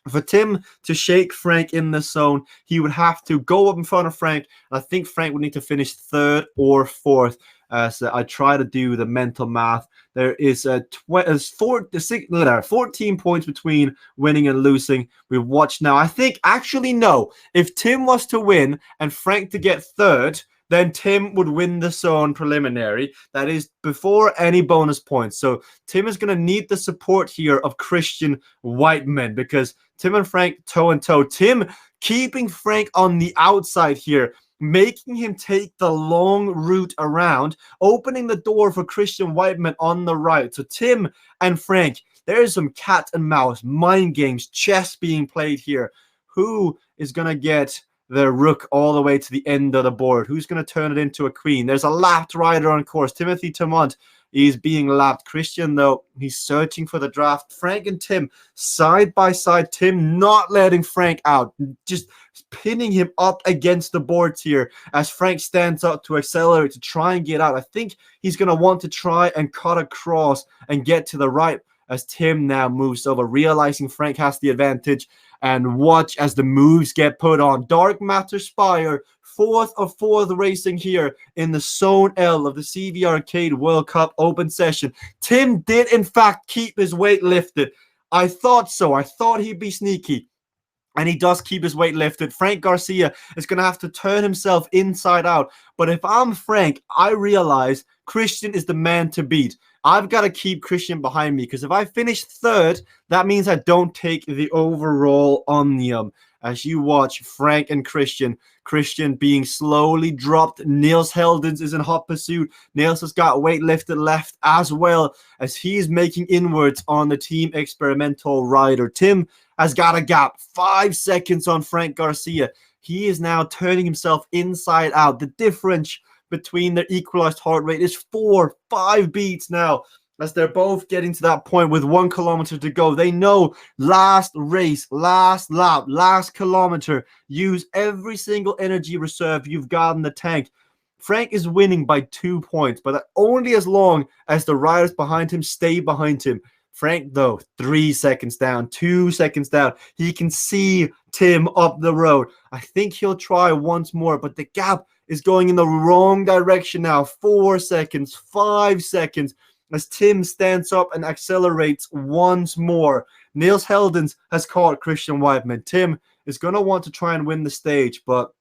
for Tim to shake Frank in the zone, he would have to go up in front of Frank. I think Frank would need to finish 3rd or 4th. So I try to do the mental math. There is 14 points between winning and losing. We watch now. I think actually no. If Tim was to win and Frank to get 3rd, then Tim would win the zone preliminary. That is before any bonus points. So Tim is going to need the support here of Christian Whiteman because Tim and Frank toe and toe. Tim keeping Frank on the outside here, making him take the long route around, opening the door for Christian Whiteman on the right. So Tim and Frank, there's some cat and mouse, mind games, chess being played here. Who is going to get the rook all the way to the end of the board? Who's going to turn it into a queen? There's a lapped rider on course. Timothy Tamont is being lapped. Christian, though, he's searching for the draft. Frank and Tim side by side. Tim not letting Frank out, just pinning him up against the boards here as Frank stands up to accelerate to try and get out. I think he's going to want to try and cut across and get to the right as Tim now moves over, realizing Frank has the advantage. And watch as the moves get put on. Dark Matter Spire, 4th of 4th racing here in the Zone L of the CVRcade World Cup Open Session. Tim did, in fact, keep his weight lifted. I thought so. I thought he'd be sneaky. And he does keep his weight lifted. Frank Garcia is going to have to turn himself inside out. But if I'm Frank, I realize Christian is the man to beat. I've got to keep Christian behind me because if I finish 3rd, that means I don't take the overall omnium. As you watch Frank and Christian being slowly dropped. Niels Heldens is in hot pursuit. Niels has got weight lifted left as well as he's making inwards on the team experimental rider. Tim has got a gap, 5 seconds on Frank Garcia. He is now turning himself inside out. The difference between their equalized heart rate is 4-5 beats now. as they're both getting to that point with 1 kilometer to go. They know last race, last lap, last kilometer. Use every single energy reserve you've got in the tank. Frank is winning by 2 points, but only as long as the riders behind him stay behind him. Frank, though, 3 seconds down, 2 seconds down. He can see Tim up the road. I think he'll try once more, but the gap is going in the wrong direction now. 4 seconds, 5 seconds, as Tim stands up and accelerates once more. Niels Heldens has caught Christian Whiteman. Tim is going to want to try and win the stage, but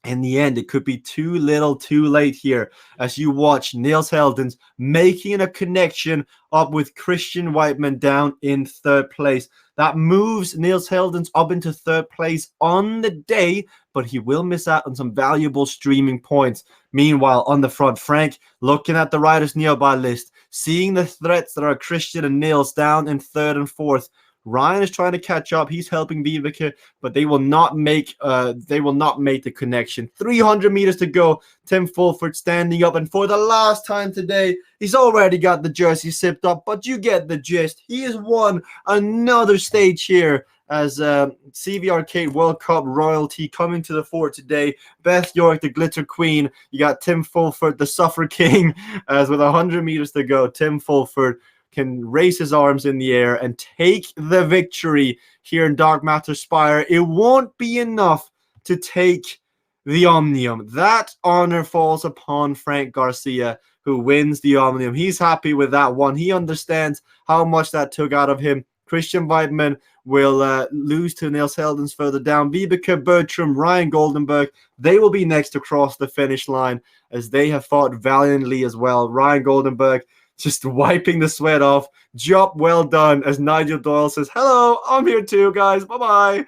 in the end, it could be too little too late here as you watch Niels Heldens making a connection up with Christian Whiteman down in 3rd place. That moves Niels Heldens up into 3rd place on the day, but he will miss out on some valuable streaming points. Meanwhile, on the front, Frank looking at the riders nearby list, seeing the threats that are Christian and Niels down in 3rd and 4th. Ryan is trying to catch up. He's helping Vibeke, but they will not make the connection. 300 meters to go. Tim Fulford standing up, and for the last time today, he's already got the jersey sipped up, but you get the gist. He has won another stage here as CVRcade World Cup royalty coming to the fore today. Beth York, the Glitter Queen. You got Tim Fulford, the Suffer King, as with 100 meters to go. Tim Fulford can raise his arms in the air and take the victory here in Dark Matter Spire. It won't be enough to take the Omnium. That honor falls upon Frank Garcia, who wins the Omnium. He's happy with that one. He understands how much that took out of him. Christian Weidman will lose to Niels Heldens further down. Vibeke Bertram, Ryan Goldenberg, they will be next to cross the finish line as they have fought valiantly as well. Ryan Goldenberg just wiping the sweat off. Job well done, as Nigel Doyle says, hello, I'm here too, guys. Bye-bye.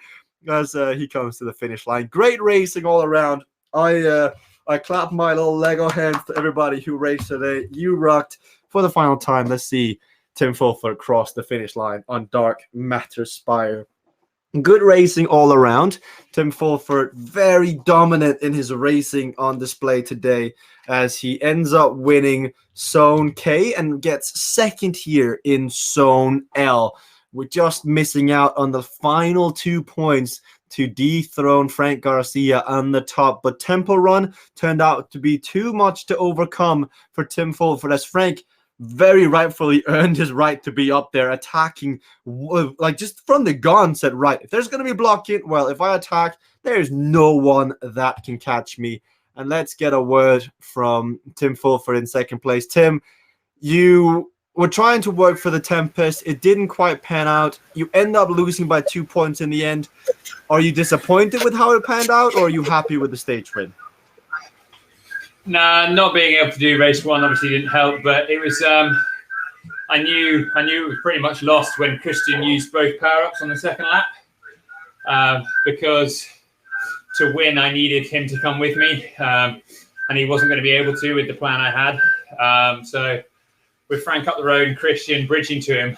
As he comes to the finish line. Great racing all around. I clap my little Lego hands to everybody who raced today. You rocked. For the final time, let's see Tim Fulford cross the finish line on Dark Matter Spire. Good racing all around. Tim Fulford very dominant in his racing on display today as he ends up winning Zone K and gets 2nd here in Zone L. We're just missing out on the final 2 points to dethrone Frank Garcia on the top. But Temple Run turned out to be too much to overcome for Tim Fulford as Frank very rightfully earned his right to be up there attacking, like just from the gun said, right, if there's going to be blocking, well, if I attack, there's no one that can catch me. And let's get a word from Tim Fulford in 2nd place. Tim, you were trying to work for the Tempest. It didn't quite pan out. You end up losing by 2 points in the end. Are you disappointed with how it panned out, or are you happy with the stage win? Nah, not being able to do race 1 obviously didn't help, but it was I knew it was pretty much lost when Christian used both power-ups on the 2nd lap because to win I needed him to come with me and he wasn't going to be able to with the plan I had. So with Frank up the road and Christian bridging to him,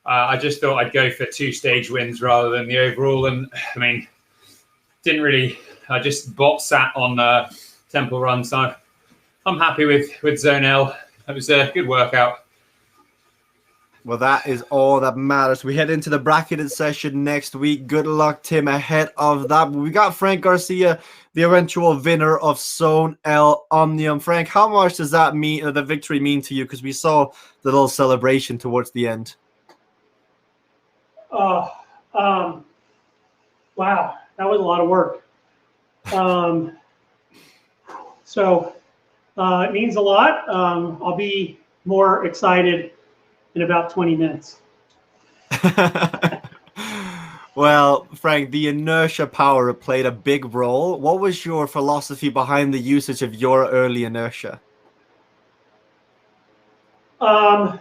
I just thought I'd go for 2 stage wins rather than the overall, and I mean I just bot sat on Temple Run, so I'm happy with Zone L. It was a good workout. Well, that is all that matters. We head into the bracketed session next week. Good luck, Tim, ahead of that. We got Frank Garcia, the eventual winner of Zone L Omnium. Frank, how much does that mean, the victory mean to you? Because we saw the little celebration towards the end. Wow, that was a lot of work. So it means a lot. I'll be more excited in about 20 minutes. Well, Frank, the inertia power played a big role. What was your philosophy behind the usage of your early inertia? I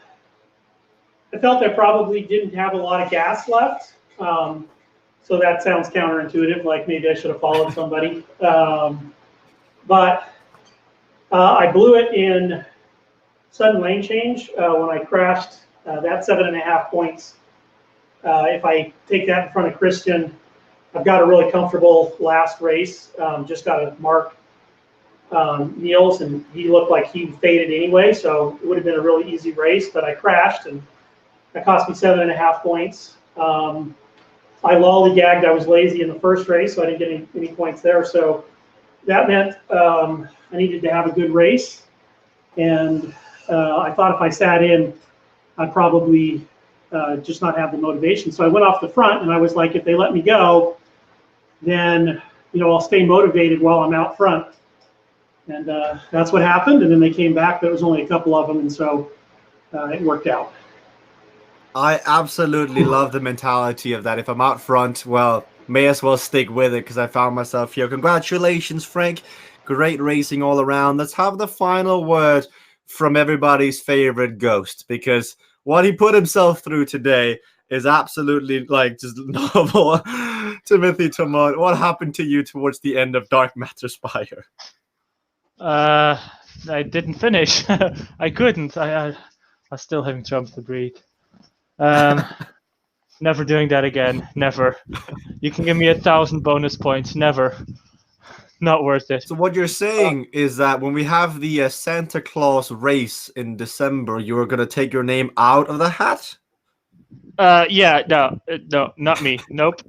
felt I probably didn't have a lot of gas left. So that sounds counterintuitive, like maybe I should have followed somebody. But I blew it in sudden lane change when I crashed. That 7.5 points. If I take that in front of Christian, I've got a really comfortable last race. Just got to mark Niels, and he looked like he faded anyway, so it would have been a really easy race, but I crashed, and that cost me 7.5 points. I lollygagged. I was lazy in the first race, so I didn't get any points there. So that meant I needed to have a good race, and I thought if I sat in, I'd probably just not have the motivation. So I went off the front, and I was like, if they let me go, then I'll stay motivated while I'm out front. And that's what happened. And then they came back. There was only a couple of them, and so it worked out. I absolutely love the mentality of that. If I'm out front, well, may as well stick with it because I found myself here. Congratulations, Frank. Great racing all around. Let's have the final word from everybody's favorite Ghost, because what he put himself through today is absolutely just novel. Timothy Tomon, what happened to you towards the end of Dark Matter Spire? I didn't finish. I couldn't. I still having trouble to breathe. Never doing that again. Never. You can give me 1,000 bonus points. Never. Not worth it. So what you're saying is that when we have the Santa Claus race in December, you're going to take your name out of the hat? Yeah, no, not me. Nope.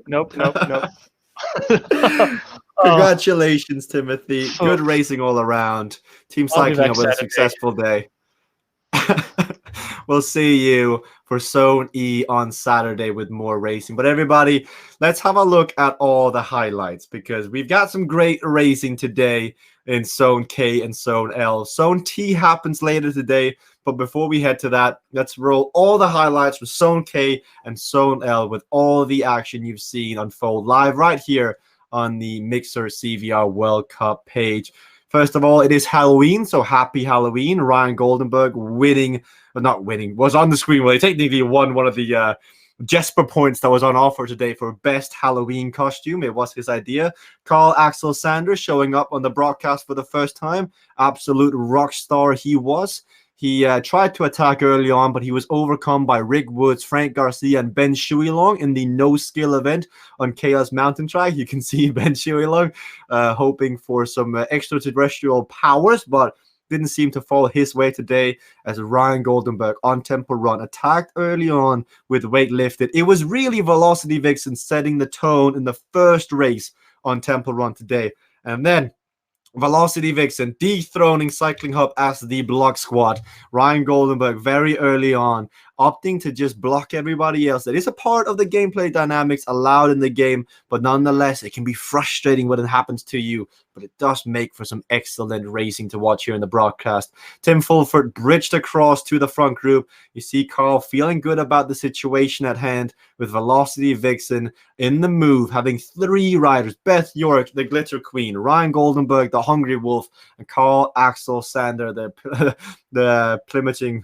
Congratulations, Timothy. Good racing all around. Team Cycling Up with a successful day. We'll see you for Zone E on Saturday with more racing. But everybody, let's have a look at all the highlights, because we've got some great racing today in Zone K and Zone L. Zone T happens later today, but before we head to that, let's roll all the highlights for Zone K and Zone L with all the action you've seen unfold live right here on the Mixer CVR World Cup page. First of all, it is Halloween, so happy Halloween. Ryan Goldenberg was on the screen. Well, he technically won one of the Jesper points that was on offer today for best Halloween costume. It was his idea. Carl Axel Sanders showing up on the broadcast for the first time. Absolute rock star he was. He tried to attack early on, but he was overcome by Rick Woods, Frank Garcia, and Ben Shuilong in the no-skill event on Chaos Mountain Track. You can see Ben Shuilong hoping for some extraterrestrial powers, but didn't seem to fall his way today as Ryan Goldenberg on Temple Run attacked early on with weight lifted. It was really Velocity Vixen setting the tone in the first race on Temple Run today. And then Velocity Vixen dethroning Cycling Hub as the block squad. Ryan Goldenberg very early on opting to just block everybody else. That is a part of the gameplay dynamics allowed in the game, but nonetheless, it can be frustrating when it happens to you, but it does make for some excellent racing to watch here in the broadcast. Tim Fulford bridged across to the front group. You see Carl feeling good about the situation at hand with Velocity Vixen in the move, having 3 riders, Beth York, the Glitter Queen, Ryan Goldenberg, the Hungry Wolf, and Carl Axel Sander, the Plymouthing,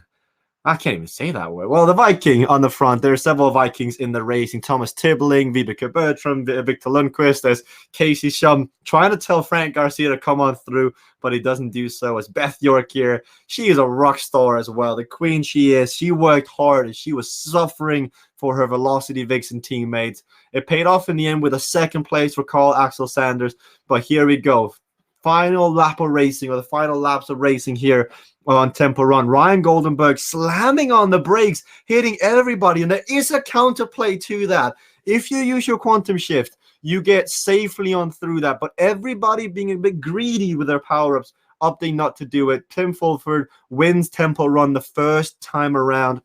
I can't even say that word. Well, the Viking on the front. There are several Vikings in the racing. Thomas Tibbling, Vibeke Bertram, Victor Lundqvist. There's Casey Shum trying to tell Frank Garcia to come on through, but he doesn't do so. As Beth York here, she is a rock star as well. The queen she is. She worked hard and she was suffering for her Velocity Vixen teammates. It paid off in the end with a second place for Carl Axel Sanders. But here we go. Final lap of racing, or the final laps of racing here on Temple Run. Ryan Goldenberg slamming on the brakes, hitting everybody, and there is a counterplay to that. If you use your quantum shift, you get safely on through that, but everybody being a bit greedy with their power-ups, opting not to do it. Tim Fulford wins Temple Run the first time around.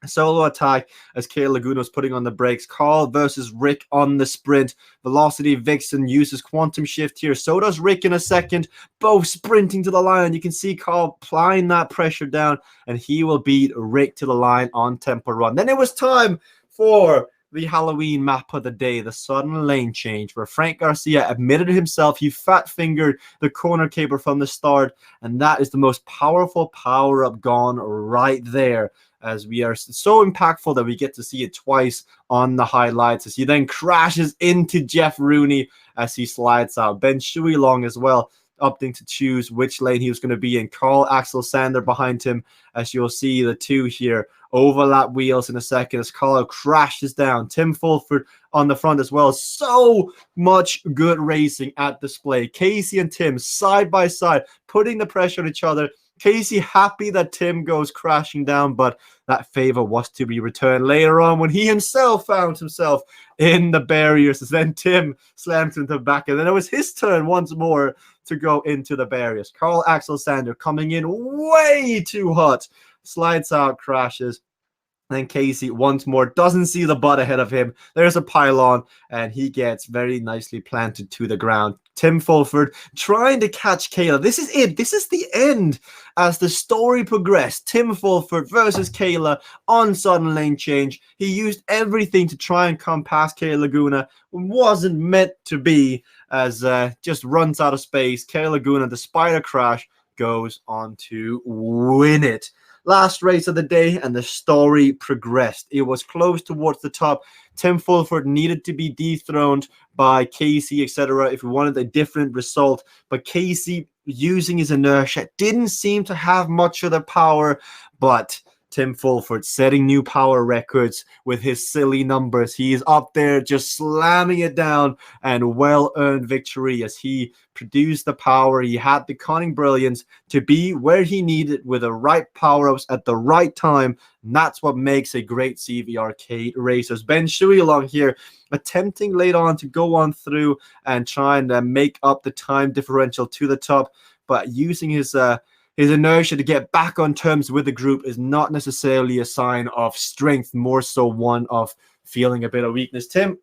Solo attack as Kale Laguna was putting on the brakes. Carl versus Rick on the sprint. Velocity Vixen uses quantum shift here. So does Rick in a second. Both sprinting to the line. You can see Carl applying that pressure down, and he will beat Rick to the line on Temple Run. Then it was time for the Halloween map of the day, the sudden lane change, where Frank Garcia admitted himself he fat-fingered the corner caper from the start, and that is the most powerful power-up gone right there, as we are so impactful that we get to see it twice on the highlights, as he then crashes into Jeff Rooney as he slides out. Ben Shuilong as well opting to choose which lane he was going to be in. Carl Axel Sander behind him, as you'll see the two here overlap wheels in a second as Carl crashes down. Tim Fulford on the front as well. So much good racing at display. Casey and Tim side by side, putting the pressure on each other. Casey happy that Tim goes crashing down, but that favor was to be returned later on when he himself found himself in the barriers. Then Tim slammed into the back, and then it was his turn once more to go into the barriers. Carl Axel Sander coming in way too hot, slides out, crashes. Then Casey once more doesn't see the butt ahead of him. There's a pylon, and he gets very nicely planted to the ground. Tim Fulford trying to catch Kayla. This is it. This is the end as the story progressed. Tim Fulford versus Kayla on sudden lane change. He used everything to try and come past Kayla Laguna. Wasn't meant to be, as just runs out of space. Kayla Laguna, despite a crash, goes on to win it. Last race of the day, and the story progressed. It was close towards the top. Tim Fulford needed to be dethroned by Casey, etc., if we wanted a different result. But Casey, using his inertia, didn't seem to have much of the power. But Tim Fulford setting new power records with his silly numbers. He is up there just slamming it down, and well-earned victory as he produced the power. He had the cunning brilliance to be where he needed with the right power-ups at the right time. And that's what makes a great CVRcade racers. Ben Shuey along here attempting late on to go on through and try and make up the time differential to the top, but using his inertia to get back on terms with the group is not necessarily a sign of strength, more so one of feeling a bit of weakness. Tim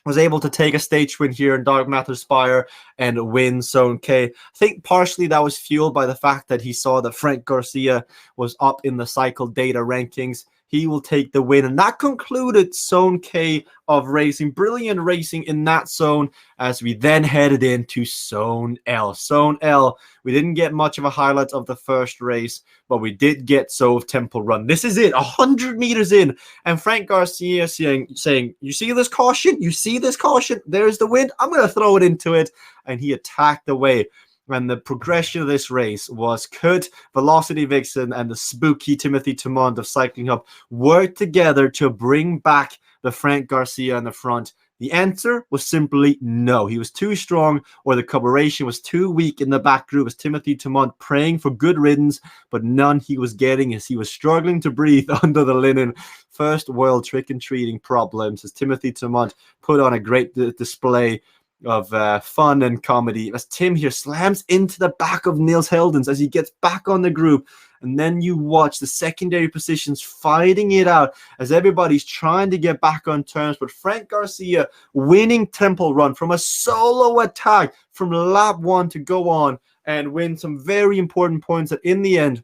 was able to take a stage win here in Dark Matter Spire and win Zone K. I think partially that was fueled by the fact that he saw that Frank Garcia was up in the cycle data rankings. He will take the win. And that concluded Zone K of racing. Brilliant racing in that zone as we then headed into Zone L. Zone L, we didn't get much of a highlight of the first race, but we did get Sove Temple Run. This is it, 100 meters in. And Frank Garcia saying, you see this caution? You see this caution? There's the wind. I'm going to throw it into it. And he attacked away. And the progression of this race was could Velocity Vixen and the spooky Timothy Tumont of Cycling Hub work together to bring back the Frank Garcia in the front? The answer was simply no. He was too strong, or the cooperation was too weak in the back group as Timothy Tumont praying for good riddance, but none he was getting as he was struggling to breathe under the linen. First world trick-and-treating problems as Timothy Tumont put on a great display of fun and comedy as Tim here slams into the back of Niels Heldens as he gets back on the group. And then you watch the secondary positions fighting it out as everybody's trying to get back on terms. But Frank Garcia winning Temple Run from a solo attack from lap 1 to go on and win some very important points that in the end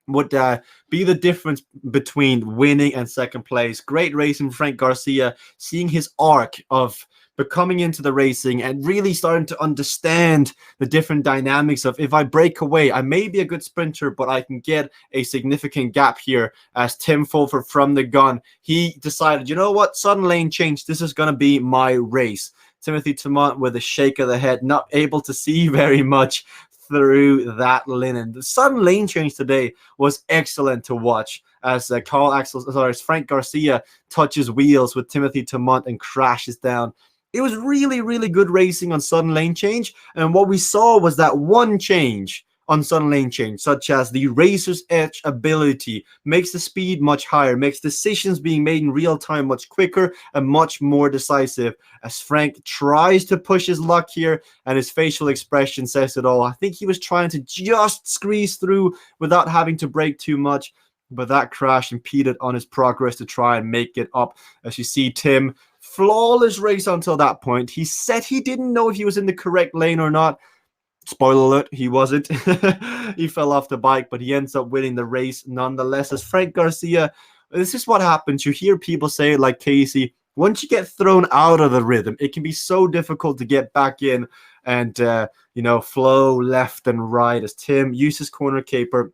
would be the difference between winning and second place. Great racing, Frank Garcia, seeing his arc of becoming into the racing and really starting to understand the different dynamics of if I break away, I may be a good sprinter, but I can get a significant gap here. As Tim Fulford from the gun, he decided, you know what, sudden lane change, this is going to be my race. Timothy Tumont with a shake of the head, not able to see very much through that linen. The sudden lane change today was excellent to watch as Frank Garcia touches wheels with Timothy Tumont and crashes down. It was really, really good racing on sudden lane change. And what we saw was that one change on sudden lane change, such as the Racer's Edge ability, makes the speed much higher, makes decisions being made in real time much quicker and much more decisive. As Frank tries to push his luck here, and his facial expression says it all. I think he was trying to just squeeze through without having to brake too much, but that crash impeded on his progress to try and make it up. As you see, Tim, flawless race until that point. He said he didn't know if he was in the correct lane or not. Spoiler alert, he wasn't. He fell off the bike, but he ends up winning the race nonetheless. As Frank Garcia, this is what happens. You hear people say, like Casey, once you get thrown out of the rhythm, it can be so difficult to get back in and, flow left and right. As Tim uses corner caper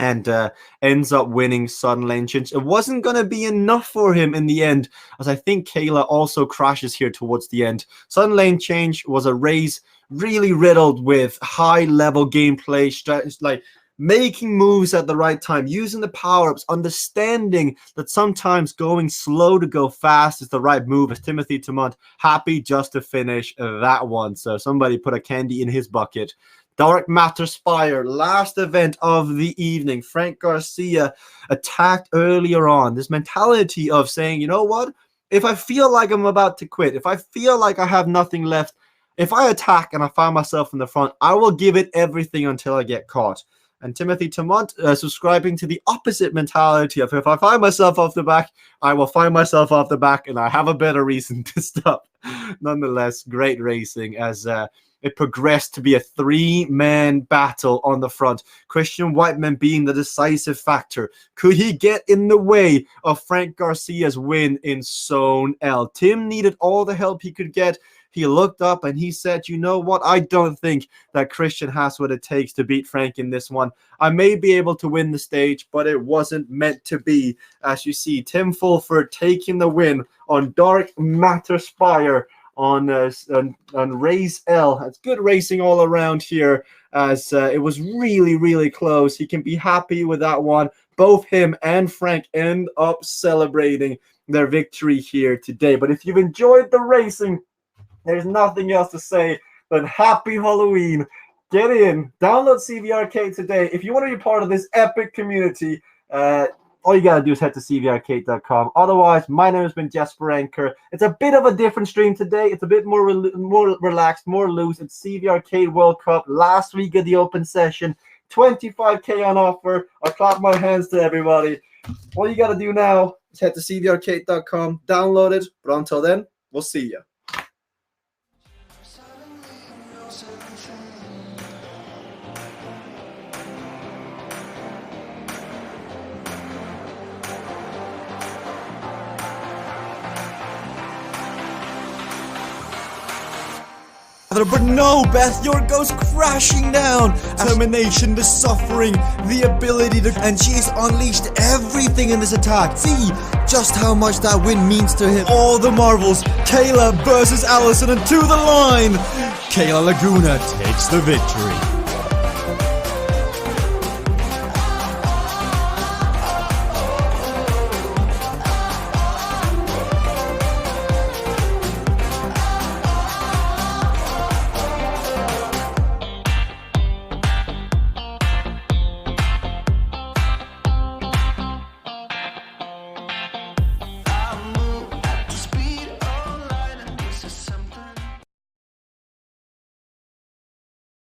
and ends up winning sudden lane change. It wasn't going to be enough for him in the end, as I think Kayla also crashes here towards the end. Sudden lane change was a race really riddled with high-level gameplay, like making moves at the right time, using the power-ups, understanding that sometimes going slow to go fast is the right move, as Timothy Tamont happy just to finish that one. So somebody put a candy in his bucket. Dark Matter Spire, last event of the evening. Frank Garcia attacked earlier on. This mentality of saying, you know what? If I feel like I'm about to quit, if I feel like I have nothing left, if I attack and I find myself in the front, I will give it everything until I get caught. And Timothy Tamont subscribing to the opposite mentality of if I find myself off the back, I will find myself off the back and I have a better reason to stop. Nonetheless, great racing as it progressed to be a three-man battle on the front. Christian Whiteman being the decisive factor. Could he get in the way of Frank Garcia's win in Zone L? Tim needed all the help he could get. He looked up and he said, you know what? I don't think that Christian has what it takes to beat Frank in this one. I may be able to win the stage, but it wasn't meant to be. As you see, Tim Fulford taking the win on Dark Matter Spire on Race L. It's good racing all around here, as it was really, really close. He can be happy with that one. Both him and Frank end up celebrating their victory here today. But if you've enjoyed the racing, there's nothing else to say than happy Halloween. Get in, download CVRcade today. If you want to be part of this epic community, all you gotta do is head to CVRcade.com. Otherwise, my name has been Jesper Anker. It's a bit of a different stream today. It's a bit more relaxed, more loose. It's CVRcade World Cup, last week of the open session. 25K on offer. I'll clap my hands to everybody. All you gotta do now is head to CVRcade.com, download it. But until then, we'll see you. But no, Beth, yours goes crashing down. Determination, the suffering, the ability to... And she's unleashed everything in this attack. See just how much that win means to him. All the marvels. Kayla versus Allison, and to the line. Kayla Laguna takes the victory.